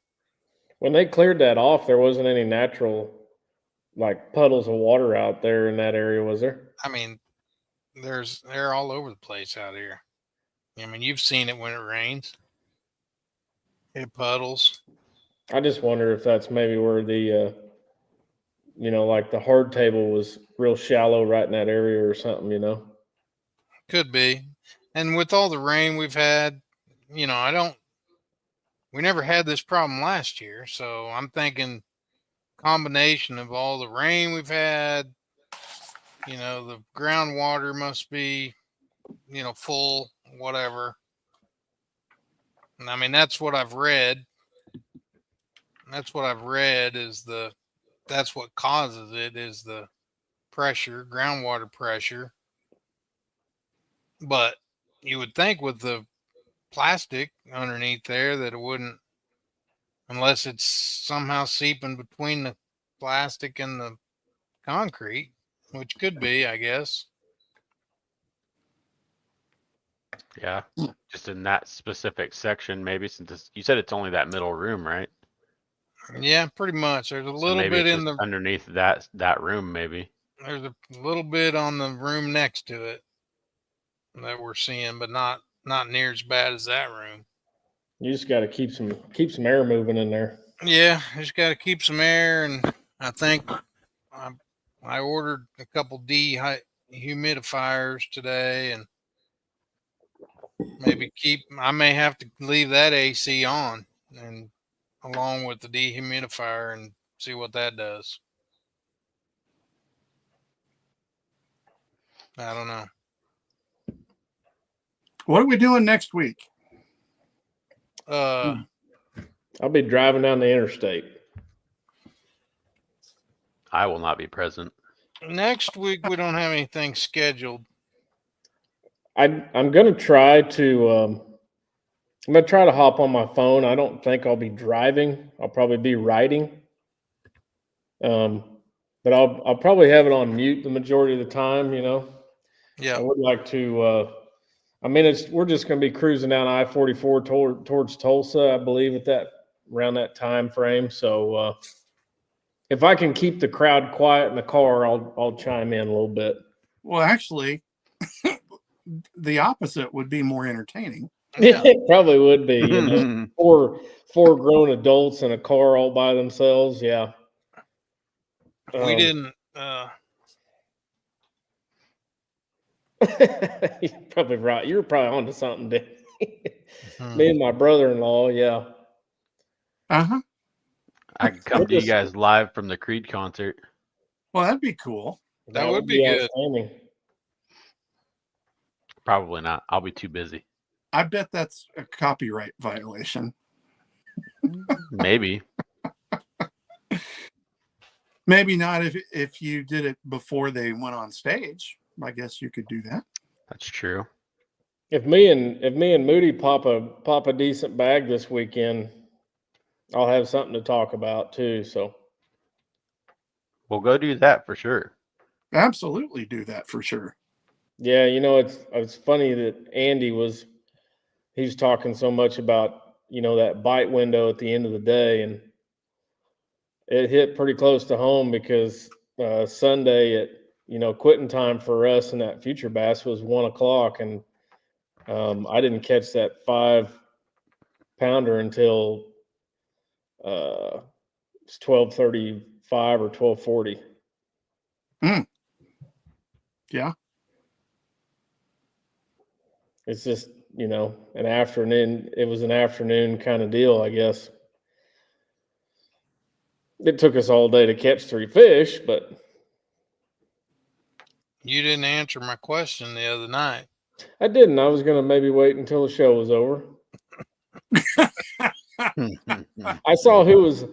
When they cleared that off, there wasn't any natural like puddles of water out there in that area, was there? I mean, they're all over the place out here. I mean, you've seen it when it rains. It puddles. I just wonder if that's maybe where the like the hard table was real shallow right in that area or something, Could be. And with all the rain we've had, we never had this problem last year. So I'm thinking combination of all the rain we've had, the groundwater must be, full, whatever. And I mean, that's what I've read. That's what causes it is the pressure, groundwater pressure. But you would think with the plastic underneath there that it wouldn't, unless it's somehow seeping between the plastic and the concrete, which could be, I guess. Yeah. Just in that specific section, maybe since you said it's only that middle room, right? Yeah, pretty much. There's a So little maybe bit it's in just the underneath that room, maybe. there's a little bit on the room next to it that we're seeing, but not near as bad as that room. You just got to keep some air moving in there. Yeah, just got to keep some air, and I think I ordered a couple dehumidifiers today, and maybe I may have to leave that AC on and along with the dehumidifier and see what that does. I don't know. What are we doing next week? I'll be driving down the interstate. I will not be present. Next week we don't have anything scheduled. I'm gonna try to hop on my phone. I don't think I'll be driving. I'll probably be writing. But I'll probably have it on mute the majority of the time. Yeah. I would like to. We're just going to be cruising down I-44 towards Tulsa, I believe, around that time frame. So if I can keep the crowd quiet in the car, I'll chime in a little bit. Well, actually, the opposite would be more entertaining. Yeah. It probably would be. Four grown adults in a car all by themselves. Yeah. We didn't. You're probably right. You're probably onto something, Dave. Me and my brother-in-law, yeah. Uh-huh. I can come to you guys live from the Creed concert. Well, that'd be cool. That would be good. Outstanding. Probably not. I'll be too busy. I bet that's a copyright violation. Maybe. Maybe not if you did it before they went on stage. I guess you could do that. That's true. If me and Moody pop a decent bag this weekend, I'll have something to talk about too. So We'll go do that for sure. Absolutely do that for sure. yeah, it's funny that Andy was talking so much about that bite window at the end of the day, and it hit pretty close to home because Sunday at quitting time for us in that future bass was 1:00, and I didn't catch that 5-pounder until it's 12:35 or 12:40. Yeah. It's just an afternoon. It was an afternoon kind of deal, I guess. It took us all day to catch 3 fish, but You didn't answer my question the other night. I didn't. I was gonna maybe wait until the show was over. I saw who was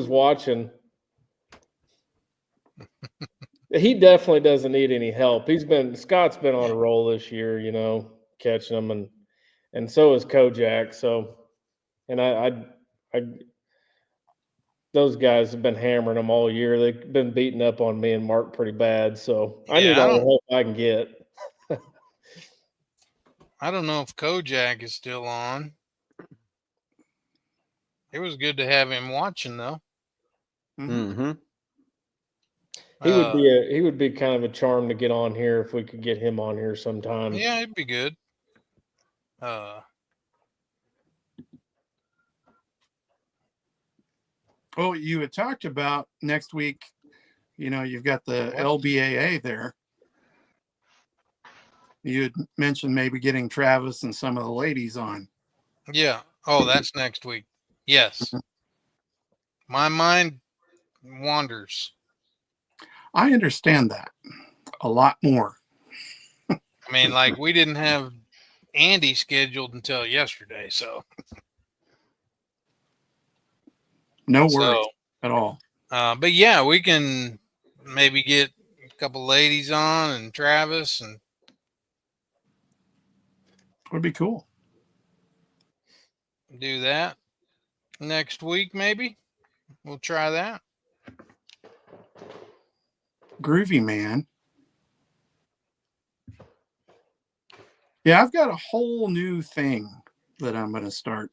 watching. He definitely doesn't need any help. Scott's been on a roll this year, catching them, and so is Kojak. So, and I those guys have been hammering them all year. They've been beating up on me and Mark pretty bad. So I need all the help I can get. I don't know if Kojak is still on. It was good to have him watching though. Mm-hmm. He would be kind of a charm to get on here if we could get him on here sometime. Yeah, it'd be good. Well, you had talked about next week, you've got the LBAA there. You had mentioned maybe getting Travis and some of the ladies on. Yeah. Oh, that's next week. Yes. My mind wanders. I understand that a lot more. I mean, like we didn't have Andy scheduled until yesterday, so no worries at all. But yeah, we can maybe get a couple ladies on and Travis, and would be cool. Do that next week, maybe. We'll try that. Groovy, man. Yeah, I've got a whole new thing that I'm going to start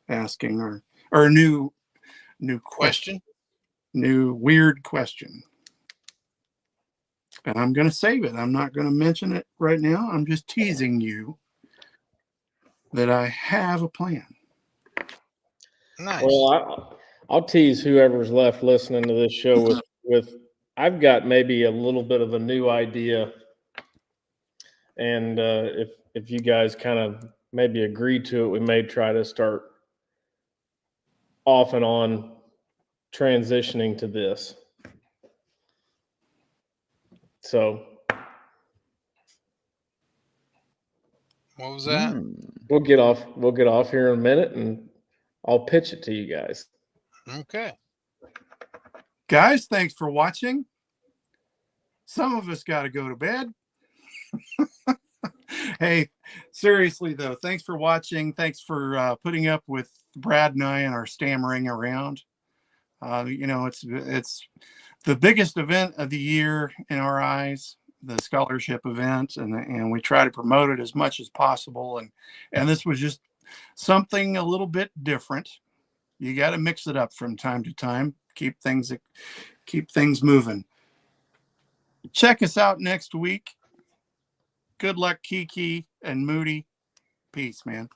asking, or a new question, new weird question. And I'm going to save it. I'm not going to mention it right now. I'm just teasing you that I have a plan. Nice. Well, I'll tease whoever's left listening to this show with I've got maybe a little bit of a new idea, and if you guys kind of maybe agree to it, we may try to start off and on transitioning to this. So What was that? we'll get off here in a minute, and I'll pitch it to you guys. Okay. Guys, thanks for watching. Some of us got to go to bed. Hey, seriously though, thanks for watching. Thanks for putting up with Brad and I and our stammering around. It's the biggest event of the year in our eyes, the scholarship event, and we try to promote it as much as possible. And this was just something a little bit different. You got to mix it up from time to time. Keep things moving. Check us out next week. Good luck, Kiki and Moody. Peace, man.